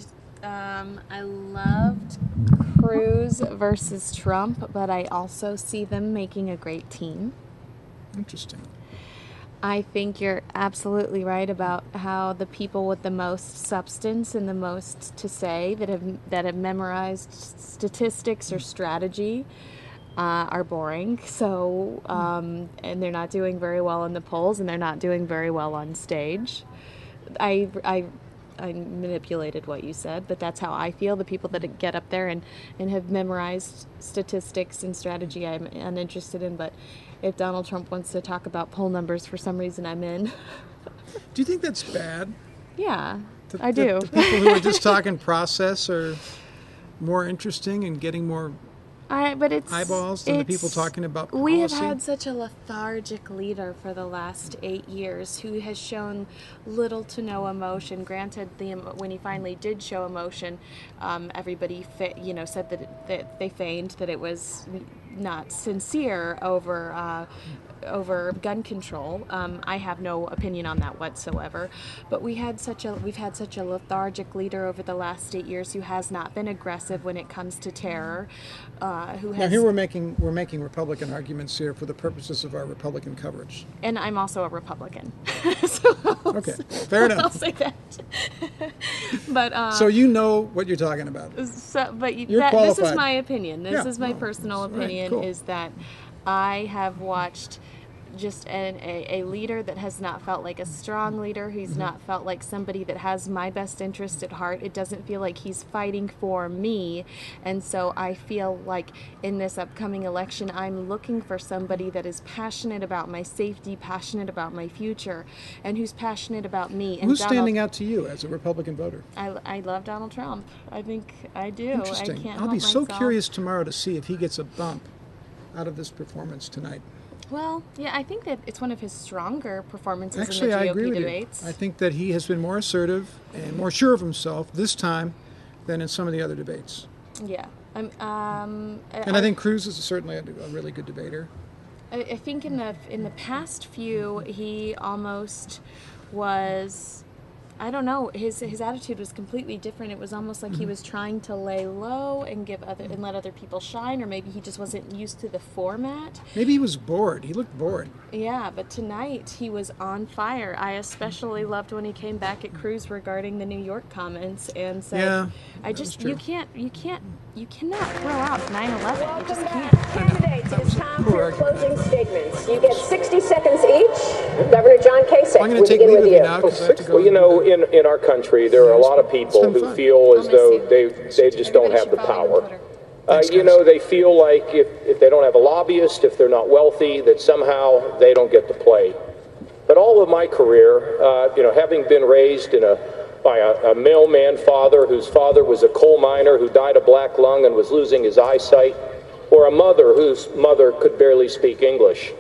Cruz versus Trump, but I also see them making a great team. Interesting. I think you're absolutely right about how the people with the most substance and the most to say that have memorized statistics or strategy are boring. So and they're not doing very well in the polls, and they're not doing very well on stage. I manipulated what you said, but that's how I feel. The people that get up there and have memorized statistics and strategy, I'm uninterested in. But if Donald Trump wants to talk about poll numbers, for some reason I'm in. Do you think that's bad? Yeah, I do. The people who are just talking process are more interesting and getting more eyeballs than the people talking about policy? We have had such a lethargic leader for the last 8 years who has shown little to no emotion. Granted, when he finally did show emotion, everybody said that they feigned that it was not sincere over gun control. I have no opinion on that whatsoever. But we've had such a lethargic leader over the last 8 years who has not been aggressive when it comes to terror. Now here we're making Republican arguments here for the purposes of our Republican coverage. And I'm also a Republican. Okay, fair enough. I'll say that. But so you know what you're talking about. So, but you're qualified. This is my opinion. This is my personal Right, opinion. cool. Is that I have watched just a leader that has not felt like a strong leader. He's not felt like somebody that has my best interest at heart. It doesn't feel like he's fighting for me. And so I feel like in this upcoming election, I'm looking for somebody that is passionate about my safety, passionate about my future, and who's passionate about me. And Who's standing out to you as a Republican voter? I love Donald Trump. I think I do. Interesting. I can't I'll help be so myself. curious tomorrow to see if he gets a bump out of this performance tonight. Well, yeah, I think that it's one of his stronger performances Actually, in the I GOP agree with debates. you. I think that he has been more assertive and more sure of himself this time than in some of the other debates. Yeah. And I think Cruz is certainly a really good debater. I think in the past few, he almost was. I don't know. His attitude was completely different. It was almost like he was trying to lay low and let other people shine, or maybe he just wasn't used to the format. Maybe he was bored. He looked bored. Yeah, but tonight he was on fire. I especially loved when he came back at Cruz regarding the New York comments and said, yeah, you cannot throw out 9/11. You just can't. Candidates, it is time for your closing statements. You get 60 seconds each. Governor John Kasich, I'm going to take leave of you now because I have to go. Well, you know, in our country, there are a lot of people who feel as though they just don't have the power. You know, they feel like if they don't have a lobbyist, if they're not wealthy, that somehow they don't get to play. But all of my career, you know, having been raised by a mailman father whose father was a coal miner who died of black lung and was losing his eyesight, or a mother whose mother could barely speak English.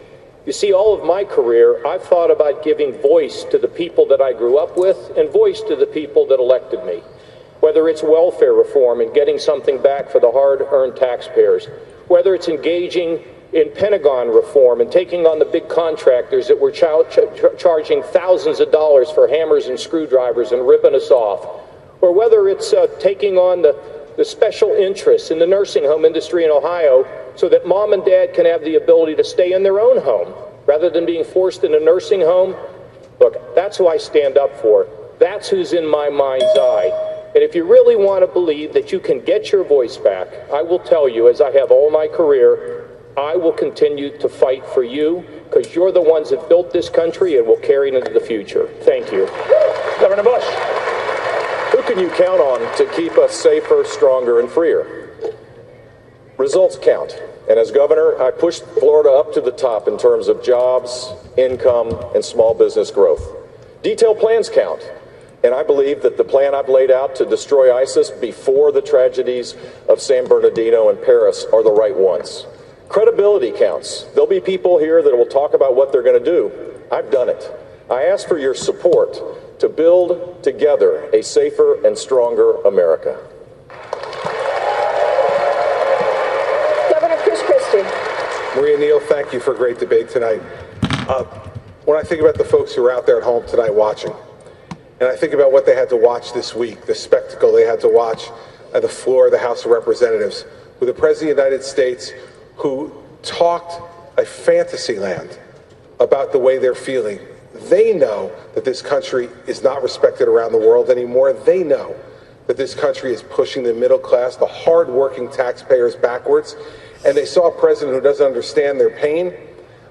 You see, all of my career, I've thought about giving voice to the people that I grew up with and voice to the people that elected me. Whether it's welfare reform and getting something back for the hard-earned taxpayers, whether it's engaging in Pentagon reform and taking on the big contractors that were charging thousands of dollars for hammers and screwdrivers and ripping us off, or whether it's taking on the special interests in the nursing home industry in Ohio so that mom and dad can have the ability to stay in their own home rather than being forced in a nursing home. Look, that's who I stand up for. That's who's in my mind's eye. And if you really want to believe that you can get your voice back, I will tell you, as I have all my career, I will continue to fight for you because you're the ones that built this country and will carry it into the future. Thank you. Governor Bush. Who can you count on to keep us safer, stronger, and freer? Results count. And as governor, I pushed Florida up to the top in terms of jobs, income, and small business growth. Detailed plans count. And I believe that the plan I've laid out to destroy ISIS before the tragedies of San Bernardino and Paris are the right ones. Credibility counts. There'll be people here that will talk about what they're going to do. I've done it. I ask for your support to build together a safer and stronger America. Governor Chris Christie. Maria Neal, thank you for a great debate tonight. When I think about the folks who are out there at home tonight watching, and I think about what they had to watch this week, the spectacle they had to watch at the floor of the House of Representatives, with the President of the United States who talked a fantasy land about the way they're feeling They know that this country is not respected around the world anymore. They know that this country is pushing the middle class, the hard-working taxpayers backwards. And they saw a president who doesn't understand their pain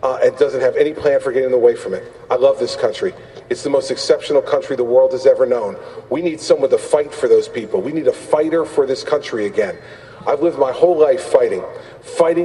and doesn't have any plan for getting away from it. I love this country. It's the most exceptional country the world has ever known. We need someone to fight for those people. We need a fighter for this country again. I've lived my whole life fighting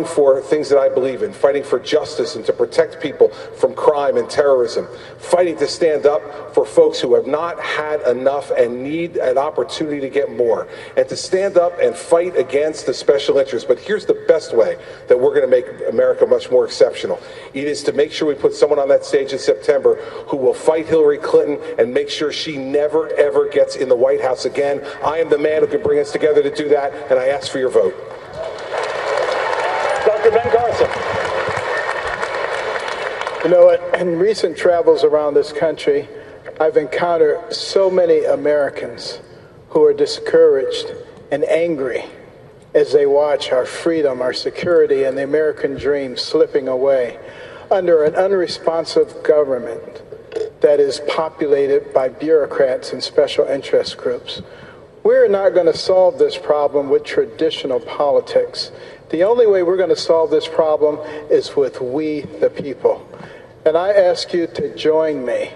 for things that I believe in, fighting for justice and to protect people from crime and terrorism, fighting to stand up for folks who have not had enough and need an opportunity to get more, and to stand up and fight against the special interests. But here's the best way that we're going to make America much more exceptional. It is to make sure we put someone on that stage in September who will fight Hillary Clinton and make sure she never, ever gets in the White House again. I am the man who can bring us together to do that, and I ask for your vote. Dr. Ben Carson. You know what? In recent travels around this country, I've encountered so many Americans who are discouraged and angry as they watch our freedom, our security, and the American dream slipping away under an unresponsive government that is populated by bureaucrats and special interest groups. We're not going to solve this problem with traditional politics. The only way we're going to solve this problem is with we, the people. And I ask you to join me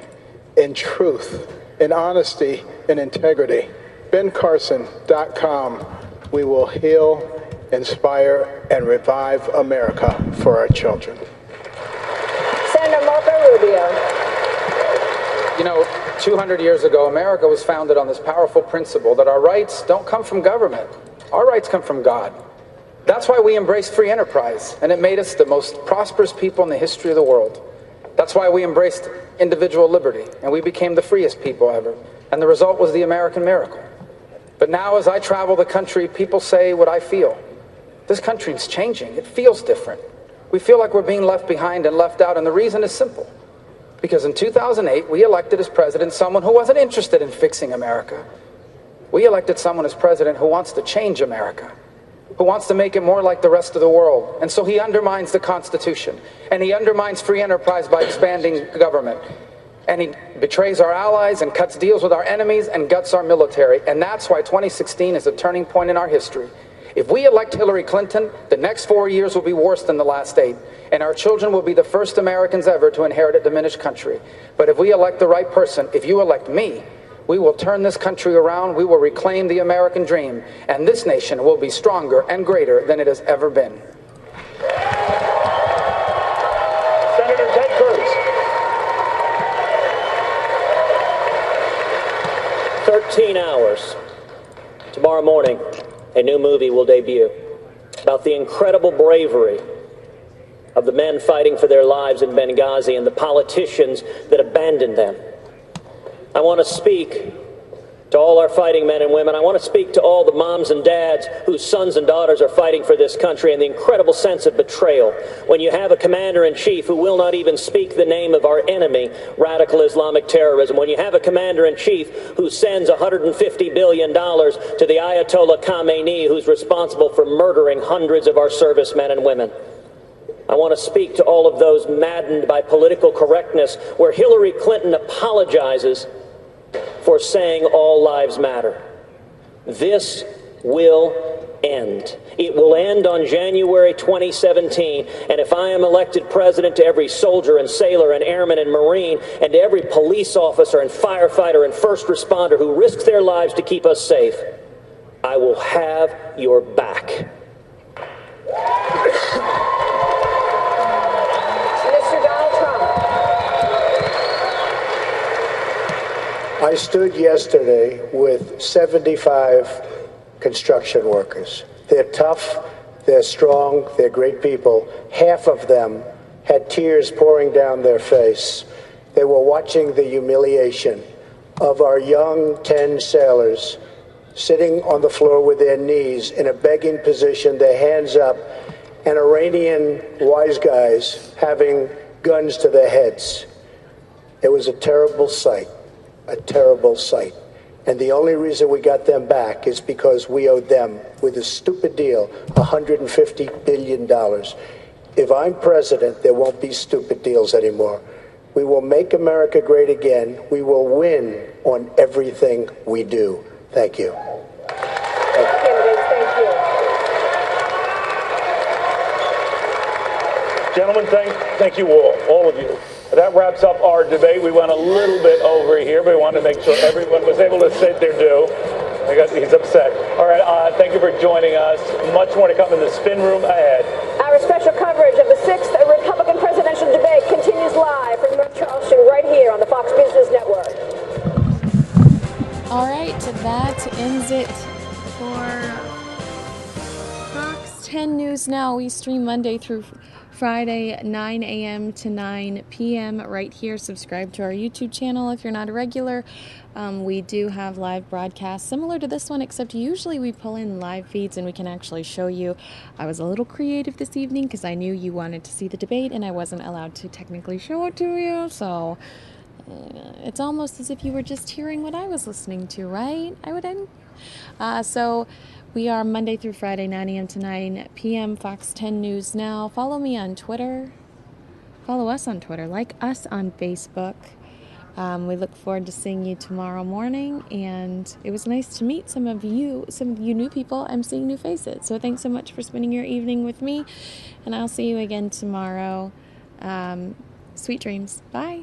in truth, in honesty, in integrity. BenCarson.com. We will heal, inspire, and revive America for our children. Senator Marco Rubio. You know, 200 years ago, America was founded on this powerful principle that our rights don't come from government. Our rights come from God. That's why we embraced free enterprise, and it made us the most prosperous people in the history of the world. That's why we embraced individual liberty, and we became the freest people ever. And the result was the American miracle. But now, as I travel the country, people say what I feel. This country is changing. It feels different. We feel like we're being left behind and left out, and the reason is simple. Because in 2008, we elected as president someone who wasn't interested in fixing America. We elected someone as president who wants to change America, who wants to make it more like the rest of the world. And so he undermines the Constitution, and he undermines free enterprise by expanding government. And he betrays our allies and cuts deals with our enemies and guts our military. And that's why 2016 is a turning point in our history. If we elect Hillary Clinton, the next 4 years will be worse than the last 8. And our children will be the first Americans ever to inherit a diminished country. But if we elect the right person, if you elect me, we will turn this country around, we will reclaim the American dream, and this nation will be stronger and greater than it has ever been. Senator Ted Cruz. 13 hours. Tomorrow morning, a new movie will debut about the incredible bravery of the men fighting for their lives in Benghazi and the politicians that abandoned them. I want to speak to all our fighting men and women. I want to speak to all the moms and dads whose sons and daughters are fighting for this country, and the incredible sense of betrayal when you have a commander-in-chief who will not even speak the name of our enemy, radical Islamic terrorism, when you have a commander-in-chief who sends $150 billion to the Ayatollah Khamenei, who's responsible for murdering hundreds of our servicemen and women. I want to speak to all of those maddened by political correctness, where Hillary Clinton apologizes for saying all lives matter. This will end. It will end on January 2017, and if I am elected president, to every soldier and sailor and airman and Marine, and to every police officer and firefighter and first responder who risks their lives to keep us safe, I will have your back. I stood yesterday with 75 construction workers. They're tough, they're strong, they're great people. Half of them had tears pouring down their face. They were watching the humiliation of our young 10 sailors sitting on the floor with their knees in a begging position, their hands up, and Iranian wise guys having guns to their heads. It was a terrible sight. A terrible sight. And the only reason we got them back is because we owed them, with a stupid deal, $150 billion. If I'm president, there won't be stupid deals anymore. We will make America great again. We will win on everything we do. Thank you. Candidates, thank you. Gentlemen, thank you all of you. That wraps up our debate. We went a little bit over here, but we wanted to make sure everyone was able to sit their due. He's upset. All right, thank you for joining us. Much more to come in the spin room ahead. Our special coverage of the 6th Republican presidential debate continues live from North Charleston right here on the Fox Business Network. All right, that ends it for Fox 10 News Now. We stream Monday through Friday, 9 a.m. to 9 p.m. right here. Subscribe to our YouTube channel if you're not a regular. We do have live broadcasts similar to this one, except usually we pull in live feeds and we can actually show you. I was a little creative this evening because I knew you wanted to see the debate and I wasn't allowed to technically show it to you, so it's almost as if you were just hearing what I was listening to, right? So we are Monday through Friday, 9 a.m. to 9 p.m. Fox 10 News Now. Follow me on Twitter. Follow us on Twitter. Like us on Facebook. We look forward to seeing you tomorrow morning. And it was nice to meet some of you new people. I'm seeing new faces. So thanks so much for spending your evening with me. And I'll see you again tomorrow. Sweet dreams. Bye.